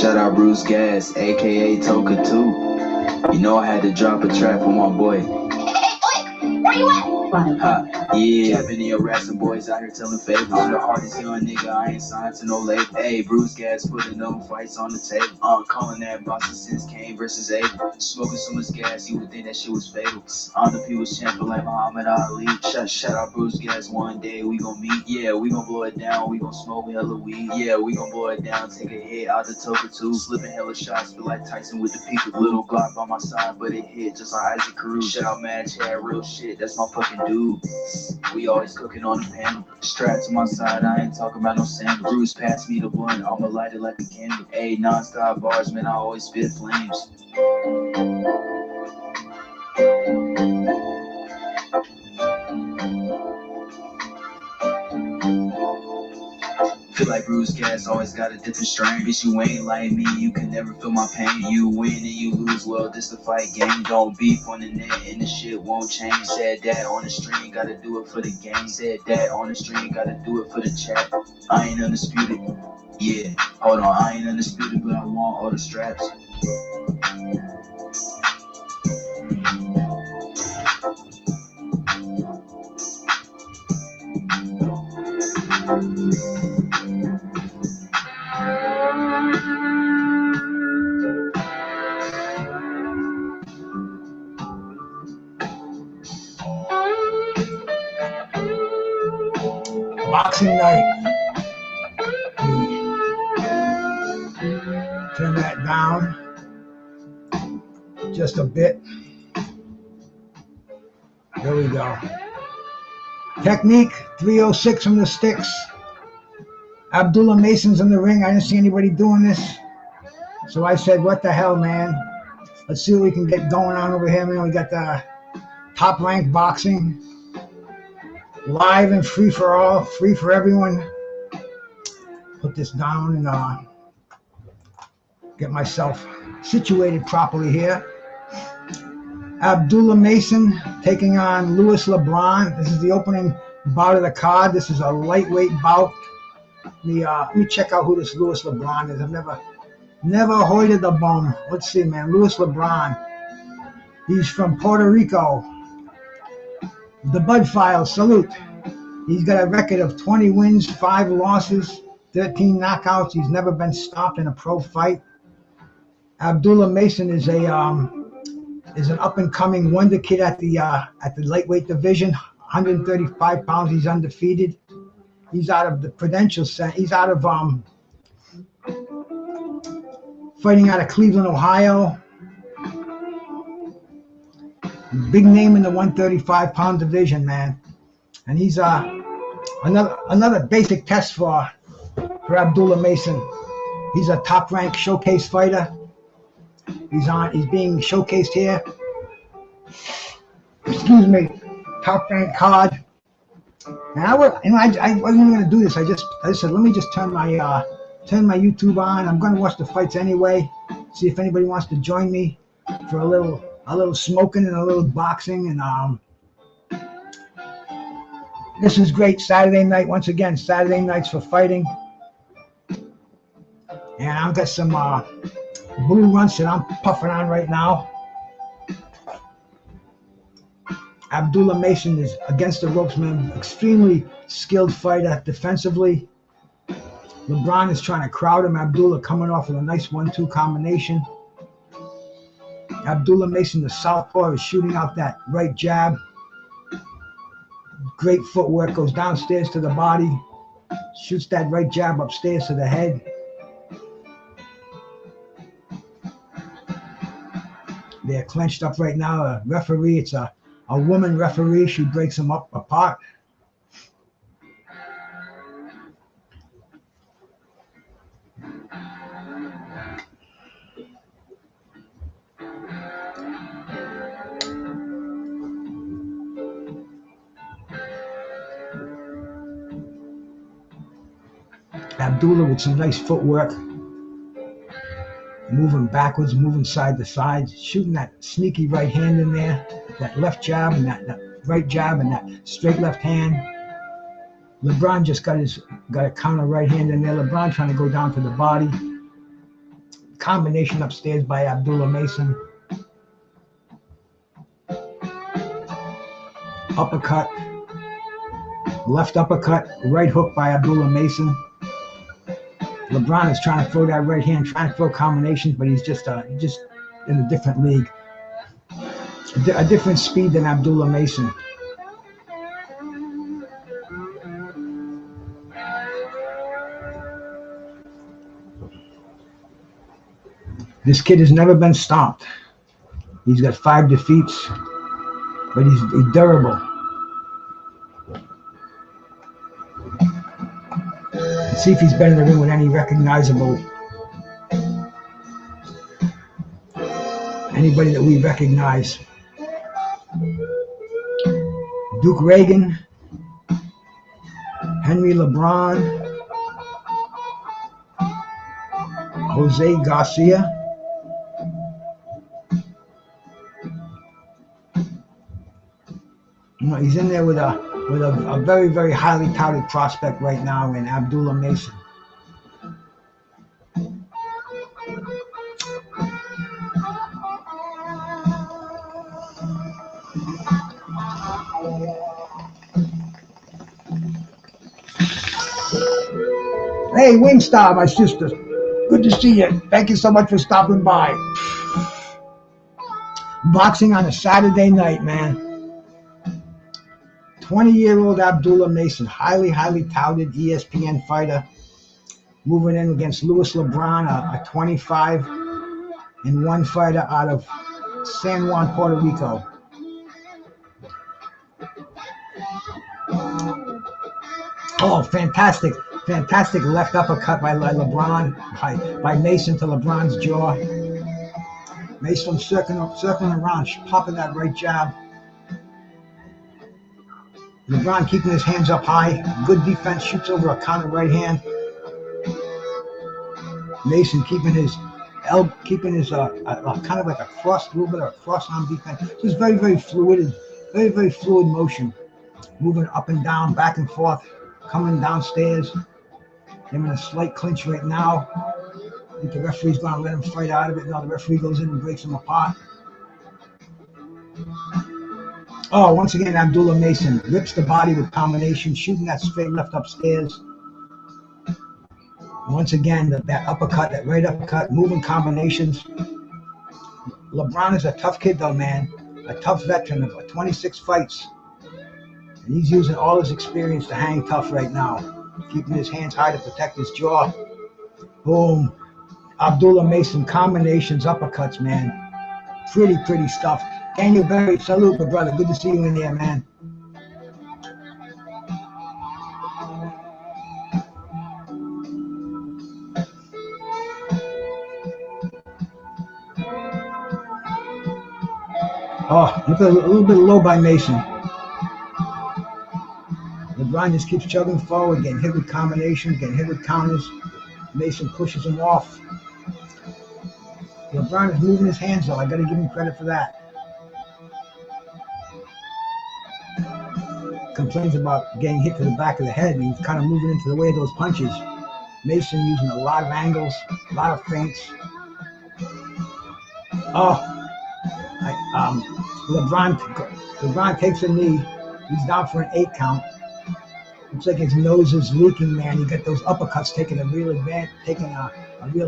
Shout out Bruce Gas, aka Toka 2. You know I had to drop a track for my boy. Where you at? Yeah, I've been in your raps and boys out here telling favors. I'm the hardest young nigga, I ain't signed to no label. Hey, Bruce Gas putting them fights on the table. Calling that boxing since Kane versus Abel. Smoking so much gas, you would think that shit was fatal. The people's champion like Muhammad Ali. Shout out Bruce Gas, one day we gon' meet. Yeah, we gon' blow it down, we gon' smoke hella weed. Yeah, we gon' blow it down, take a hit out the Toka 2. Slipping hella shots, feel like Tyson with the peak. Little Glock by my side, but it hit just like Isaac Cruz. Shout out Mad Chad, real shit, that's my fucking dude. We always cooking on the panel. Strapped to my side, I ain't talking about no sandal. Bruce passed me the blunt, I'ma light it like a candle. Ayy, non-stop bars, man, I always spit flames. Feel like Bruce Gas always got a different strain. Bitch, you ain't like me, you can never feel my pain. You win and you lose, well, this the fight game. Don't beef on the net and the shit won't change. Said that on the stream, gotta do it for the game. Said that on the stream, gotta do it for the chat. I ain't undisputed, yeah, hold on, I ain't undisputed, but I want all the straps. Boxing night. Turn that down just a bit. There we go. Technique 306 from the sticks. Abdullah Mason's in the ring. I didn't see anybody doing this. So I said, what the hell, man? Let's see what we can get going on over here, man. We got the Top Rank Boxing. Live and free for all, free for everyone. Put this down and get myself situated properly here. Abdullah Mason taking on Louis LeBron. This is the opening bout of the card. This is a lightweight bout. Let me check out who this Louis LeBron is. I've never heard of the bum. Let's see, man. Louis LeBron. He's from Puerto Rico. The Bud File, salute. He's got a record of 20 wins, 5 losses, 13 knockouts. He's never been stopped in a pro fight. Abdullah Mason is an up-and-coming wonder kid at the lightweight division, 135 pounds. He's undefeated. He's out of the Prudential Center. He's out of fighting out of Cleveland, Ohio. Big name in the 135-pound division, man. And he's another basic test for Abdullah Mason. He's a top-ranked showcase fighter. He's being showcased here. Excuse me, top-ranked card. And I wasn't even gonna do this. I said, let me just turn my YouTube on. I'm gonna watch the fights anyway. See if anybody wants to join me for a little smoking and a little boxing. And this is great. Saturday night, once again, Saturday nights for fighting. And I've got some Blue Runts that I'm puffing on right now. Abdullah Mason is against the ropes, man. Extremely skilled fighter defensively. LeBron is trying to crowd him. Abdullah coming off with a nice 1-2 combination. Abdullah Mason, the southpaw, is shooting out that right jab. Great footwork, goes downstairs to the body, shoots that right jab upstairs to the head. They're clenched up right now. A referee, it's a woman referee. She breaks them up apart. Abdullah with some nice footwork. Moving backwards, moving side to side, shooting that sneaky right hand in there, that left jab and that right jab and that straight left hand. LeBron just got a counter right hand in there. LeBron trying to go down to the body. combination upstairs by Abdullah Mason. Uppercut. Left uppercut. Right hook by Abdullah Mason. LeBron is trying to throw that right hand, trying to throw combinations, but he's just in a different league. A different speed than Abdullah Mason. This kid has never been stopped. He's got 5 defeats, but he's durable. Let's see if he's been in the ring with any recognizable, anybody that we recognize. Duke Reagan, Henry LeBron, Jose Garcia. He's in there with a very, very highly touted prospect right now in Abdullah Mason. Hey, Wingstar, my sister. Good to see you. Thank you so much for stopping by. Boxing on a Saturday night, man. 20-year-old Abdullah Mason, highly, highly touted ESPN fighter, moving in against Louis LeBron, a 25-1 fighter out of San Juan, Puerto Rico. Oh, fantastic left uppercut by LeBron, by Mason to LeBron's jaw. Mason circling around, popping that right jab. LeBron keeping his hands up high. Good defense, shoots over a counter right hand. Mason keeping his kind of like a cross, a little bit of a cross arm defense. Just very, very fluid motion. Moving up and down, back and forth, coming downstairs. Him in a slight clinch right now. I think the referee's going to let him fight out of it. No, the referee goes in and breaks him apart. Oh, once again, Abdullah Mason rips the body with combination, shooting that straight left upstairs. Once again, that uppercut, that right uppercut, moving combinations. LeBron is a tough kid, though, man. A tough veteran of 26 fights. And he's using all his experience to hang tough right now. Keeping his hands high to protect his jaw. Boom. Abdullah Mason, combinations, uppercuts, man. Pretty stuff. Daniel Berry, salute, my brother. Good to see you in there, man. Oh, look at a little bit low by Mason. LeBron just keeps chugging forward, getting hit with combinations, getting hit with counters. Mason pushes him off. LeBron is moving his hands, though. I got to give him credit for that. Complains about getting hit to the back of the head, and he's kind of moving into the way of those punches. Mason using a lot of angles, a lot of feints. LeBron takes a knee. He's down for an 8 count. Looks like his nose is leaking, man. You got those uppercuts taking a real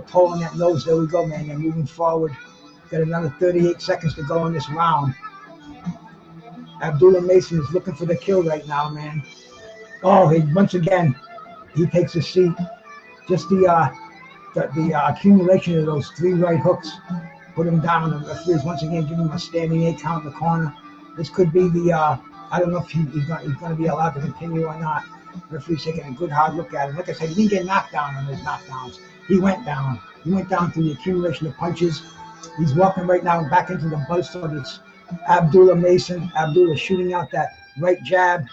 toll on that nose. There we go, man. They're moving forward. Got another 38 seconds to go in this round. Abdullah Mason is looking for the kill right now, man. Oh, once again, he takes a seat. Just the accumulation of those 3 right hooks put him down. The referees once again giving him a standing 8 count in the corner. This could be I don't know if he's going to be allowed to continue or not. The referee's taking a good hard look at him. Like I said, he didn't get knocked down on those knockdowns. He went down. He went down through the accumulation of punches. He's walking right now back into the buzzsaw that's Abdullah Mason. Abdullah shooting out that right jab.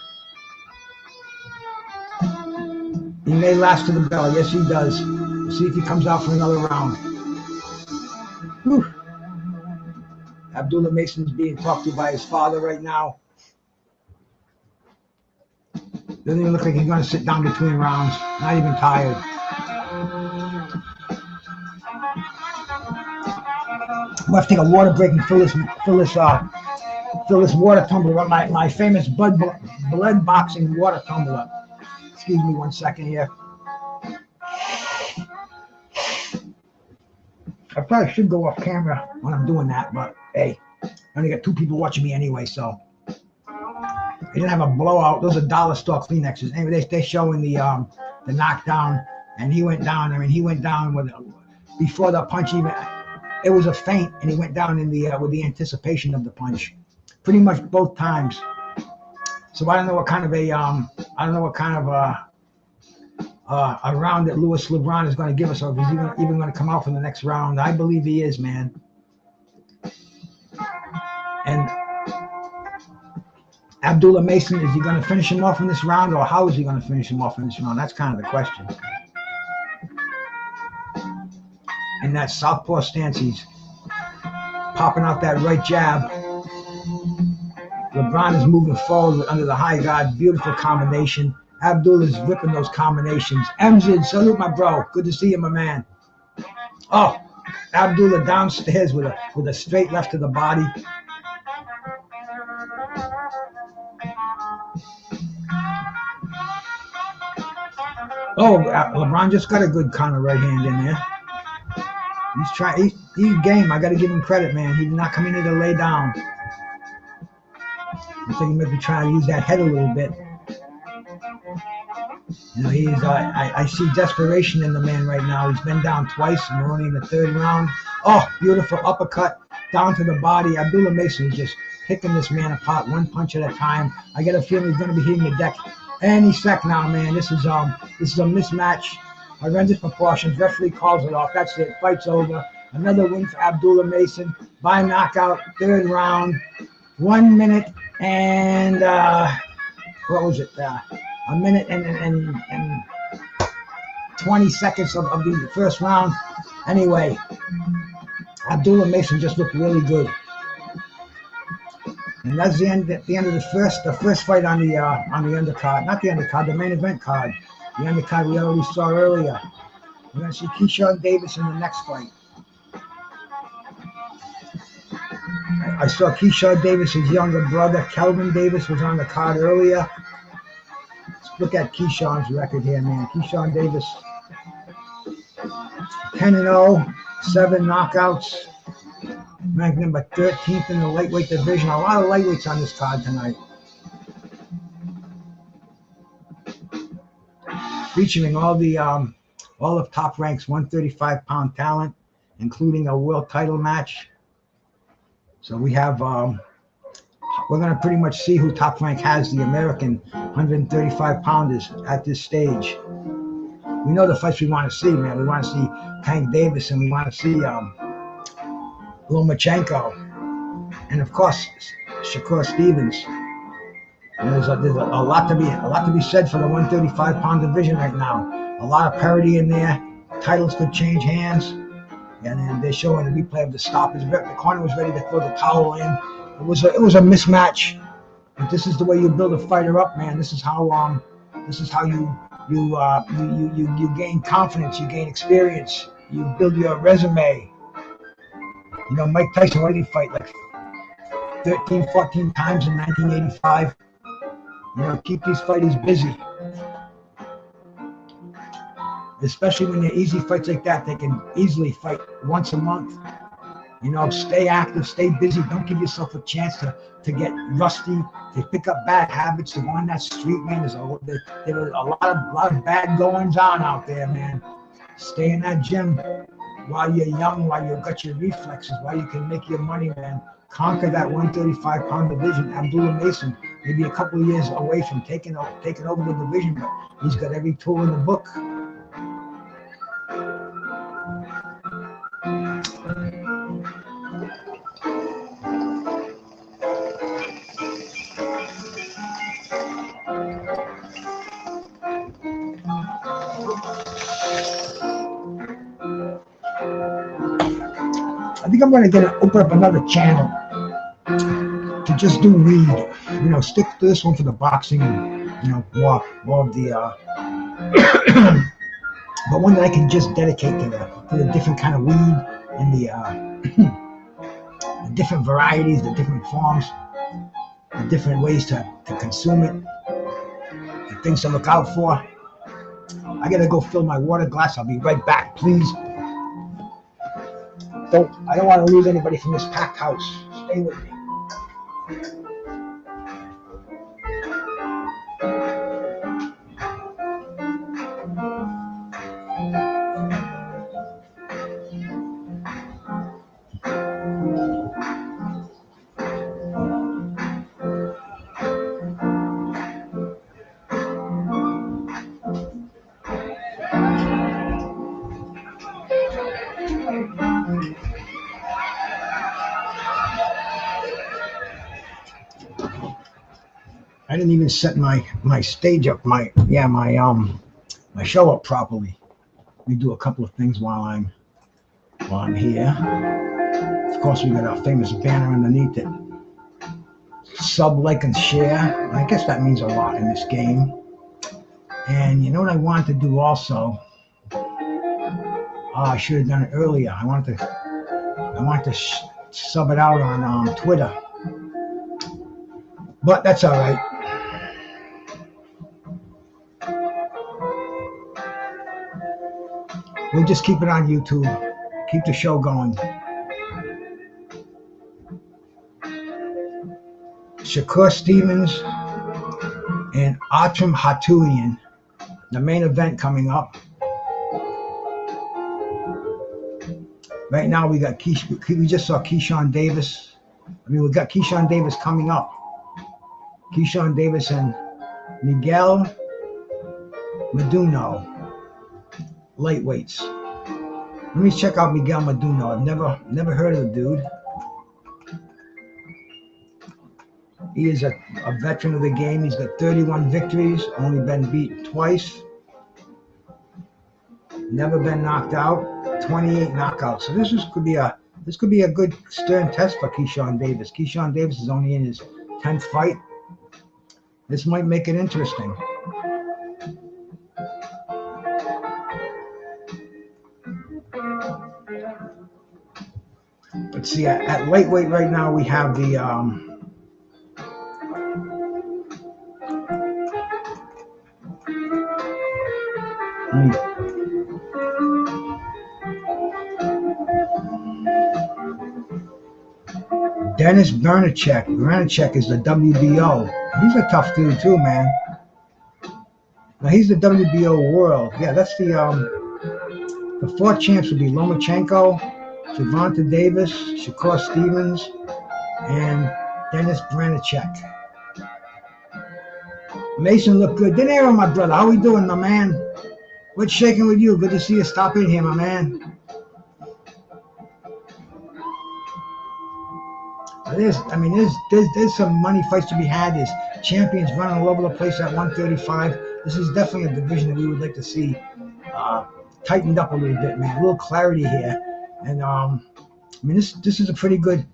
He may last to the bell. Yes, he does. We'll see if he comes out for another round. Whew. Abdullah Mason's being talked to by his father right now. Doesn't even look like he's going to sit down between rounds. Not even tired. We'll have to take a water break and fill this water tumbler up. My famous blood boxing water tumbler. Excuse me 1 second here. I probably should go off camera when I'm doing that, but hey, I only got 2 people watching me anyway, so. He didn't have a blowout. Those are dollar store Kleenexes. Anyway, they're showing the knockdown, and he went down. I mean, he went down with before the punch even. It was a feint, and he went down in the with the anticipation of the punch, pretty much both times. So I don't know what kind of a round that Louis LeBron is going to give us, or if he's even going to come out for the next round. I believe he is, man. And Abdullah Mason, is he going to finish him off in this round, or how is he going to finish him off in this round? That's kind of the question. In that southpaw stance, he's popping out that right jab. LeBron is moving forward under the high guard. Beautiful combination. Abdullah's ripping those combinations. Emzid, salute my bro. Good to see you, my man. Oh, Abdullah downstairs with a straight left to the body. Oh, LeBron just got a good counter right hand in there. He's trying. He's game. I got to give him credit, man. He did not come in here to lay down. I think he might be trying to use that head a little bit. You know, he's. I see desperation in the man right now. He's been down twice, and we're only in the 3rd round. Oh, beautiful uppercut down to the body. Abdullah Mason is just picking this man apart, one punch at a time. I get a feeling he's going to be hitting the deck any sec now, man. This is a mismatch. Horrendous proportions. Referee calls it off. That's it. Fight's over. Another win for Abdullah Mason by knockout. 3rd round. 1 minute and what was it? A minute and 20 seconds of the 1st round. Anyway, Abdullah Mason just looked really good. And that's the end. At the end of the first fight on the undercard, not the undercard, the main event card. The undercard we already saw earlier. We're gonna see Keyshawn Davis in the next fight. I saw Keyshawn Davis's younger brother, Kelvin Davis, was on the card earlier. Let's look at Keyshawn's record here, man. Keyshawn Davis, 10-0, 7 knockouts. Ranked number 13th in the lightweight division. A lot of lightweights on this card tonight. Featuring all of Top Rank's 135-pound talent, including a world title match. So we have, we're going to pretty much see who Top Rank has, the American 135-pounders at this stage. We know the fights we want to see, man. We want to see Tank Davis, and we want to see Lomachenko, and of course Shakur Stevens. And there's a lot to be said for the 135-pound division right now. A lot of parity in there. Titles could change hands, and then they're showing the replay of the stoppage. The corner was ready to throw the towel in. It was a mismatch. But this is the way you build a fighter up, man. This is how you gain confidence. You gain experience. You build your resume. You know, Mike Tyson, what did he fight, like 13, 14 times in 1985? You know, keep these fighters busy. Especially when they're easy fights like that, they can easily fight once a month. You know, stay active, stay busy. Don't give yourself a chance to get rusty, to pick up bad habits, to go on that street, man. There are a lot of bad goings on out there, man. Stay in that gym while you're young, while you've got your reflexes, while you can make your money, man. Conquer that 135-pound division. Abdullah Mason, maybe a couple of years away from taking over the division, but he's got every tool in the book. I think I'm going to open up another channel to just do weed. You know, stick to this one for the boxing and, you know, more of the, but one that I can just dedicate to the different kind of weed and the different varieties, the different forms, the different ways to consume it, the things to look out for. I gotta go fill my water glass. I'll be right back, please. I don't want to lose anybody from this packed house. Stay with me. I didn't even set my stage up, my show up properly. Let me do a couple of things while I'm here. Of course, we got our famous banner underneath it. Sub, like, and share. I guess that means a lot in this game. And you know what I wanted to do also? I should have done it earlier. I wanted to sub it out on Twitter, but that's all right. We'll just keep it on YouTube. Keep the show going. Shakur Stevens and Artem Haturian, the main event coming up. Right now we just saw Keyshawn Davis. We got Keyshawn Davis coming up. Keyshawn Davis and Miguel Meduno, lightweights. Let me check out Miguel Meduno. I've never heard of the dude. He is a veteran of the game. He's got 31 victories, only been beaten twice. Never been knocked out. 28 knockouts. So this could be a good stern test for Keyshawn Davis. Keyshawn Davis is only in his 10th fight. This might make it interesting. Let's see, at lightweight right now we have the Dennis Bernacek. Bernacek is the WBO. He's a tough dude too, man. Now he's the WBO world. Yeah, that's the 4 champs would be Lomachenko, Gervonta Davis, Shakur Stevens, and Dennis Bernacek. Mason looked good. Dinero, my brother. How we doing, my man? What's shaking with you? Good to see you stop in here, my man. There's some money fights to be had. There's champions running all over the place at 135. This is definitely a division that we would like to see tightened up a little bit, man. A little clarity here. And this is a pretty good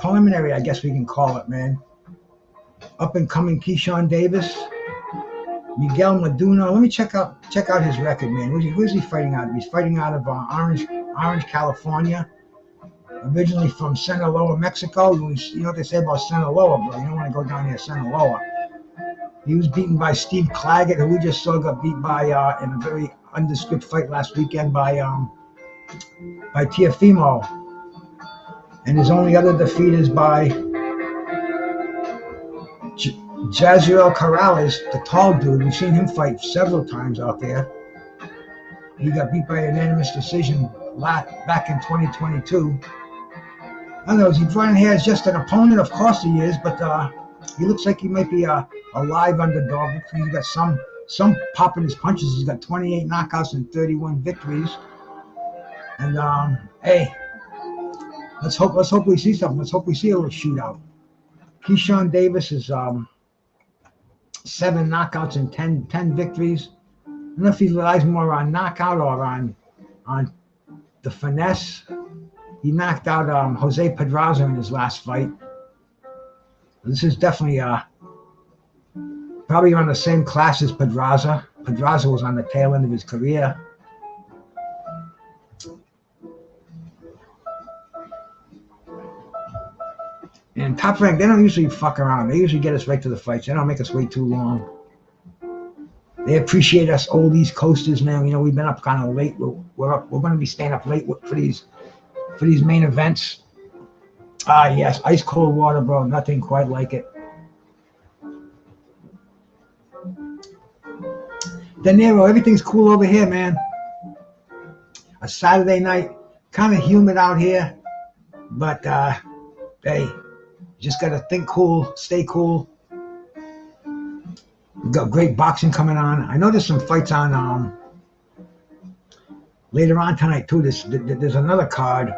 preliminary, I guess we can call it, man. Up and coming Keyshawn Davis, Miguel Meduno. Let me check out his record, man. Where's he fighting out of? He's fighting out of Orange, California. Originally from Sinaloa, Mexico. You know what they say about Sinaloa, bro. You don't want to go down here to Sinaloa. He was beaten by Steve Claggett, who we just saw got beat by in a very undescript fight last weekend by Teofimo. And his only other defeat is by Jaziel Corrales, the tall dude. We've seen him fight several times out there. He got beat by a unanimous decision back in 2022. I don't know, is he running here as just an opponent? Of course he is, but he looks like he might be a live underdog. He's got some pop in his punches. He's got 28 knockouts and 31 victories. And hey, let's hope we see something. Let's hope we see a little shootout. Keyshawn Davis is 7 knockouts and 10 victories. I don't know if he relies more on knockout or on the finesse. He knocked out Jose Pedraza in his last fight. This is definitely probably on the same class as Pedraza. Pedraza was on the tail end of his career. And Top Rank, they don't usually fuck around. They usually get us right to the fights. They don't make us wait too long. They appreciate us old East Coasters, man. You know, we've been up kind of late. We're going to be staying up late for these main events. Yes, ice cold water, bro. Nothing quite like it. De Niro, everything's cool over here, man. A Saturday night, kind of humid out here, but hey, just gotta think cool, stay cool. We've got great boxing coming on. I know there's some fights on later on tonight too. There's another card,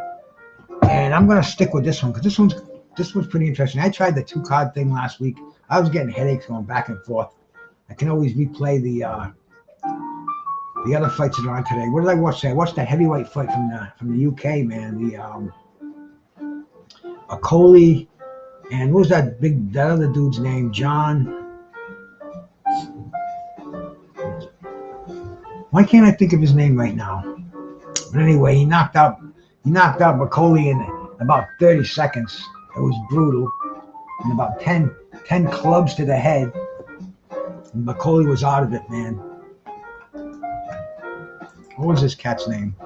and I'm gonna stick with this one because this one's pretty interesting. I tried the 2-card thing last week. I was getting headaches going back and forth. I can always replay the other fights that are on today. What did I watch today? I watched that heavyweight fight from the UK, man. The Akoli, and what was that other dude's name? John. Why can't I think of his name right now? But anyway, he knocked out Akoli in about 30 seconds. It was brutal. And about 10 clubs to the head. And Akoli was out of it, man. What was this cat's name?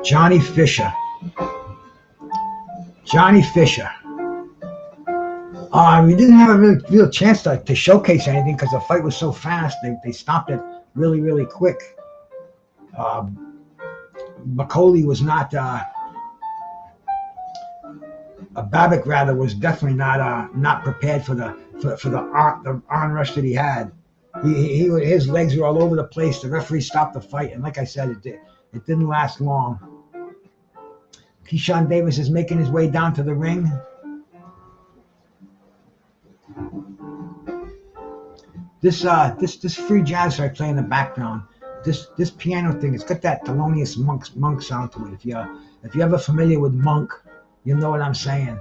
Johnny Fisher. We didn't have a real chance to showcase anything because the fight was so fast. They stopped it really, really quick. Akoli was not... Babak rather was definitely not prepared for the arm rush that he had. His legs were all over the place. The referee stopped the fight, and like I said, it didn't last long. Keyshawn Davis is making his way down to the ring. This free jazz I play in the background. This piano thing, it's got that Thelonious Monk sound to it. If you're ever familiar with Monk, you know what I'm saying.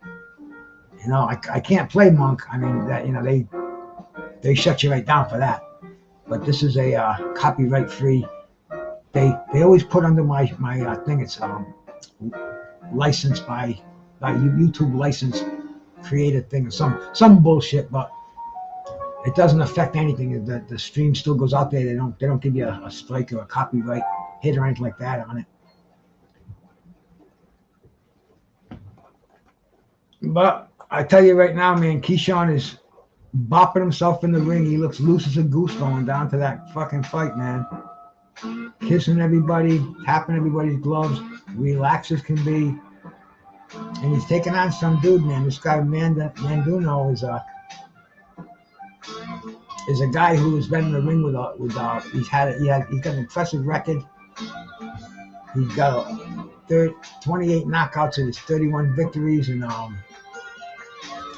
You know, I can't play Monk. I mean, that, you know, they shut you right down for that. But this is a copyright free. They always put under my thing. It's licensed by YouTube license created thing or some bullshit. But it doesn't affect anything. The stream still goes out there. They don't give you a strike or a copyright hit or anything like that on it. But I tell you right now, man, Keyshawn is bopping himself in the ring. He looks loose as a goose going down to that fucking fight, man. Kissing everybody, tapping everybody's gloves, relaxed as can be. And he's taking on some dude, man. This guy Manduno is a guy who has been in the ring with he's got an impressive record. He's got 28 knockouts in his 31 victories, and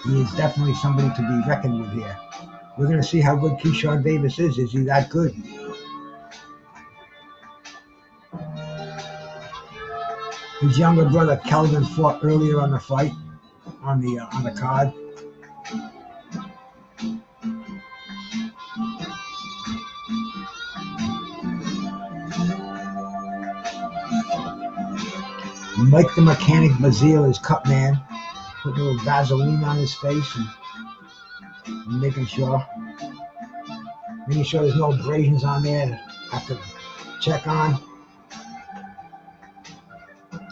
he is definitely somebody to be reckoned with here. We're going to see how good Keyshawn Davis is. Is he that good? His younger brother Kelvin fought earlier on the fight, on the card. Mike the Mechanic Bazile is cut, man. Put a little Vaseline on his face and making sure there's no abrasions on there to have to check on.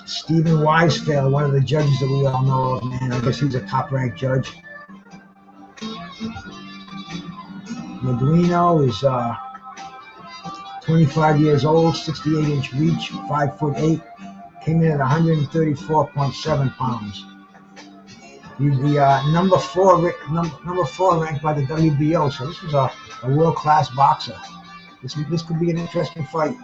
Stephen Weisfeld, one of the judges that we all know of, man. I guess he's a top-ranked judge. Meduino is 25 years old, 68-inch reach, 5'8". Came in at 134.7 pounds. He's the number four ranked by the WBO. So this is a world-class boxer. This could be an interesting fight.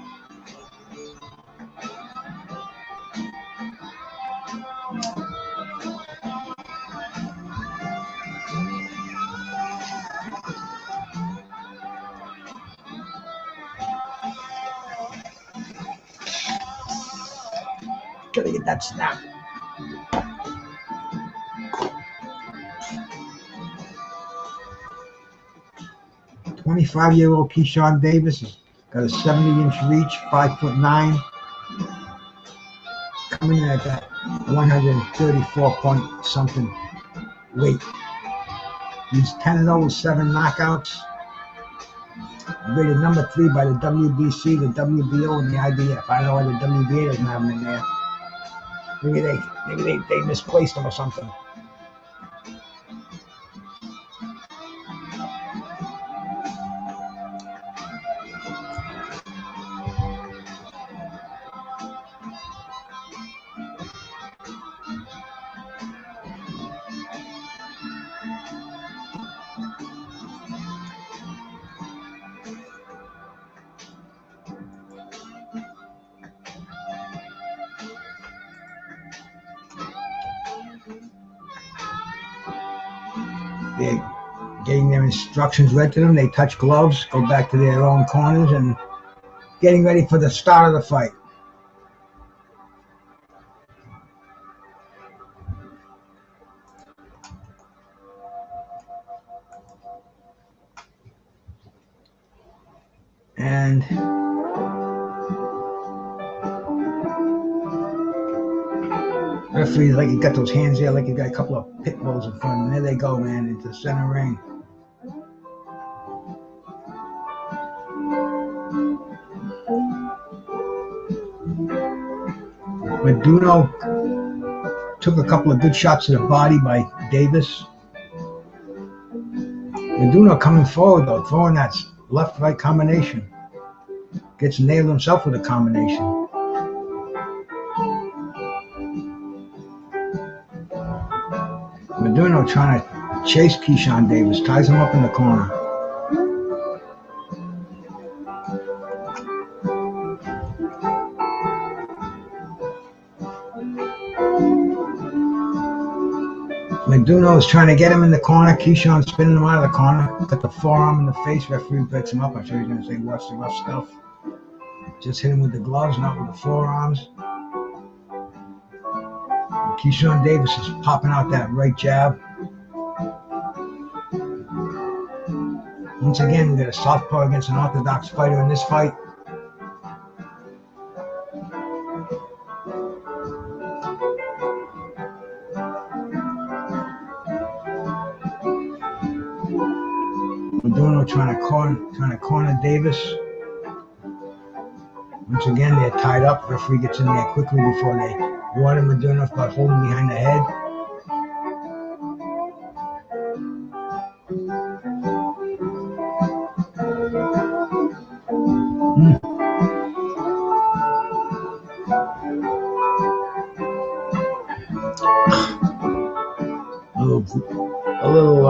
Gotta get that snap. .25-year-old Keyshawn Davis has got a 70-inch reach, 5'9", coming in at that 134 point something weight. He's 10-0 with 7 knockouts. Rated number 3 by the WBC, the WBO, and the IBF. I don't know why the WBA doesn't have him in there. Maybe they misplaced him or something. They're getting their instructions read to them. They touch gloves, go back to their own corners, and getting ready for the start of the fight. And referee, like, you got those hands there, like you got a couple of pit bulls in front of them. There they go, man, into the center ring. Meduno took a couple of good shots to the body by Davis. Meduno coming forward, though, throwing that left-right combination. Gets nailed himself with a combination. Meduno trying to chase Keyshawn Davis, ties him up in the corner. Meduno is trying to get him in the corner. Keyshawn spinning him out of the corner. Got the forearm in the face. Referee breaks him up. I'm sure he's going to say, watch the rough stuff. Just hit him with the gloves, not with the forearms. And Keyshawn Davis is popping out that right jab. Once again, we got a southpaw against an orthodox fighter in this fight. Meduno trying to corner Davis. Once again, they're tied up. Referee gets in there quickly before they warn Meduno by holding behind the head. A little,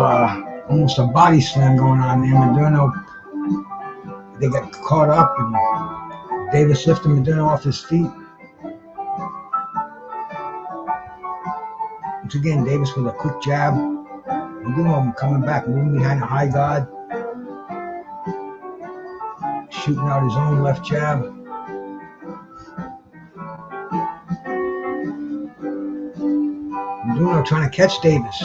almost a body slam going on there. Meduno, they got caught up, and Davis lifted Meduno off his feet. Once again, Davis with a quick jab. Meduno coming back, moving behind a high guard. Shooting out his own left jab. Meduno trying to catch Davis.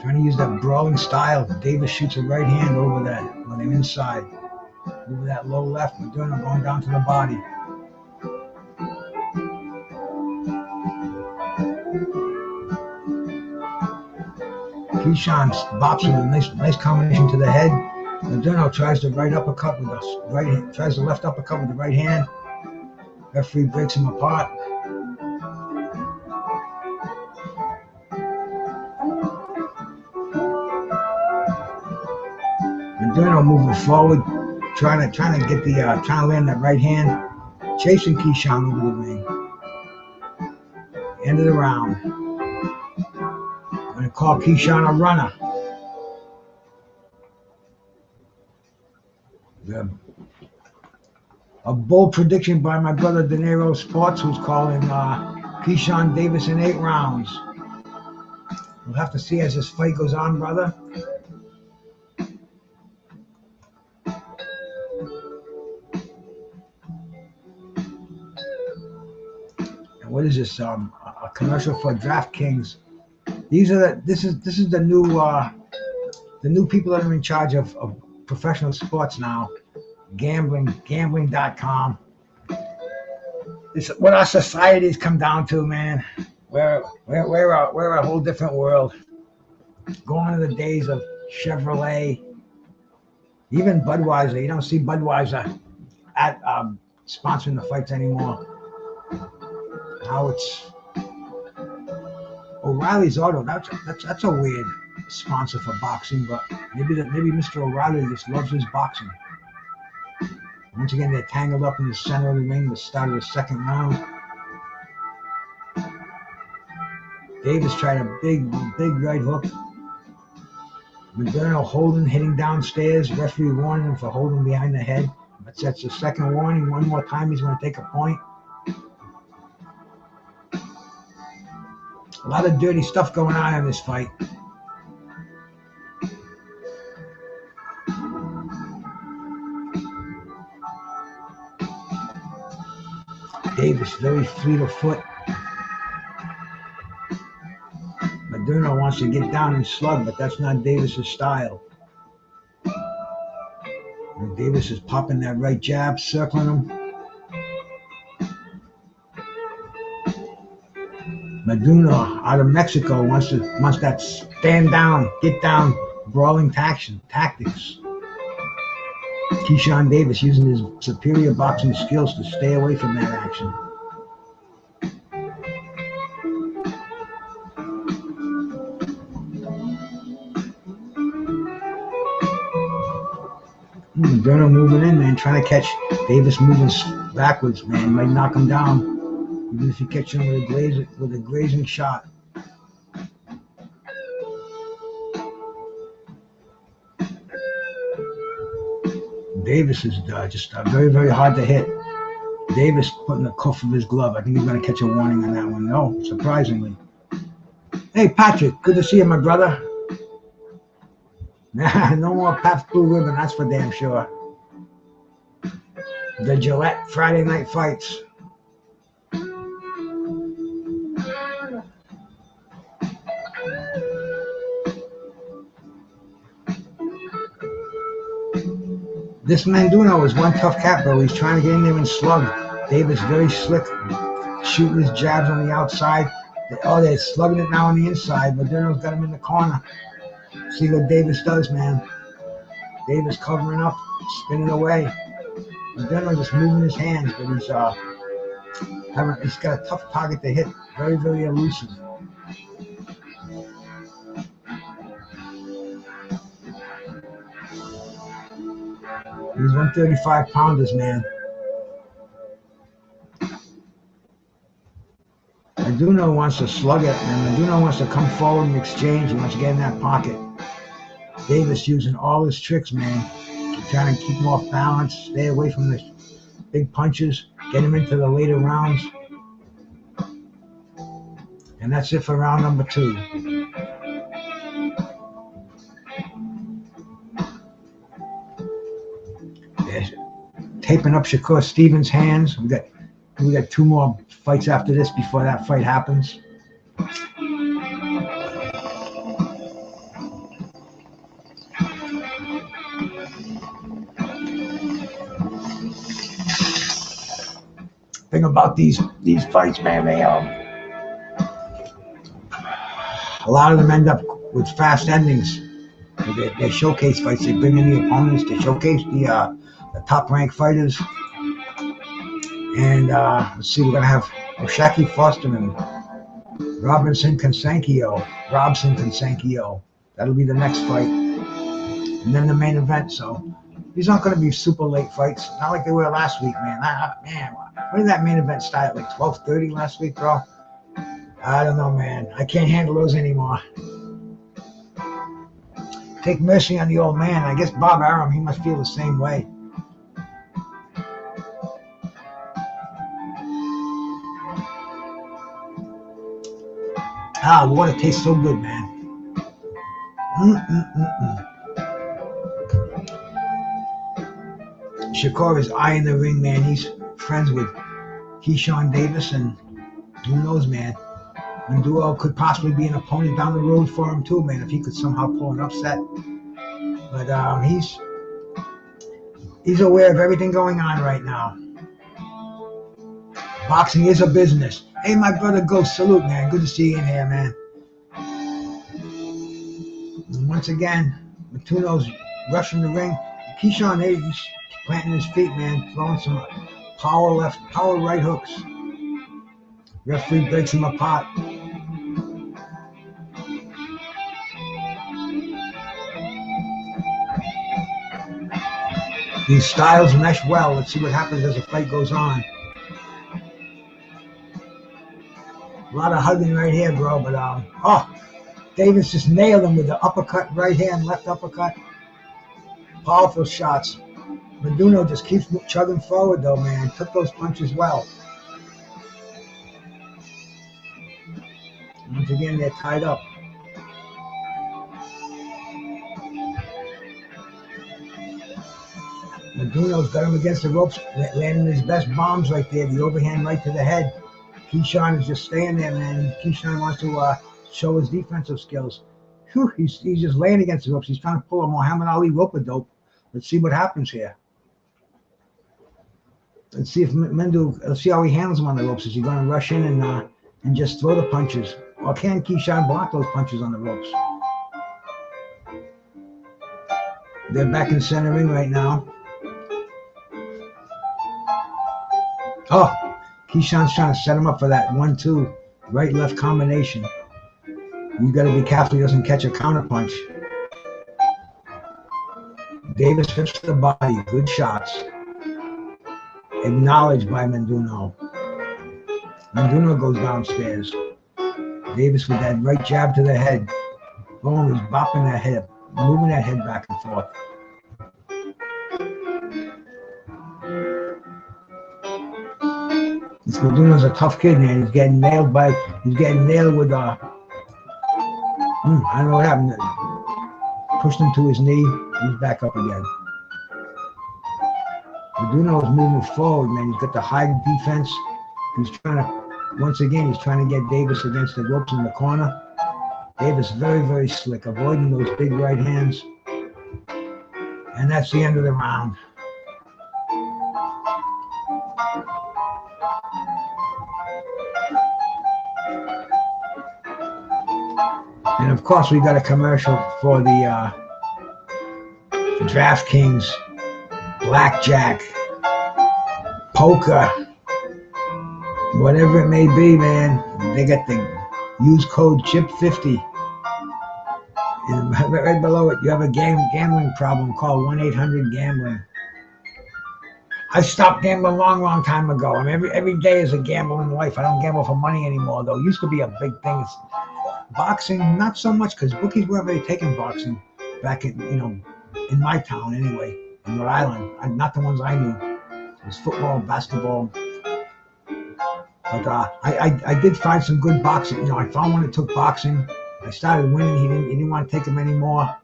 Trying to use that brawling style. Davis shoots a right hand over that when they're inside. Over that low left. Meduno going down to the body. Keyshawn bops with a nice combination to the head. Meduno tries the right uppercut with the right hand, tries the left uppercut with the right hand. Referee breaks him apart. Meduno moving forward, trying to get the trying to land that right hand, chasing Keyshawn over the ring. End of the round. I'm gonna call Keyshawn a runner. A bold prediction by my brother De Niro Sports, who's calling Keyshawn Davis in 8 rounds. We'll have to see as this fight goes on, brother. And what is this? A commercial for DraftKings. This is the new people that are in charge of professional sports now. gambling.com. It's what our societies come down to, man. We're a whole different world. Going to the days of Chevrolet, even Budweiser. You don't see Budweiser at sponsoring the fights anymore. Now it's O'Reilly's Auto. That's a weird sponsor for boxing, but maybe Mr. O'Reilly just loves his boxing. Once again, they're tangled up in the center of the ring, the start of the second round. Davis tried a big right hook. McDermott holding, hitting downstairs. Referee warning him for holding behind the head. But that's the second warning. One more time, he's going to take a point. A lot of dirty stuff going on in this fight. Davis very fleet of foot. Moderno wants to get down and slug, but that's not Davis's style. And Davis is popping that right jab, circling him. Moderno out of Mexico wants that stand down, get down, brawling tactics. Keyshawn Davis using his superior boxing skills to stay away from that action. Moderno moving in, man, trying to catch Davis moving backwards, man. Might knock him down, even if you catch him with a grazing shot. Davis is just very, very hard to hit. Davis putting the cuff of his glove. I think he's going to catch a warning on that one. No, surprisingly. Hey, Patrick, good to see you, my brother. No more Pabst Blue Ribbon, that's for damn sure. The Gillette Friday Night Fights. This Manduno is one tough cat, bro. He's trying to get in there and slug. Davis very slick, shooting his jabs on the outside. They're slugging it now on the inside. Moderno's got him in the corner. See what Davis does, man. Davis covering up, spinning away. Moderno just moving his hands, but he's got a tough target to hit. Very, very elusive. These 135-pounders, man. Manduno wants to slug it, and Manduno wants to come forward and exchange. He wants to get in that pocket. Davis using all his tricks, man. Trying to keep him off balance, stay away from the big punches, get him into the later rounds. And that's it for round number 2. They're taping up Shakur Stevens' hands. We got 2 more fights after this before that fight happens. Thing about these fights, man, a lot of them end up with fast endings. They showcase fights. They bring in the opponents. They showcase the top-ranked fighters. And let's see, we're gonna have O'Shaquie Foster and Robson Consankio. That'll be the next fight, and then the main event. So these aren't going to be super late fights, not like they were last week, man. When did that main event start? At like 12:30 last week, bro? I don't know, man. I can't handle those anymore. Take mercy on the old man. I guess Bob Arum, he must feel the same way. Water tastes so good, man. Shakur is eyeing the ring, man. He's friends with Keyshawn Davis, and who knows, man. Manduo could possibly be an opponent down the road for him too, man, if he could somehow pull an upset. But He's aware of everything going on right now. Boxing is a business. Hey, my brother Ghost, salute, man. Good to see you in here, man. And once again, Matuno's rushing the ring. Keyshawn, he's planting his feet, man, throwing some power right hooks. Referee breaks him apart. These styles mesh well. Let's see what happens as the fight goes on. A lot of hugging right here, bro, but Davis just nailed him with the uppercut, right hand, left uppercut. Powerful shots. Meduno just keeps chugging forward, though, man. Took those punches well. Once again, they're tied up. Meduno's got him against the ropes, landing his best bombs right there. The overhand right to the head. Keyshawn is just staying there, man. Keyshawn wants to show his defensive skills. Whew, he's just laying against the ropes. He's trying to pull a Muhammad Ali rope-a-dope. Let's see what happens here. Let's see if let's see how he handles him on the ropes. Is he going to rush in and just throw the punches? Or can Keyshawn block those punches on the ropes? They're back in center ring right now. Oh, Keyshawn's trying to set him up for that 1-2 right-left combination. You got to be careful he doesn't catch a counter punch. Davis hits the body. Good shots. Acknowledged by Meduno. Meduno goes downstairs. Davis with that right jab to the head. Boom, he's bopping that head, moving that head back and forth. This Meduno's a tough kid, man. He's getting nailed with I don't know what happened. Pushed him to his knee. He's back up again. Meduno is moving forward, man. He's got the high defense. He's trying to get Davis against the ropes in the corner. Davis very, very slick, avoiding those big right hands. And that's the end of the round. And of course, we got a commercial for the DraftKings, blackjack, poker, whatever it may be, man. They got the use code CHIP50. And right below it, you have a gambling problem, call 1-800-GAMBLING. I stopped gambling a long time ago. I mean, every day is a gamble in life. I don't gamble for money anymore, though. It used to be a big thing. Boxing, not so much, because bookies weren't really taking boxing back in my town anyway, in Rhode Island. Not the ones I knew. It was football, basketball. But I did find some good boxing. I found one that took boxing. I started winning. He didn't want to take them anymore.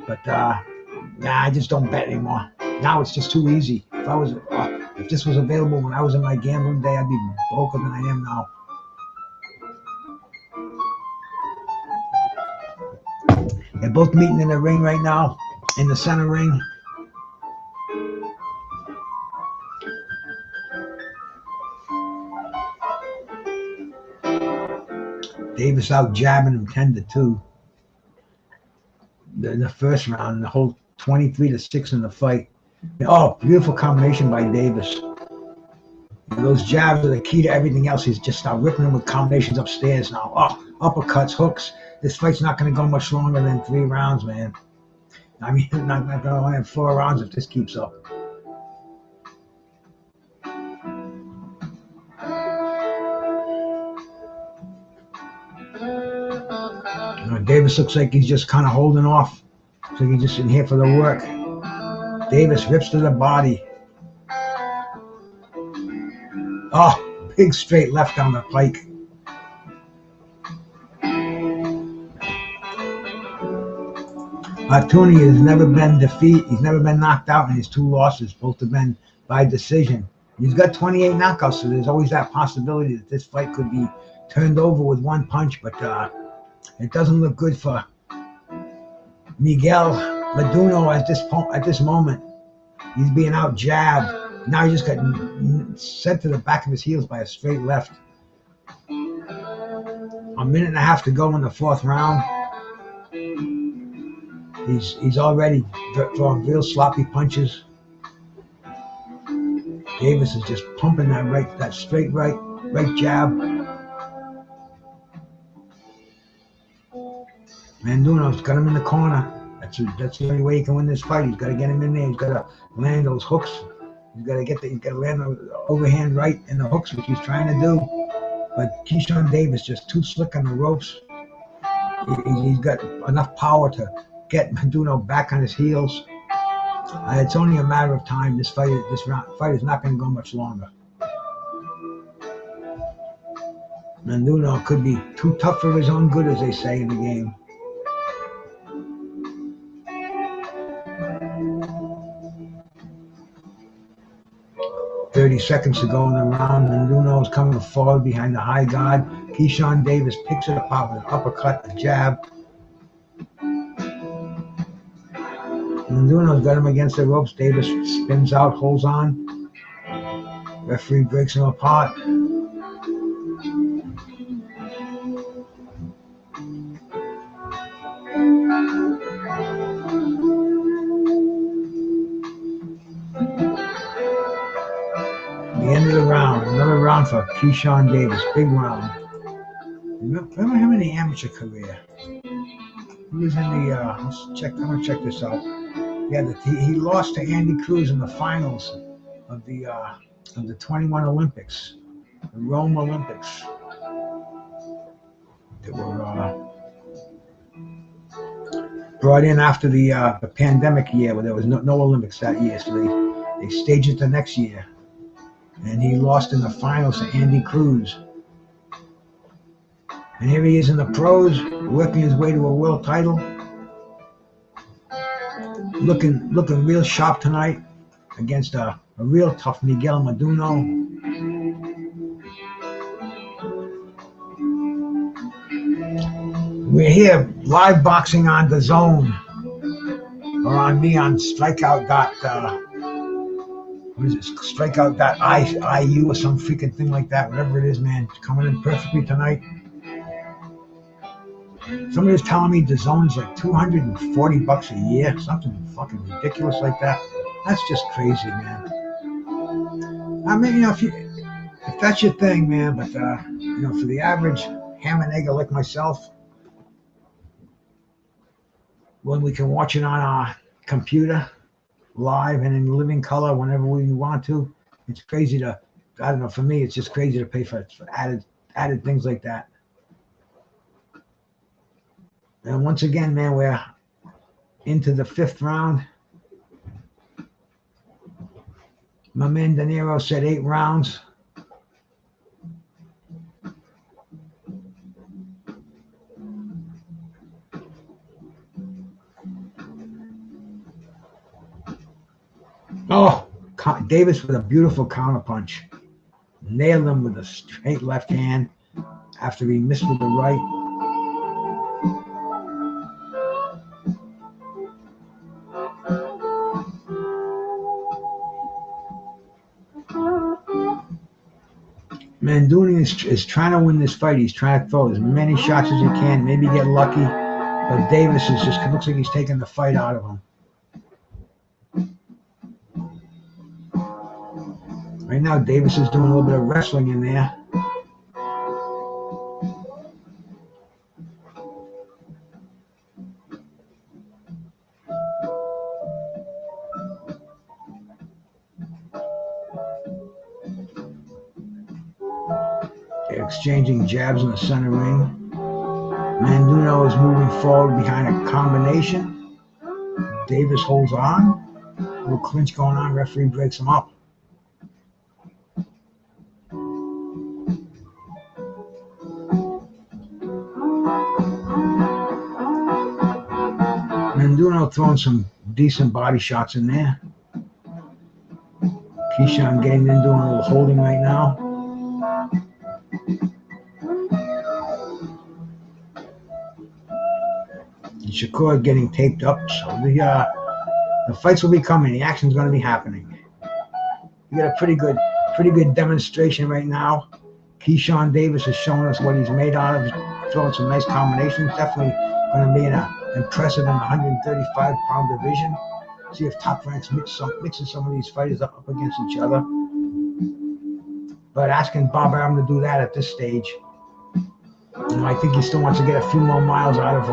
But I just don't bet anymore. Now it's just too easy. If this was available when I was in my gambling day, I'd be broker than I am now. They're both meeting in the ring right now, in the center ring. Davis out jabbing him 10-2. The first round, the whole 23-6 in the fight. Oh, beautiful combination by Davis. Those jabs are the key to everything else. He's just now ripping them with combinations upstairs now. Oh, uppercuts, hooks. This fight's not going to go much longer than 3 rounds, man. I mean, not going to only have 4 rounds if this keeps up. Davis looks like he's just kind of holding off. Looks like he's just in here for the work. Davis rips to the body. Oh, big straight left down the pike. Tooney has never been defeated. He's never been knocked out in his 2 losses. Both have been by decision. He's got 28 knockouts, so there's always that possibility that this fight could be turned over with 1 punch. But it doesn't look good for Miguel Meduno at this moment. He's being out jabbed. Now he just got sent to the back of his heels by a straight left. A minute and a half to go in the fourth round. He's already throwing real sloppy punches. Davis is just pumping that straight right jab. Manduno's got him in the corner. That's the only way he can win this fight. He's got to get him in there. He's got to land those hooks. He's got to land the overhand right and the hooks, which he's trying to do. But Keyshawn Davis just too slick on the ropes. He's got enough power to get Manduno back on his heels. It's only a matter of time. This fight is not going to go much longer. Manduno could be too tough for his own good, as they say in the game. "30 seconds to go in the round. Manduno is coming forward behind the high guard. Keyshawn Davis picks it apart with an uppercut, a jab. Manduno's got him against the ropes. Davis spins out, holds on. Referee breaks him apart. The end of the round. Another round for Keyshawn Davis. Big round. Remember him in the amateur career? He was in the. I'm gonna check this out. Yeah, he lost to Andy Cruz in the finals of the 21 Olympics, the Rome Olympics. They were brought in after the pandemic year, where there was no Olympics that year, so they staged it the next year. And he lost in the finals to Andy Cruz. And here he is in the pros, working his way to a world title. Looking real sharp tonight against a real tough Miguel Manduno. We're here live boxing on the Zone, or on me on Strikeout. What is it? Strikeout.iu or some freaking thing like that. Whatever it is, man, it's coming in perfectly tonight. Somebody was telling me the Zone is like $240 a year, something fucking ridiculous like that. That's just crazy, man. I mean, if that's your thing, man, but for the average ham and egger like myself, when we can watch it on our computer, live and in living color, whenever we want to, it's crazy to. I don't know. For me, it's just crazy to pay for added things like that. And once again, man, we're into the fifth round. My man De Niro said 8 rounds. Oh, Davis with a beautiful counterpunch. Nailed him with a straight left hand after he missed with the right. Manduno is trying to win this fight. He's trying to throw as many shots as he can, maybe get lucky. But Davis is just looks like he's taking the fight out of him. Right now, Davis is doing a little bit of wrestling in there. They're exchanging jabs in the center ring. Manduno is moving forward behind a combination. Davis holds on. A little clinch going on. Referee breaks him up. Manduno throwing some decent body shots in there. Keyshawn getting in, doing a little holding right now. And Shakur getting taped up. So the The fights will be coming. The action's going to be happening. We got a pretty good demonstration right now. Keyshawn Davis is showing us what he's made out of. He's throwing some nice combinations. Definitely going to be impressive in the 135-pound division. See if Top Ranks mixes some of these fighters up against each other. But asking Bob Arum to do that at this stage, I think he still wants to get a few more miles out of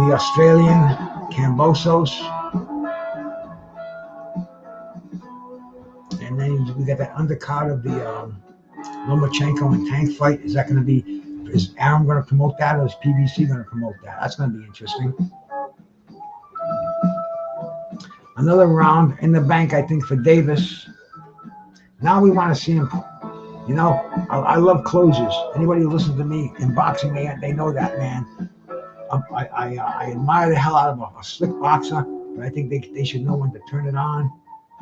the Australian Kambosos. And then we got that undercard of the Lomachenko and Tank fight. Is Arum going to promote that, or is PBC going to promote that? That's going to be interesting. Another round in the bank, I think, for Davis. Now we want to see him. I love closers. Anybody who listens to me in boxing, they know that, man. I admire the hell out of a slick boxer, but I think they should know when to turn it on.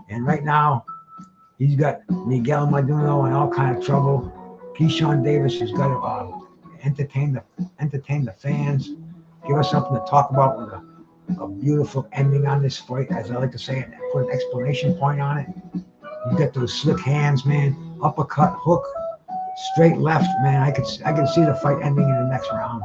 And right now, he's got Miguel Maduno in all kind of trouble. Keyshawn Davis has got to entertain the fans, give us something to talk about with a beautiful ending on this fight, as I like to say, put an exclamation point on it. You got those slick hands, man. Uppercut, hook, straight left, man. I can see the fight ending in the next round.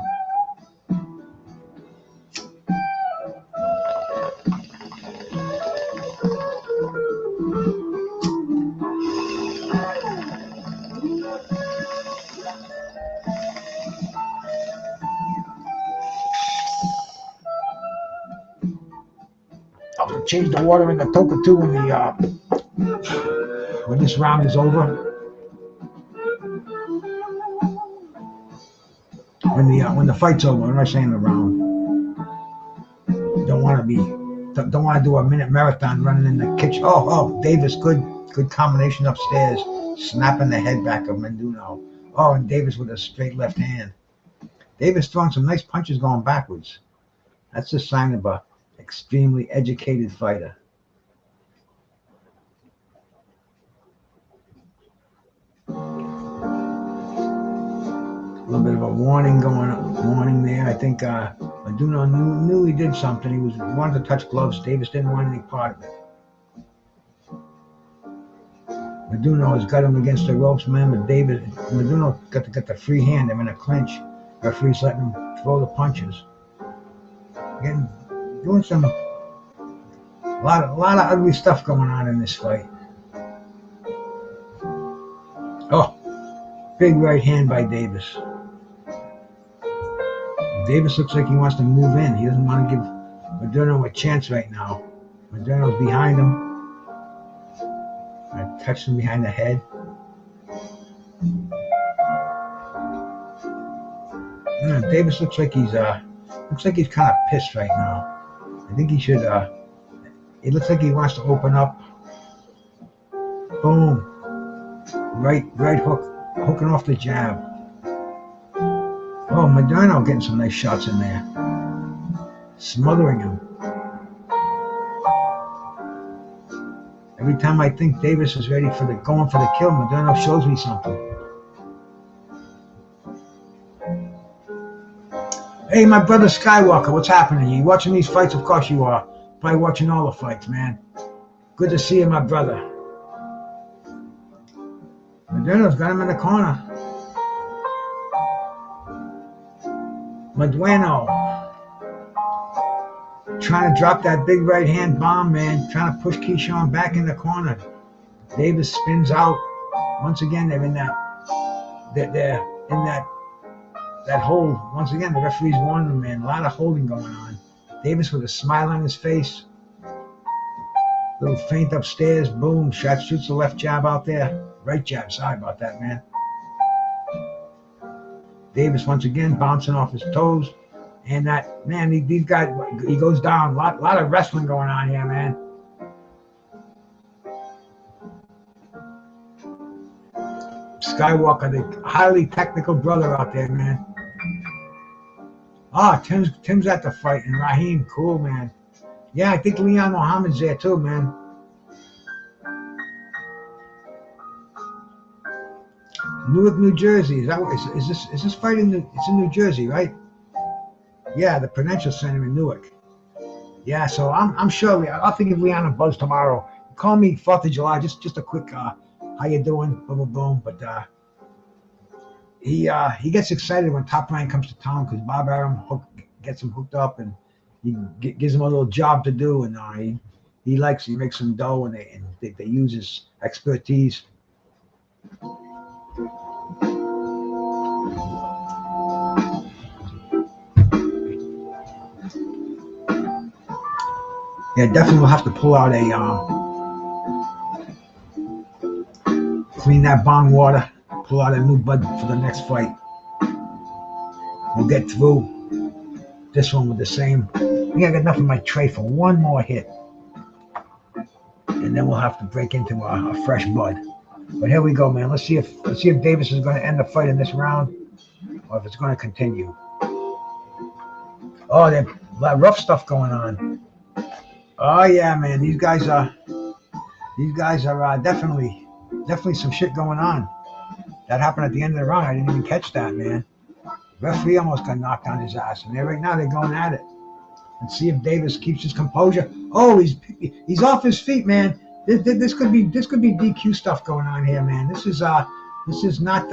I'll change the water in the Toka too when this round is over. When the fight's over, I'm not saying the round. Don't want to do a minute marathon running in the kitchen. Oh, Davis, good combination upstairs, snapping the head back of Maduno. Oh, and Davis with a straight left hand. Davis throwing some nice punches going backwards. That's a sign of a extremely educated fighter. A little bit of a warning there. I think Maduno knew he did something. He wanted to touch gloves. Davis didn't want any part of it. Maduno has got him against the ropes, man. But Maduno got the free hand. I'm in a clinch. Referee's letting him throw the punches. Doing a lot of ugly stuff going on in this fight. Oh, big right hand by Davis. Davis looks like he wants to move in. He doesn't want to give Maduno a chance right now. Maduno's behind him. I touched him behind the head. Davis looks like he's kind of pissed right now. I think he should. It looks like he wants to open up. Boom. Right hook, hooking off the jab. Oh, Maduno getting some nice shots in there. Smothering him. Every time I think Davis is ready going for the kill, Maduno shows me something. Hey, my brother Skywalker, what's happening? You watching these fights? Of course you are. Probably watching all the fights, man. Good to see you, my brother. Maduno's got him in the corner. Maduno trying to drop that big right hand bomb, man. Trying to push Keyshawn back in the corner. Davis spins out. Once again, they're in that hold. Once again, the referee's warning them, man. A lot of holding going on. Davis with a smile on his face. Little feint upstairs. Boom. Shoots the left jab out there. Right jab. Sorry about that, man. Davis once again bouncing off his toes. And that, man, these guys, he goes down. A lot of wrestling going on here, man. Skywalker, the highly technical brother out there, man. Tim's at the fight, and Raheem, cool, man. Yeah, I think Leon Muhammad's there too, man. Newark, New Jersey. Is this fight it's in New Jersey, right? Yeah, the Prudential Center in Newark. Yeah, so I'm sure I'll think of Leon and Buzz tomorrow. Call me 4th of July, just a quick how you doing, boom boom boom. But he gets excited when Top Rank comes to town because Bob Arum gets him hooked up and he gives him a little job to do, and he makes some dough, and they use his expertise. Yeah, definitely we'll have to pull out clean that bong water, pull out a new bud for the next fight. We'll get through this one with the same. I think I got enough of my tray for one more hit, and then we'll have to break into a fresh bud. But here we go, man. Let's see if Davis is going to end the fight in this round, or if it's going to continue. Oh, there's a lot of rough stuff going on. Oh yeah, man. These guys are definitely some shit going on. That happened at the end of the round. I didn't even catch that, man. Referee almost got knocked on his ass, and right now they're going at it. And see if Davis keeps his composure. Oh, he's off his feet, man. This could be DQ stuff going on here, man. This is not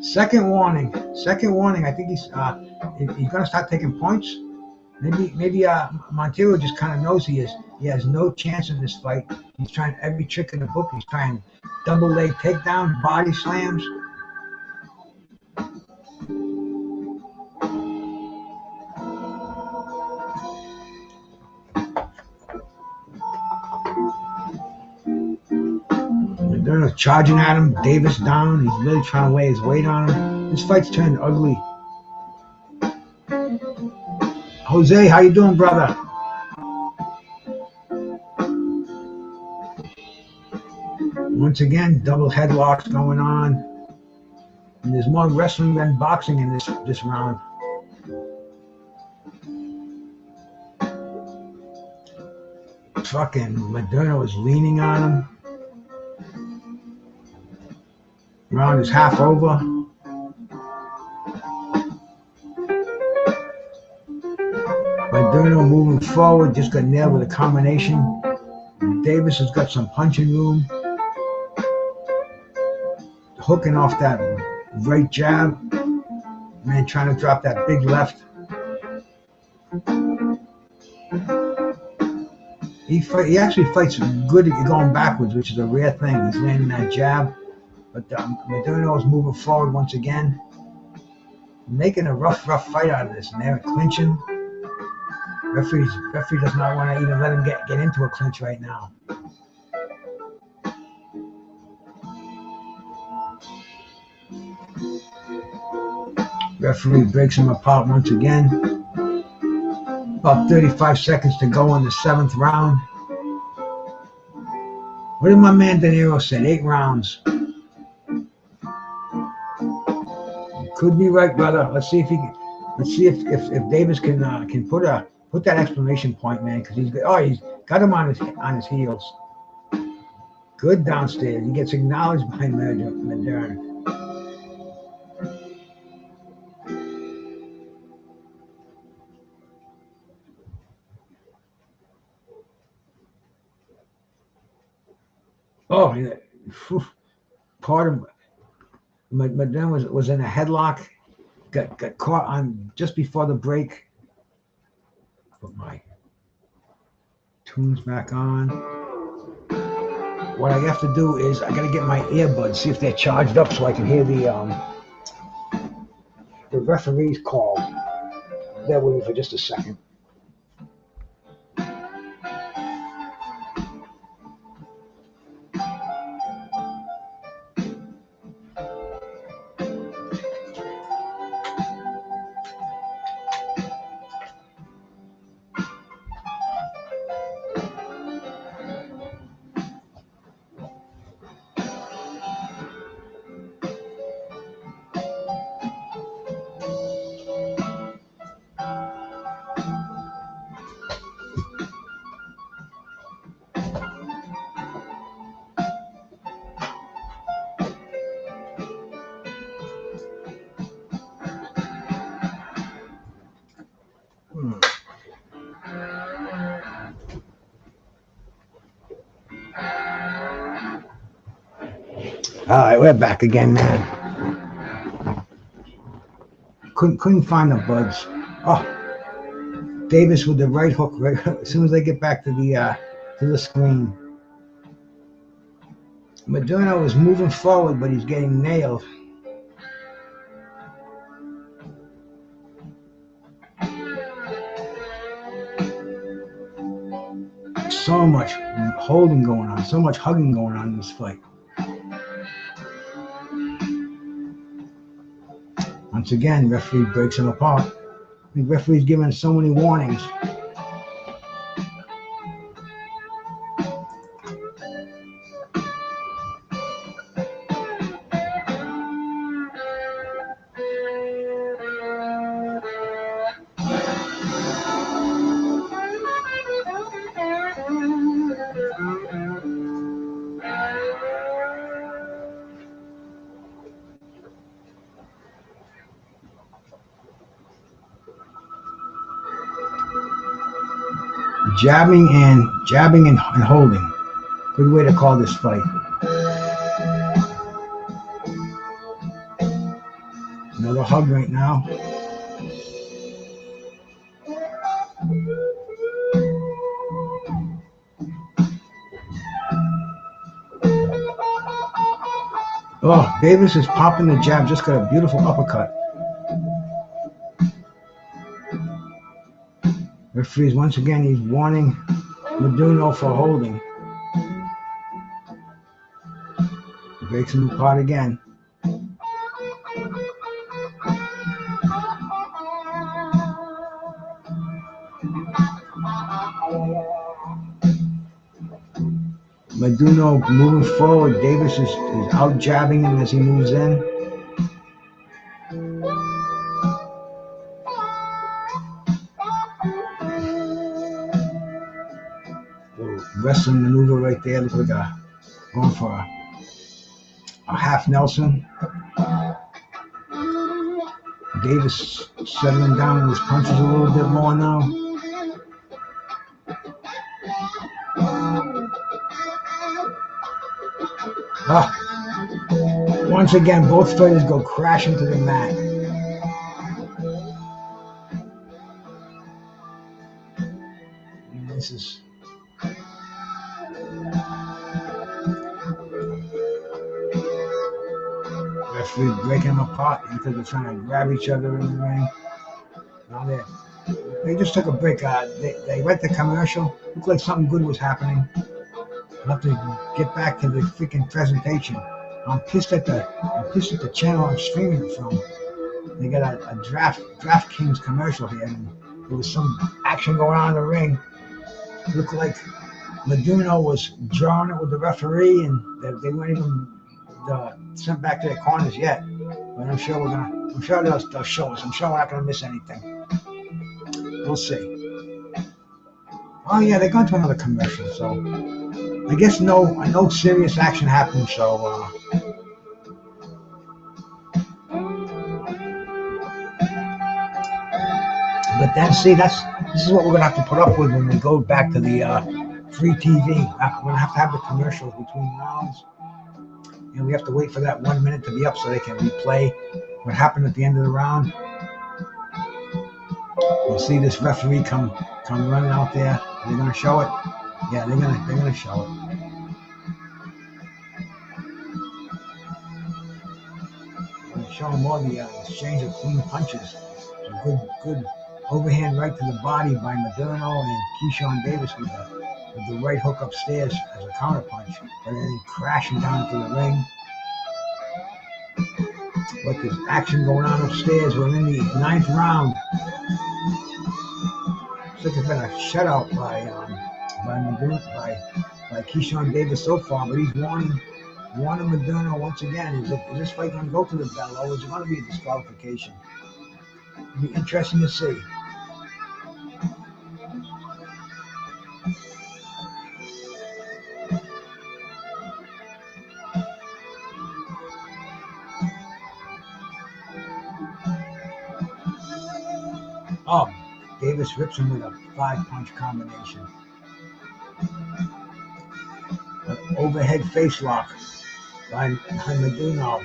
second warning. Second warning. I think he's gonna start taking points. Maybe Montero just kind of knows he has no chance in this fight. He's trying every trick in the book. He's trying double leg takedown, body slams. They're charging at him. Davis down. He's really trying to lay his weight on him. This fight's turned ugly. Jose, how you doing, brother? Once again, double headlocks going on. And there's more wrestling than boxing in this round. Fucking Moderno is leaning on him. Round is half over. Moderno moving forward, just got nailed with a combination. Davis has got some punching room. Hooking off that right jab. Man trying to drop that big left. He actually fights good at going backwards, which is a rare thing. He's landing that jab. But Moderno is moving forward once again. Making a rough fight out of this. And they're clinching. Referee does not want to even let him get into a clinch right now. Referee breaks him apart once again. About 35 seconds to go in the 7th round. What did my man De Niro say? 8 rounds. Could be right, brother. Let's see if Davis can put that exclamation point, man, because he's got him on his heels. Good downstairs. He gets acknowledged by Moderno. Oh, yeah. Part of Moderno was in a headlock. Got caught on just before the break. Put my tunes back on. What I have to do is I gotta get my earbuds, see if they're charged up, so I can hear the referee's call. Bear with me for just a second. All right, we're back again, man. Couldn't find the buds. Oh, Davis with the right hook. Right, as soon as I get back to the screen, Modurno is moving forward, but he's getting nailed. So much holding going on, so much hugging going on in this fight. Once again, referee breaks him apart. The referee's giving so many warnings. Jabbing and holding. Good way to call this fight. Another hug right now. Oh, Davis is popping the jab. Just got a beautiful uppercut. Referees, once again, he's warning Modurno for holding. Breaks him apart again. Modurno moving forward. Davis is out jabbing him as he moves in. Wrestling maneuver right there. Looks like going for a half Nelson. Davis settling down in his punches a little bit more now. Once again, both fighters go crashing to the mat. And this is referee breaking them apart because they're trying to grab each other in the ring. Now they just took a break. They went to commercial. Looked like something good was happening. I'll have to get back to the freaking presentation. I'm pissed at the channel I'm streaming it from. They got a DraftKings commercial here, and there was some action going on in the ring. It looked like Modurno was drawing it with the referee, and they weren't even sent back to their corners yet. But I'm sure they'll show us. I'm sure we're not gonna miss anything. We'll see. Oh yeah, they're going to another commercial, so I guess no serious action happened. So. But then, see, this is what we're gonna have to put up with when we go back to the free TV. We're gonna have the commercials between rounds, and we have to wait for that 1 minute to be up so they can replay what happened at the end of the round. We'll see this referee come running out there. They're gonna show it. Yeah, they're gonna show it. They're showing more the exchange of clean punches. A good overhand right to the body by Modurno and Keyshawn Davis with the right hook upstairs as a counterpunch, and then crashing down to the ring. But there's action going on upstairs. We're in the 9th round. Looks like it's been a shutout by Keyshawn Davis so far, but he's warning Modurno once again. Is this fight going to go to the bell, or is it going to be a disqualification? It'll be interesting to see. Oh, Davis rips him with a 5-punch combination. An overhead face lock. by Meduno.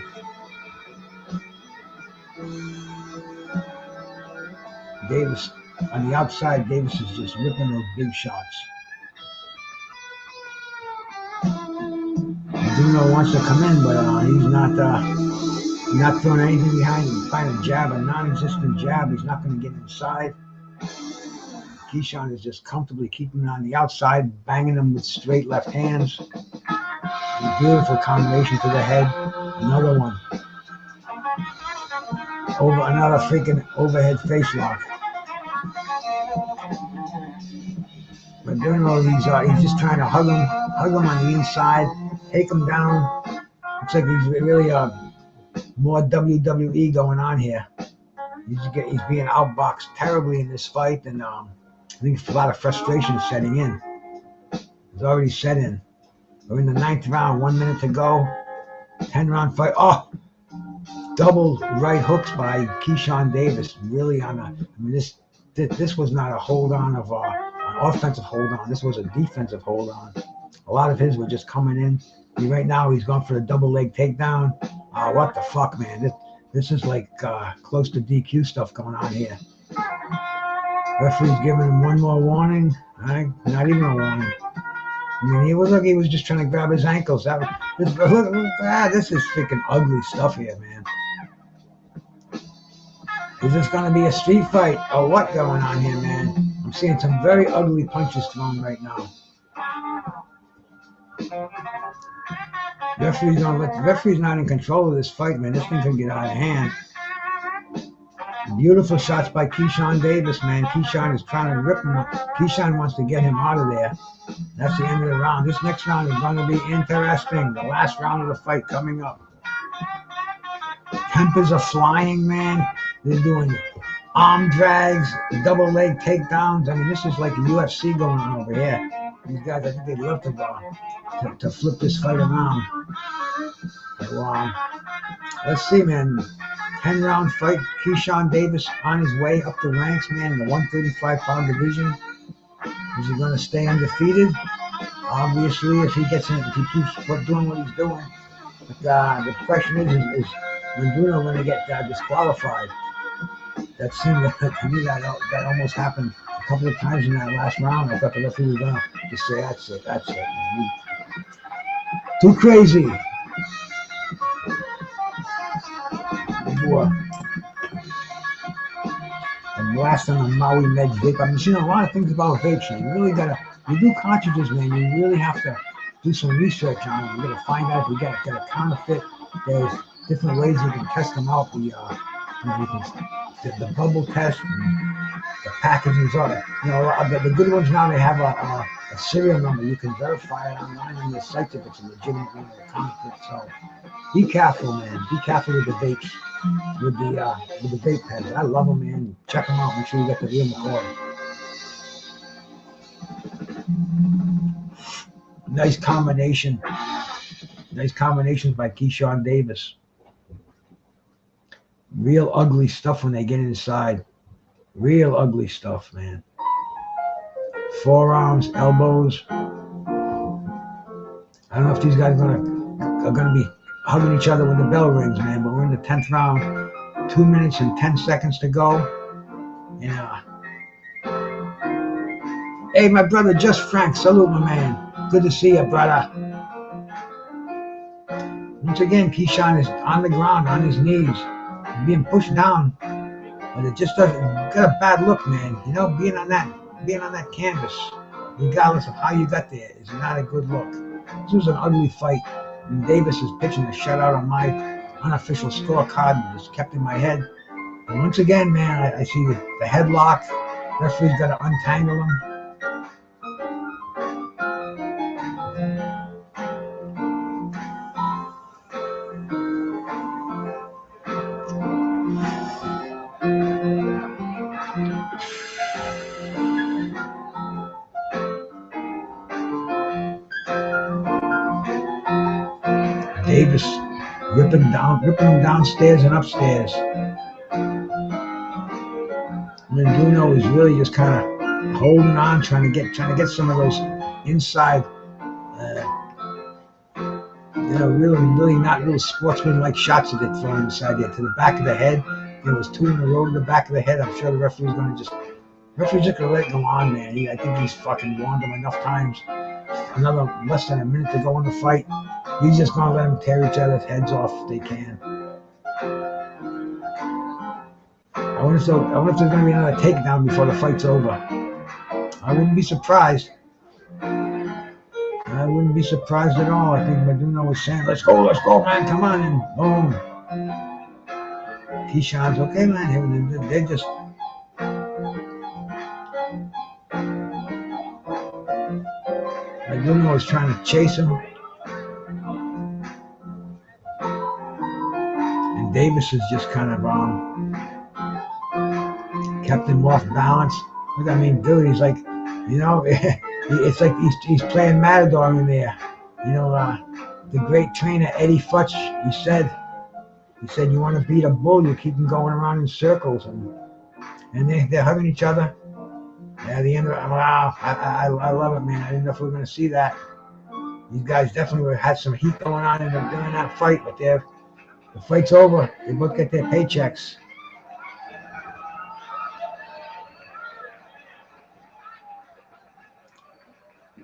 Davis on the outside. Davis is just ripping those big shots. Meduno wants to come in, but he's not throwing anything behind him. Trying to jab, a non-existent jab. He's not going to get inside. Keyshawn is just comfortably keeping him on the outside, banging him with straight left hands. A beautiful combination to the head. Another one. Another freaking overhead face lock. Meduno, he's just trying to hug him on the inside, take him down. Looks like he's really more WWE going on here. He's being outboxed terribly in this fight, and I think a lot of frustration is setting in. It's already set in. We're in the 9th round, 1 minute to go. 10-round fight. Oh, double right hooks by Keyshawn Davis. Really this was not a hold on of an offensive hold on. This was a defensive hold on. A lot of his were just coming in. Right now he's going for a double leg takedown. What the fuck, man? This is like close to DQ stuff going on here. Referee's giving him one more warning. Not even a warning. I mean, he was just trying to grab his ankles. This is freaking ugly stuff here, man. Is this going to be a street fight or what going on here, man? I'm seeing some very ugly punches thrown right now. The referee's not in control of this fight, man. This thing can get out of hand. Beautiful shots by Keyshawn Davis, man. Keyshawn is trying to rip him. Keyshawn wants to get him out of there. That's the end of the round. This next round is going to be interesting. The last round of the fight coming up. Tempers are flying, man. They're doing arm drags, double leg takedowns. I mean, this is like the UFC going on over here. These guys, I think they'd love to flip this fight around. So, let's see, man. 10-round fight. Keyshawn Davis on his way up the ranks, man, in the 135-pound division. Is he going to stay undefeated? Obviously, if he keeps doing what he's doing. But the question is Meduno going to get disqualified? That seemed to me that almost happened a couple of times in that last round. I thought the referee was going to just say, that's it, man. Too crazy. And last on the Maui Med vape. I'm seeing a lot of things about vapes. You do cartridges, man. You really have to do some research on them. You got to find out if you got a counterfeit. There's different ways you can test them out. The bubble test, and the packaging, the good ones now, they have a serial number. You can verify it online on your sites if it's a legitimate one or a counterfeit. So be careful, man. Be careful with the vapes, with the vape pens. I love them, man. Check them out. Make sure you get the real McCoy. Nice combination. Nice combinations by Keyshawn Davis. Real ugly stuff when they get inside. Real ugly stuff, man. Forearms, elbows. I don't know if these guys are gonna be hugging each other when the bell rings, man. But we're in the 10th round. 2 minutes and 10 seconds to go. Yeah. Hey, my brother, Just Frank. Salute, my man. Good to see you, brother. Once again, Keyshawn is on the ground, on his knees, being pushed down, but it just doesn't got a bad look, man. Being on that canvas, regardless of how you got there, is not a good look. This was an ugly fight, and Davis is pitching a shutout on my unofficial scorecard, and it's kept in my head. And once again, man, I see the headlock. Referee's got to untangle him. Davis ripping him downstairs and upstairs. Meduno is really just kind of holding on, trying to get some of those inside really not little sportsman-like shots that they're throwing inside there to the back of the head. There was 2 in a row to the back of the head. I'm sure the referee's going to just gonna let it go on, man. I think he's fucking warned them enough times. Another less than a minute to go in the fight. He's just gonna let them tear each other's heads off if they can. I wonder if there's gonna be another takedown before the fight's over. I wouldn't be surprised. I wouldn't be surprised at all. I think Maduno was saying, let's go, man, come on, and boom. Keyshawn's okay, man. They're just... Maduno was trying to chase him. And Davis is just kind of kept him off balance. Look, I mean, dude, he's like, it's like he's playing Matador in there. The great trainer Eddie Futch, he said, you want to beat a bull, you keep him going around in circles, and they're hugging each other. At the end of it, wow, I love it, man. I didn't know if we were going to see that. These guys definitely had some heat going on during that fight, but the fight's over. They both get their paychecks.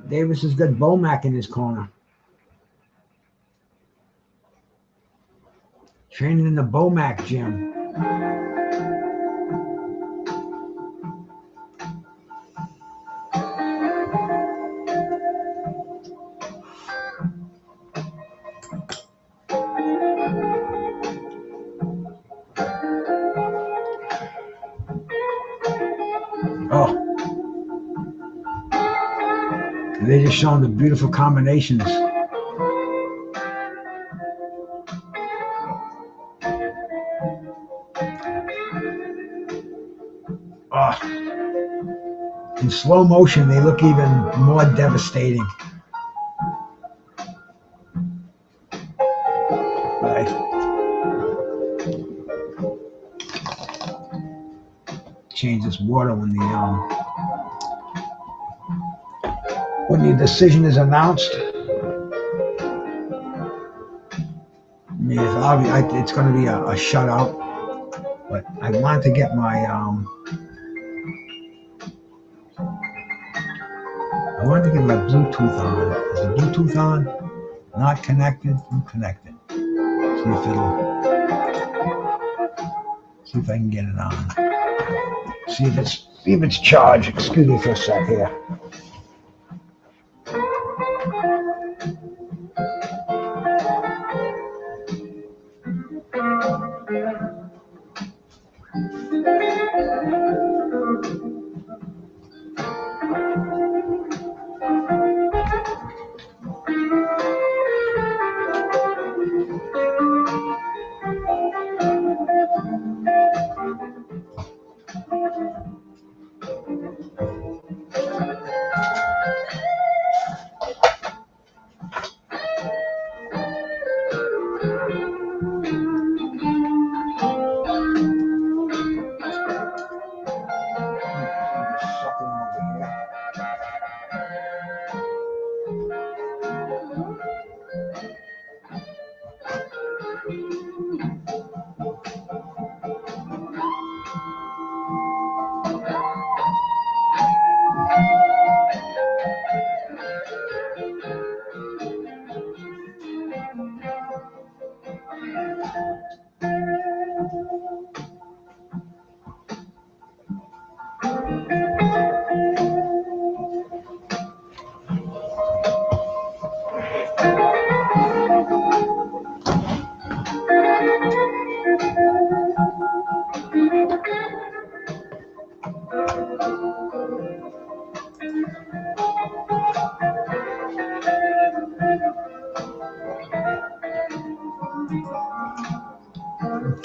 Davis has got Bomac in his corner. Training in the Bomac gym. Oh. They're just showing the beautiful combinations. In slow motion, they look even more devastating. Right. Change this water when the decision is announced. I mean, it's obvious it's going to be a shutout, but I wanted to get my Bluetooth on. Is the Bluetooth on? Not connected? I'm connected. See if I can get it on. See if it's charged. Excuse me for a sec here.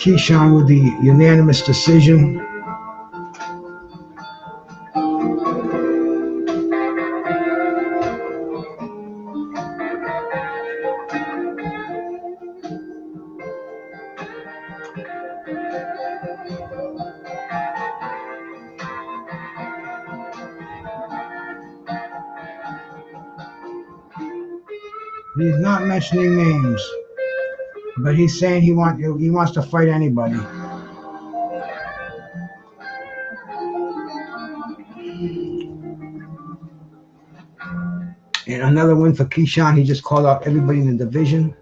Keyshawn with the unanimous decision. He's not mentioning names, but he's saying he wants to fight anybody. And another win for Keyshawn. He just called out everybody in the division.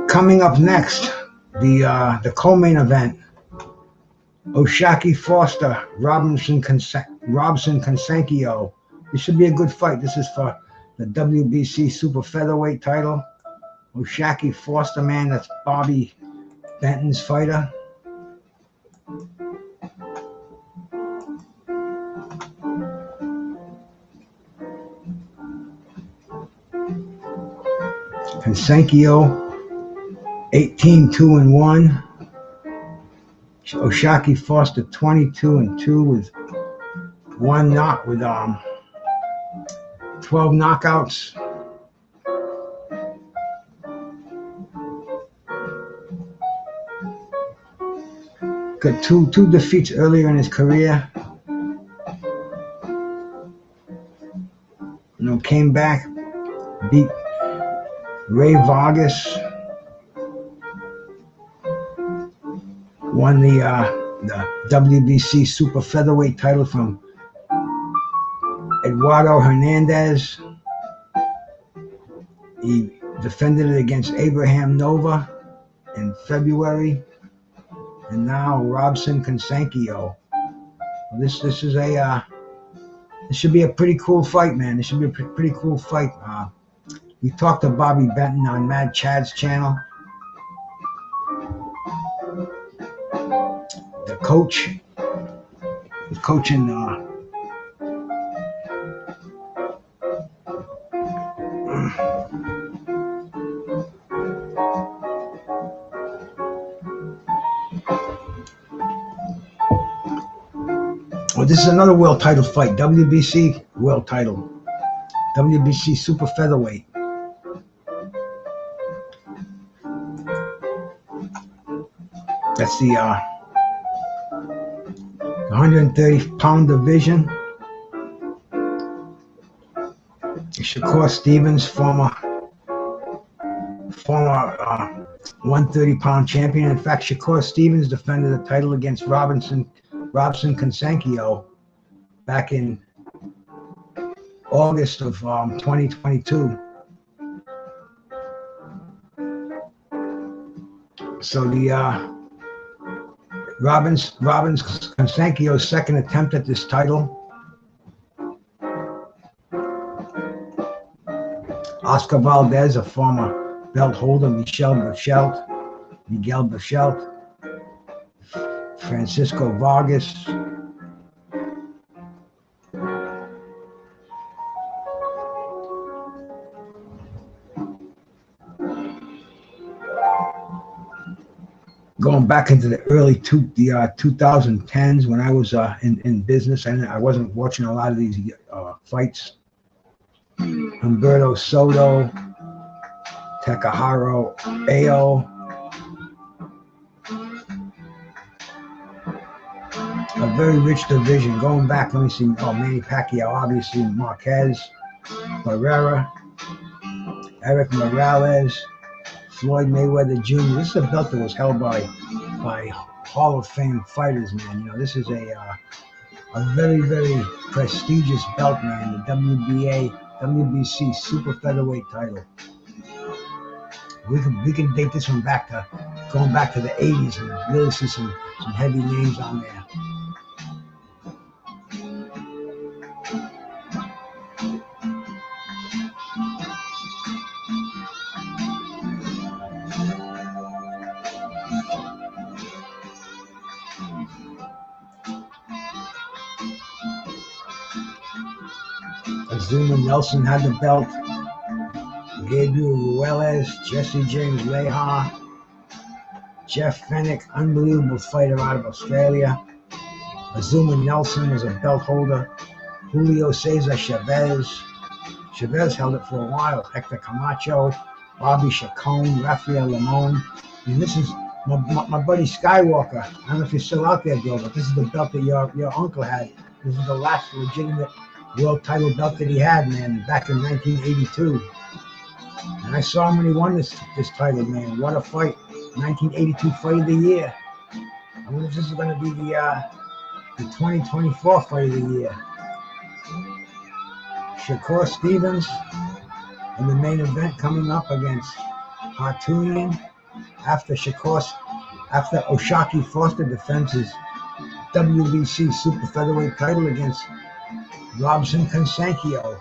Coming up next, the co-main event. O'Shaquie Foster, Robson Consankio. This should be a good fight. This is for the WBC Super Featherweight title. O'Shaquie Foster, man, that's Bobby Benton's fighter. Consankio, 18-2-1. O'Shaquie Foster, 22-2 with 12 knockouts. Got two defeats earlier in his career. Came back, beat Ray Vargas. Won the WBC Super Featherweight title from Eduardo Hernandez. He defended it against Abraham Nova in February, and now Robson Consankio. This should be a pretty cool fight, man. This should be a pretty cool fight. We talked to Bobby Benton on Mad Chad's channel. The coach was coaching this is another world title fight, WBC world title, WBC Super Featherweight. That's the 130-pound division. Shakur Stevens, former 130-pound champion. In fact, Shakur Stevens defended the title against Robson Consankio back in August of 2022. So the Robson Consankio's second attempt at this title. Oscar Valdez, a former belt holder, Miguel Berchelt, Francisco Vargas. Going back into the early 2010s when I was in business, and I wasn't watching a lot of these fights. Humberto Soto, Takahiro Ao. A very rich division. Going back, let me see. Manny Pacquiao, obviously, Marquez, Barrera, Eric Morales, Floyd Mayweather Jr. This is a belt that was held by Hall of Fame fighters, man. This is a very, very prestigious belt, man. The WBC Super Featherweight title. We can date this one going back to the 80s and really see some heavy names on there. Azuma Nelson had the belt. Gabriel Ruelas, Jesse James Leha, Jeff Fennick, unbelievable fighter out of Australia. Azuma Nelson was a belt holder. Julio Cesar Chavez. Chavez held it for a while. Hector Camacho, Bobby Chacon, Rafael Limon. And this is my buddy Skywalker. I don't know if you're still out there, Joe, but this is the belt that your uncle had. This is the last legitimate world title belt that he had, man, back in 1982. And I saw him when he won this title, man. What a fight. 1982 Fight of the Year. I wonder if this is going to be the 2024 Fight of the Year. Shakur Stevens in the main event coming up against Hartunian after O'Shaquie Foster defends his WBC super featherweight title against Robson Canseco.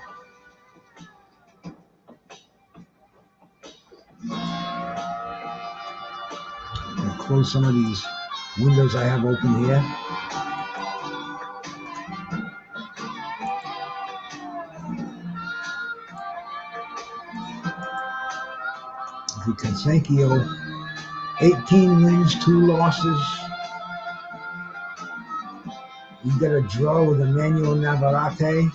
I'll close some of these windows I have open here. Canseco, 18 wins, 2 losses. He got a draw with Emmanuel Navarrete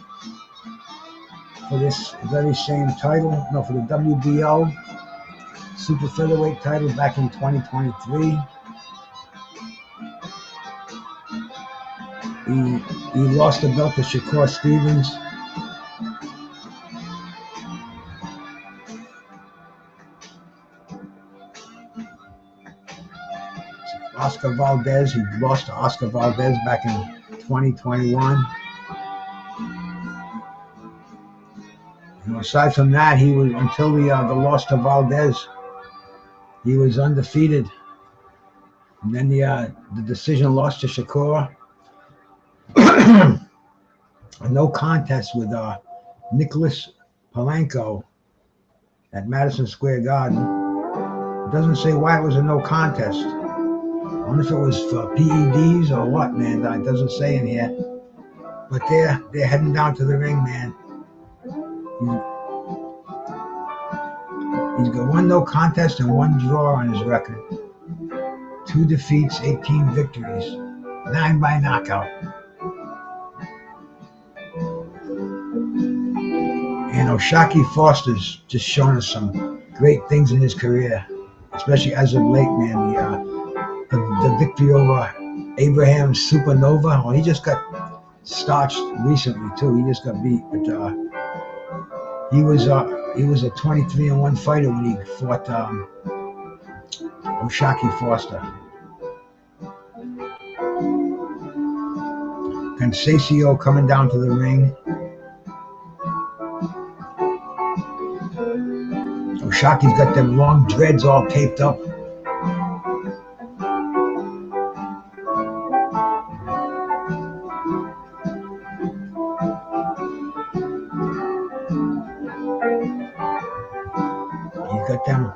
for this very same title, for the WBO super featherweight title back in 2023. He lost the belt to Shakur Stevens. Oscar Valdez, he lost to Oscar Valdez back in 2021. Aside from that, he was, until the loss to Valdez, he was undefeated. And then the decision loss to Shakur. A no contest with Nicholas Palenko at Madison Square Garden. It doesn't say why it was a no contest. I wonder if it was for PEDs or what, man. It doesn't say in here. But they're heading down to the ring, man. He's got 1 no contest and 1 draw on his record. 2 defeats, 18 victories. 9 by knockout. And O'Shaquie Foster's just shown us some great things in his career, especially as of late, man. The victory over Abraham Supernova. Well, he just got starched recently too. He just got beat, but he was a 23-1 fighter when he fought O'Shaquie Foster. Canseco coming down to the ring. O'Shaquie's got them long dreads all taped up. Them,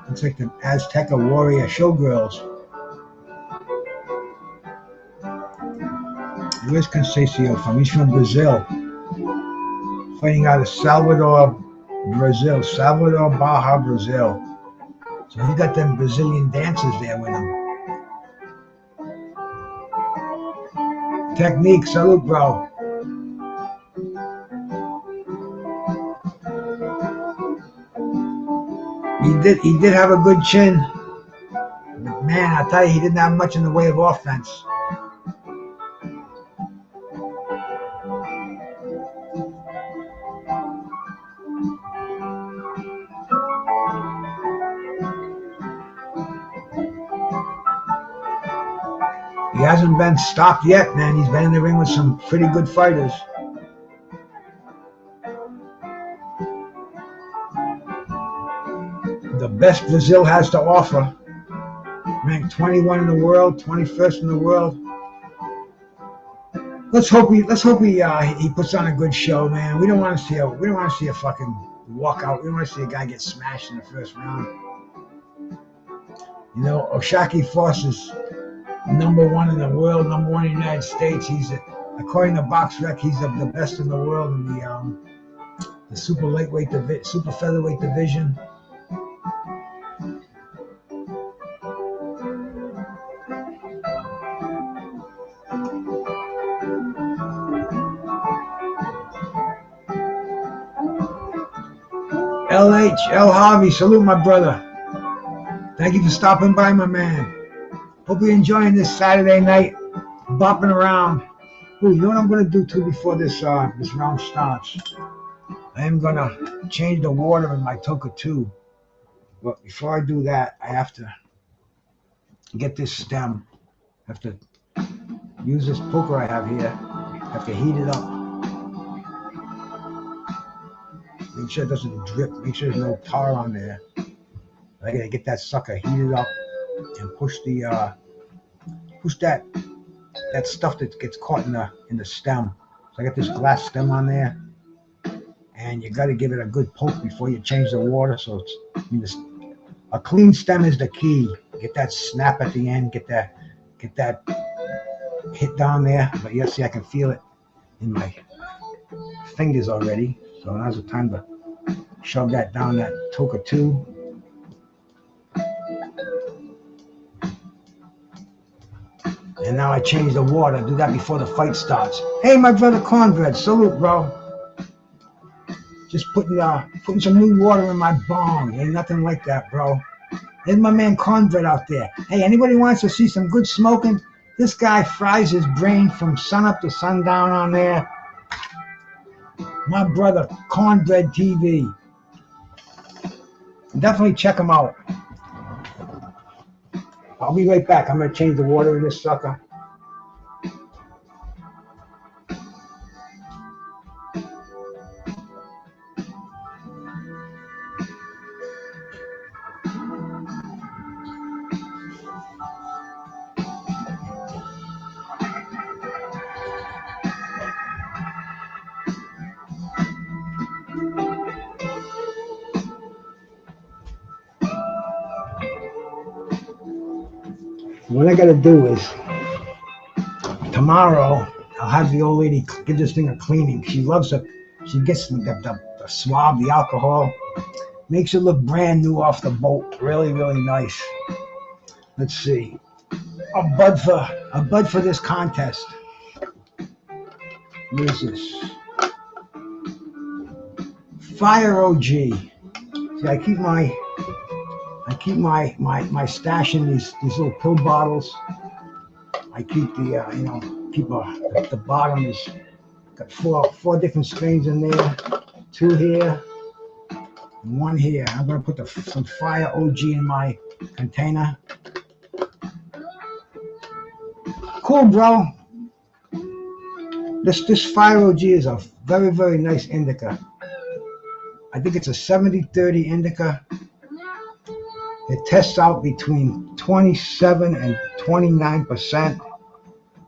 looks like the Azteca warrior showgirls. Where's Canseco from? He's from Brazil. Fighting out of Salvador, Brazil. Salvador, Baja, Brazil. So he got them Brazilian dancers there with him. Technique, salute, bro. He did have a good chin. But man, I tell you, he didn't have much in the way of offense. He hasn't been stopped yet, man. He's been in the ring with some pretty good fighters. The best Brazil has to offer. Ranked 21 in the world, 21st in the world. Let's hope he puts on a good show, man. We don't want to see a fucking walkout. We don't want to see a guy get smashed in the first round. You know, O'Shaquie Foster's #1 in the world, #1 in the United States. According to BoxRec, he's the best in the world in the super featherweight division. LH, L Harvey, salute my brother. Thank you for stopping by, my man. Hope you're enjoying this Saturday night, bopping around. Ooh, you know what I'm gonna do too before this round starts? I am gonna change the water in my Toka 2. But before I do that, I have to get this stem. I have to use this poker I have here. I have to heat it up. Make sure it doesn't drip. Make sure there's no tar on there. I gotta get that sucker heated up and push that stuff that gets caught in the stem. So I got this glass stem on there, and you got to give it a good poke before you change the water. So a clean stem is the key. Get that snap at the end. Get that hit down there. But yeah, see, I can feel it in my fingers already. So now's the time to shove that down that Toka 2. And now I change the water. Do that before the fight starts. Hey, my brother Cornbread, salute, bro. Just putting some new water in my bong. Ain't nothing like that, bro. There's my man Cornbread out there. Hey, anybody wants to see some good smoking? This guy fries his brain from sun up to sundown on there. My brother Cornbread TV. Definitely check him out. I'll be right back. I'm going to change the water in this sucker. What I got to do is, tomorrow, I'll have the old lady give this thing a cleaning. She loves it. She gets the swab, the alcohol, makes it look brand new off the boat. Really, really nice. Let's see. A bud for this contest. What is this? Fire OG. See, I keep my stash in these little pill bottles. I keep the bottom is got four different strains in there, 2 here, and 1 here. I'm gonna put some Fire OG in my container. Cool, bro. This Fire OG is a very, very nice indica. I think it's a 70-30 indica. It tests out between 27 and 29%.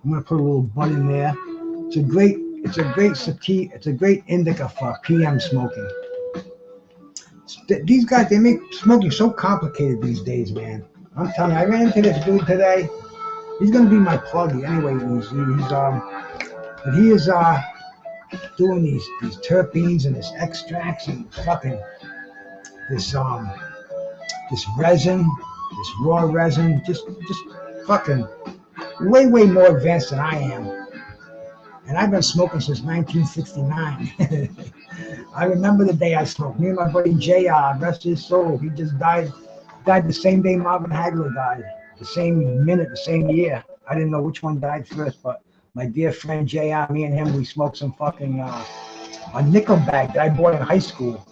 I'm gonna put a little bud in there. It's a great sativa. It's a great indica for PM smoking. These guys, they make smoking so complicated these days, man. I'm telling you, I ran into this dude today. He's gonna be my plug anyway. He is doing these terpenes and this extracts and fucking this resin, this raw resin, just fucking way more advanced than I am. And I've been smoking since 1969. I remember the day I smoked. Me and my buddy JR, rest his soul, he just died the same day Marvin Hagler died, the same minute, the same year. I didn't know which one died first, but my dear friend JR, me and him, we smoked some fucking a nickel bag that I bought in high school.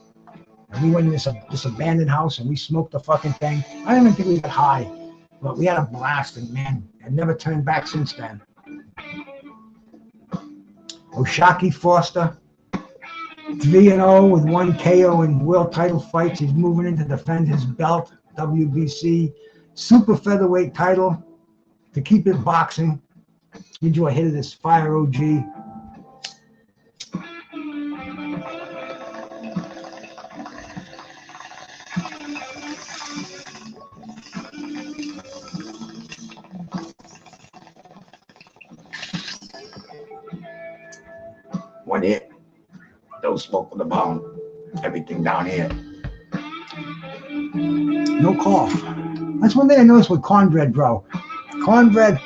And we went in this abandoned house and we smoked the fucking thing. I don't even think we got high, but we had a blast, and man, I never turned back since then. Oshaki Foster, 3-0 with 1 KO in world title fights. He's moving in to defend his belt, WBC super featherweight title, to keep it boxing. Need you a hit of this Fire OG. One hit. Don't smoke with the bone. Everything down here. No cough. That's one thing I noticed with Cornbread, bro. Cornbread,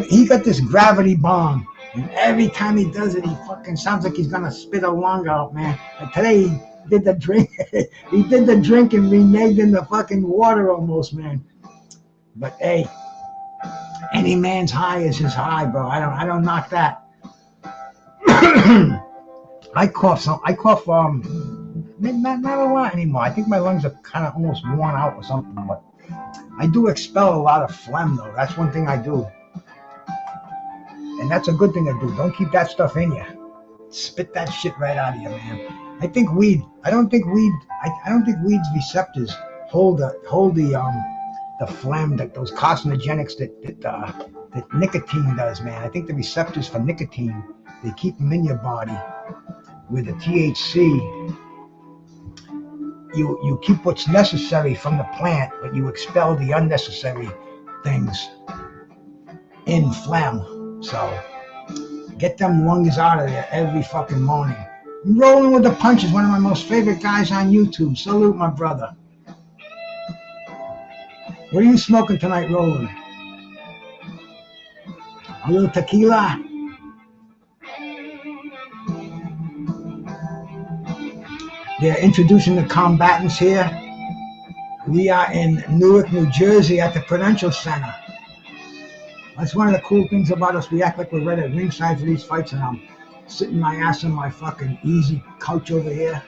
he got this gravity bomb. And every time he does it, he fucking sounds like he's gonna spit a lung out, man. And today he did the drink. He did the drink and reneged in the fucking water almost, man. But hey, any man's high is his high, bro. I don't knock that. I cough not a lot anymore. I think my lungs are kind of almost worn out or something, but I do expel a lot of phlegm though. That's one thing I do. And that's a good thing to do. Don't keep that stuff in you. Spit that shit right out of you, man. I don't think weed's receptors hold the phlegm, that those carcinogenics that nicotine does, man. I think the receptors for nicotine, they keep them in your body. With the THC, you keep what's necessary from the plant, but you expel the unnecessary things in phlegm. So get them lungs out of there every fucking morning. Rolling with the Punches, one of my most favorite guys on YouTube. Salute, my brother. What are you smoking tonight, Roland? A little tequila? They're introducing the combatants here. We are in Newark, New Jersey at the Prudential Center. That's one of the cool things about us. We act like we're right at ringside for these fights, and I'm sitting my ass on my fucking easy couch over here.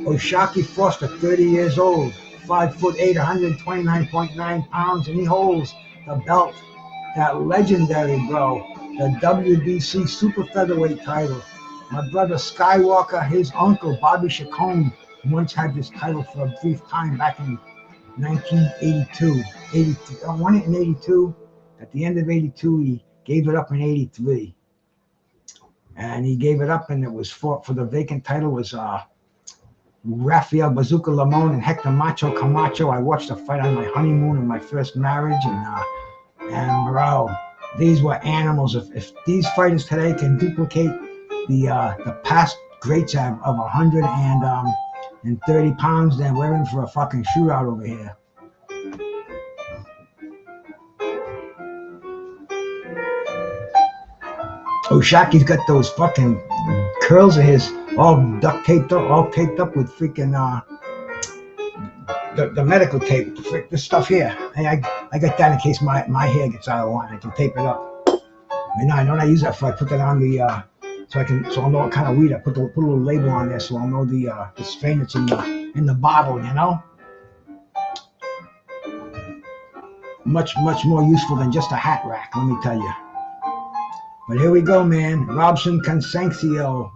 O'Shaquie Foster, 30 years old, 5'8", 129.9 pounds, and he holds the belt, that legendary, bro, the WBC super featherweight title. My brother Skywalker, his uncle Bobby Chacon, once had this title for a brief time back in 1982. I won it in 82. At the end of 82, he gave it up in 83. And he gave it up, and it was fought for the vacant title was Rafael Bazooka Limon and Hector Macho Camacho. I watched the fight on my honeymoon and my first marriage, and bro, these were animals. If these fighters today can duplicate the past greats of 130 pounds, then we're in for a fucking shootout over here. O'Shaquie's got those fucking curls of his all taped up with freaking the medical tape, this stuff here. I got that in case my hair gets out of line. I can tape it up. I know what I use that for. I put that on the so I'll know what kind of weed. I put a little label on there so I'll know the strain that's in the bottle. You know, much more useful than just a hat rack. Let me tell you. But here we go, man. Robson Constancio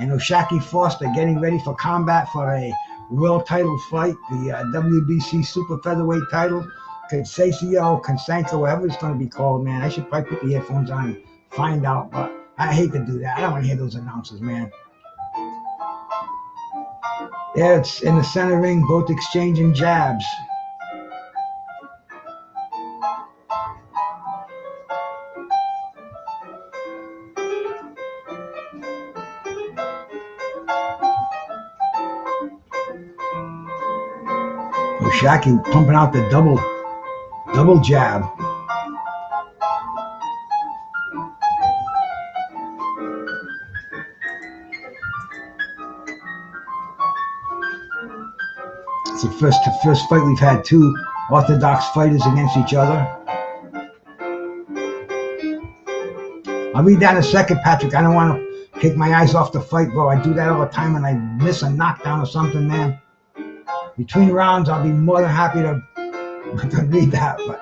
and O'Shaquie Foster getting ready for combat for a world title fight, the WBC super featherweight title. Constancio, whatever it's going to be called, man. I should probably put the headphones on and find out, but I hate to do that. I don't want to hear those announcers, man. Yeah, it's in the center ring, both exchanging jabs. O'Shaquie pumping out the double jab. It's the first fight we've had two orthodox fighters against each other. I'll read that in a second, Patrick. I don't want to take my eyes off the fight, bro. I do that all the time when I miss a knockdown or something, man. Between rounds, I'll be more than happy to read that, but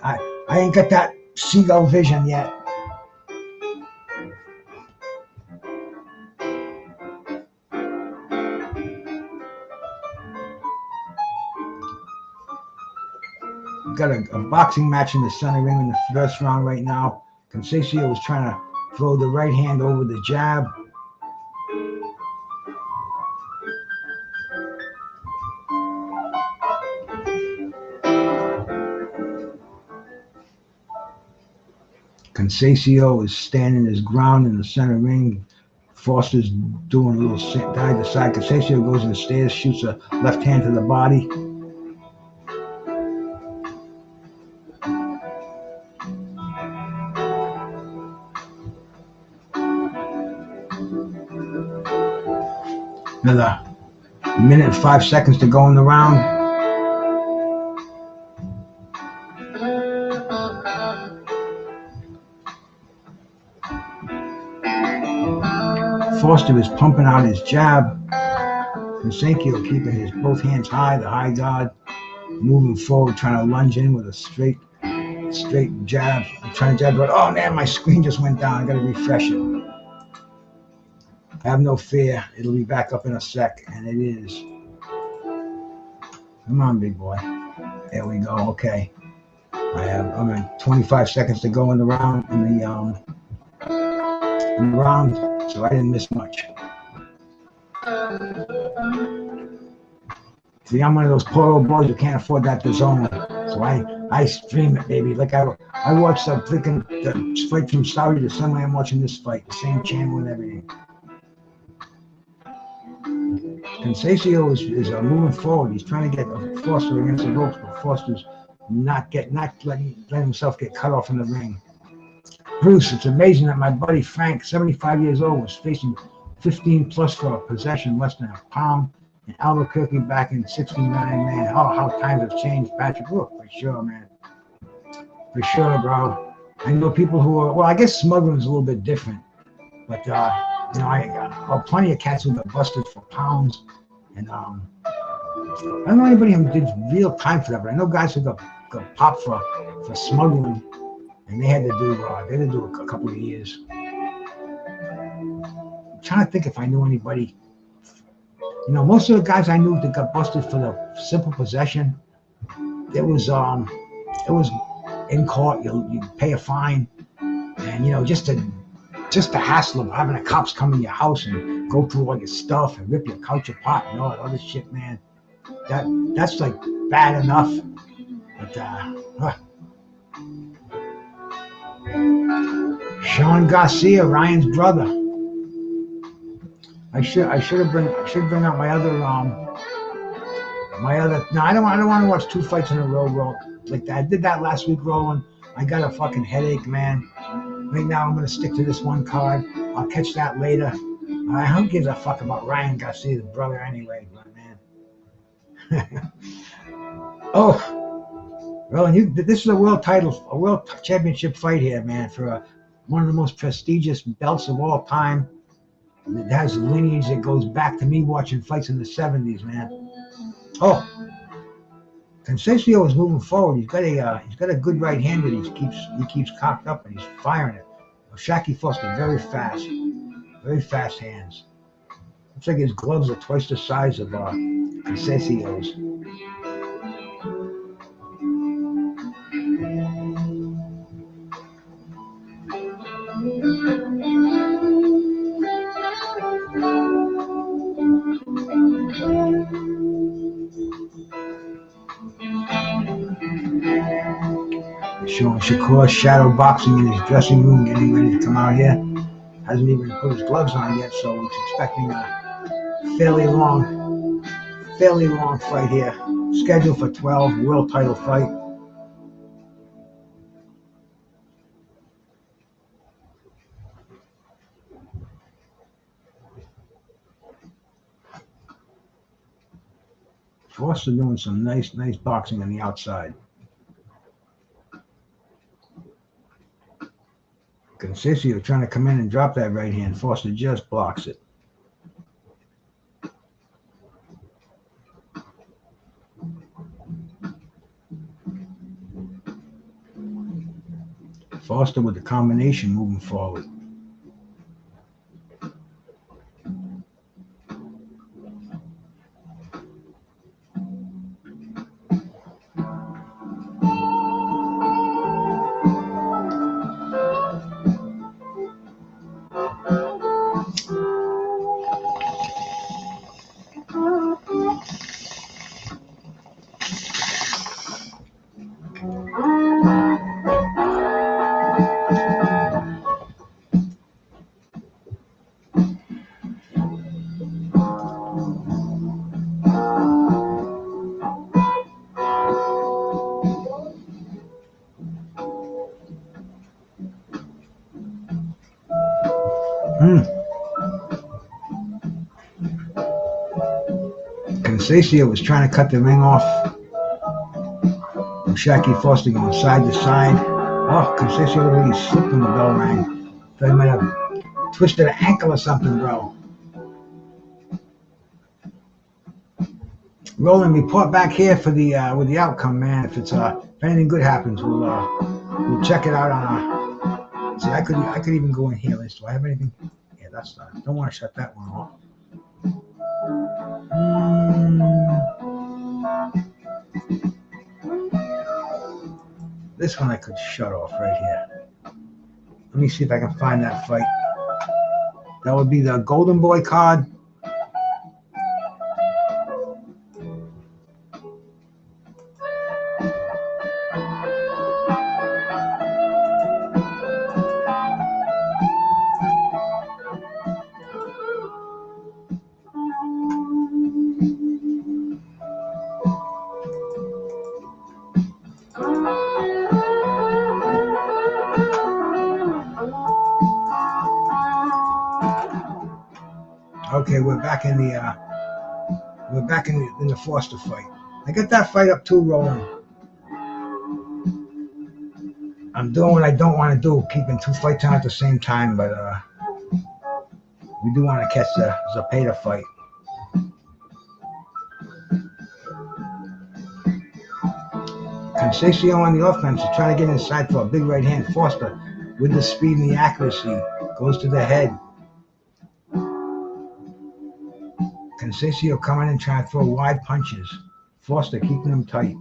I ain't got that seagull vision yet. We've got a boxing match in the center ring in the first round right now. Constancio was trying to throw the right hand over the jab. Constancio is standing his ground in the center ring. Foster's doing a little side to side. Constancio goes in the stairs, shoots a left hand to the body. Another minute and 5 seconds to go in the round. Foster is pumping out his jab. Consecio keeping his both hands high, the high guard, moving forward, trying to lunge in with a straight jab. I'm trying to jab, but oh man, my screen just went down. I gotta refresh it. Have no fear, it'll be back up in a sec, and it is. Come on, big boy. There we go. Okay. I'm at 25 seconds to go in the round, so I didn't miss much. See, I'm one of those poor old boys who can't afford that DAZN, so I stream it, baby. Like I watched the fight from Saudi the same way I'm watching this fight, the same channel and everything. Consecio is moving forward. He's trying to get Foster against the ropes, but Foster's not letting himself get cut off in the ring. Bruce, it's amazing that my buddy Frank, 75 years old, was facing 15 plus for a possession less than a pound in Albuquerque back in '69, man. How times have changed, Patrick. Look, for sure, man. For sure, bro. I know people who are, well, I guess smuggling is a little bit different, but I plenty of cats who got busted for pounds, and I don't know anybody who did real time for that, but I know guys who got popped for smuggling, and they had to do a couple of years. I'm trying to think if I knew anybody. Most of the guys I knew that got busted for the simple possession, it was in court. You pay a fine, and just the hassle of having the cops come in your house and go through all your stuff and rip your couch apart and all that other shit, man. That's like bad enough. But Sean Garcia, Ryan's brother. I should bring out my other. No, I don't want to watch two fights in a row like that. I did that last week, Roland. I got a fucking headache, man. Right now, I'm gonna stick to this one card. I'll catch that later. Who gives a fuck about Ryan Garcia, the brother, anyway, man. Oh, Roland, this is a world championship fight here, man, for one of the most prestigious belts of all time. It has lineage that goes back to me watching fights in the 70s, man. Oh, Consecio is moving forward. He's got a good right hand that he keeps cocked up and he's firing it. Shaki Foster, very fast hands. Looks like his gloves are twice the size of Consecio's. Showing Shakur shadow boxing in his dressing room, getting ready to come out here. Hasn't even put his gloves on yet, so he's expecting a fairly long fight here. Scheduled for 12, world title fight. Foster doing some nice boxing on the outside. Consecio trying to come in and drop that right hand. Foster just blocks it. Foster with the combination moving forward. Conceição was trying to cut the ring off. Shacky Foster going side to side. Oh, Conceição already slipped when the bell rang. Thought he might have twisted an ankle or something, bro. Roland, report back here for the with the outcome, man. If anything good happens, we'll check it out on our. See, I could even go in here. Do I have anything? Yeah, that's not. Don't want to shut that one off. This one I could shut off right here. Let me see if I can find that fight. That would be the Golden Boy card. Okay, we're back in the Foster fight. I got that fight up too, Roland. I'm doing what I don't want to do, keeping 2 fights on at the same time, but we do want to catch the Zepeda fight. Conceição on the offense is trying to get inside for a big right hand. Foster, with the speed and the accuracy, goes to the head. Conceição coming in trying to throw wide punches. Foster keeping them tight.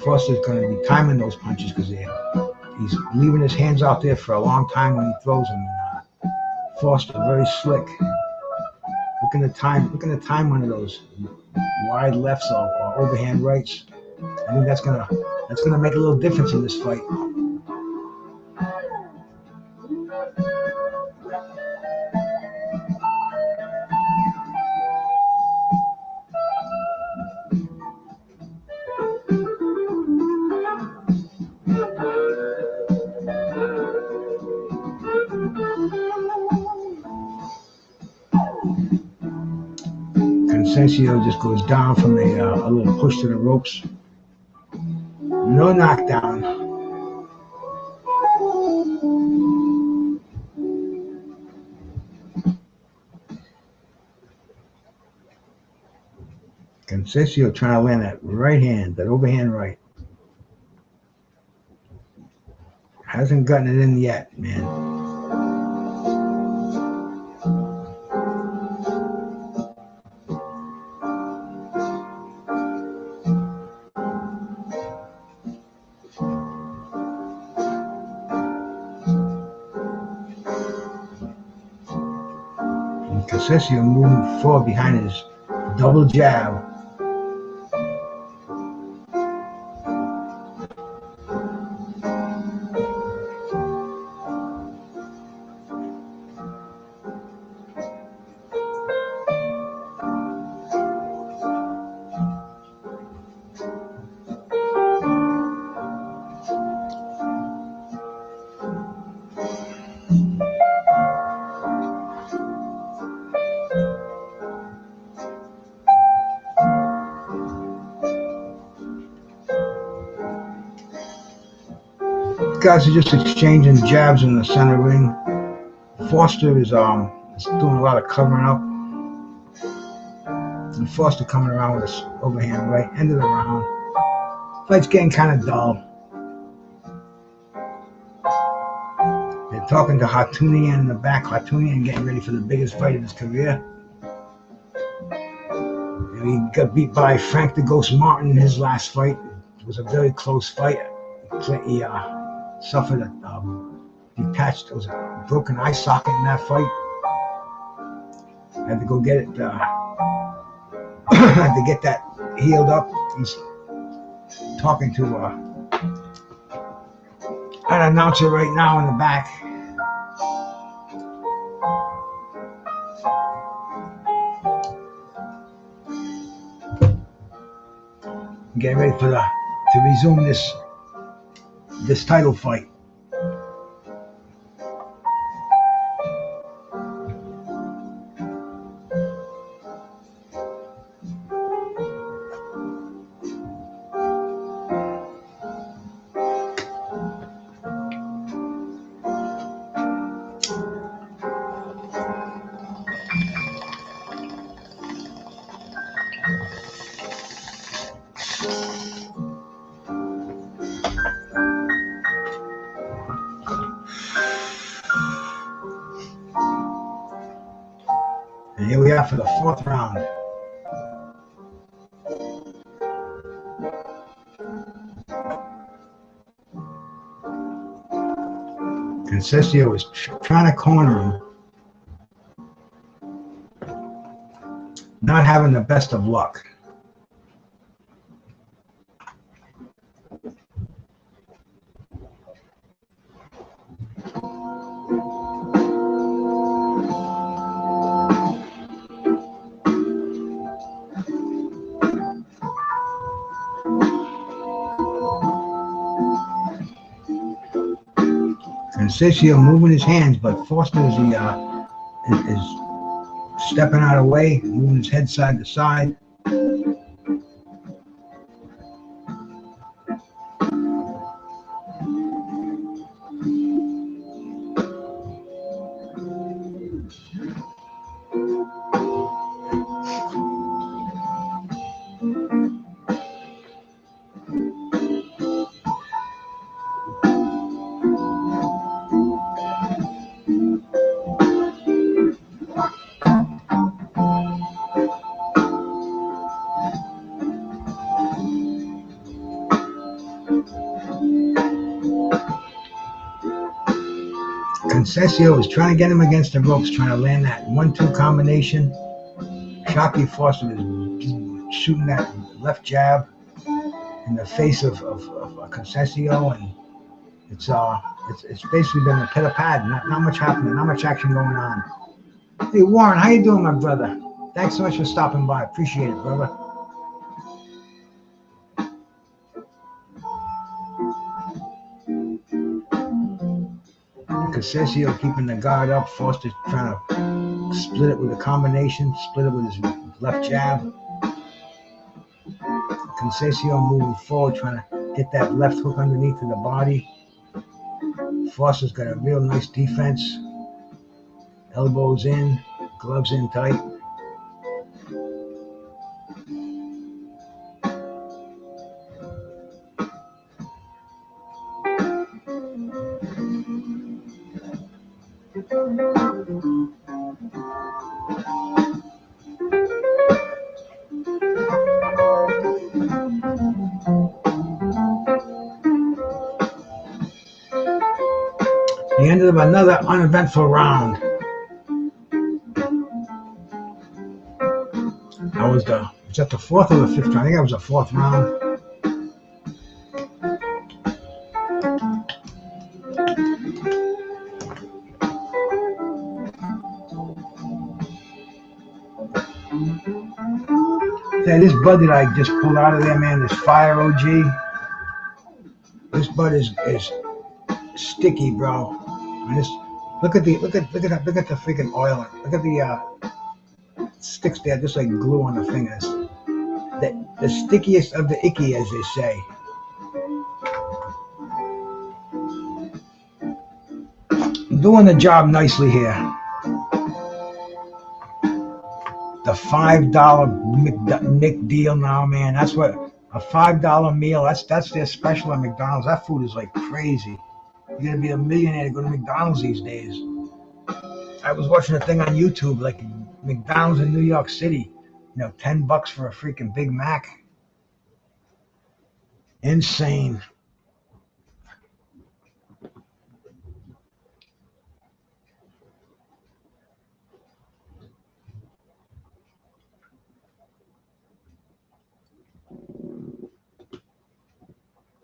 Foster's going to be timing those punches because he's leaving his hands out there for a long time when he throws them. Foster very slick. Looking to time one of those wide lefts or overhand rights. I think that's gonna make a little difference in this fight. Conceição just goes down from a little push to the ropes. No knockdown. Conceição trying to land that right hand, that overhand right. Hasn't gotten it in yet, man. Conceição moving forward behind his double jab. Guys are just exchanging jabs in the center ring. Foster is doing a lot of covering up. And Foster coming around with his overhand right, end of the round. Fight's getting kind of dull. They're talking to Hartunian in the back. Hartunian getting ready for the biggest fight of his career. And he got beat by Frank the Ghost Martin in his last fight. It was a very close fight. He suffered a detached, it was a broken eye socket in that fight. Had to go get it, had to get that healed up. He's talking to an announcer right now in the back. Getting ready to resume this this title fight. And here we are for the fourth round. Conceição was trying to corner him. Not having the best of luck. Conceição moving his hands, but Foster is stepping out of the way, moving his head side to side. Conceição is trying to get him against the ropes, trying to land that 1-2 combination. Shockey Foster is shooting that left jab in the face of Conceição, and it's basically been a pitter pad. Not much happening, not much action going on. Hey Warren, how you doing, my brother? Thanks so much for stopping by. Appreciate it, brother. Conceição keeping the guard up. Foster trying to split it with a combination, split it with his left jab. Conceição moving forward, trying to hit that left hook underneath of the body. Foster's got a real nice defense. Elbows in, gloves in tight. The end of another uneventful round. Was that the fourth or the fifth round? I think that was the fourth round. Yeah, this bud that I just pulled out of there, man, this Fire OG. This bud is sticky, bro. I just look at the freaking oil. Look at the sticks there just like glue on the fingers. The stickiest of the icky, as they say. Doing the job nicely here. The $5 McDeal now, man. That's what a $5 meal. That's their special at McDonald's. That food is like crazy. You're gonna be a millionaire to go to McDonald's these days. I was watching a thing on YouTube, like McDonald's in New York City, $10 for a freaking Big Mac. Insane.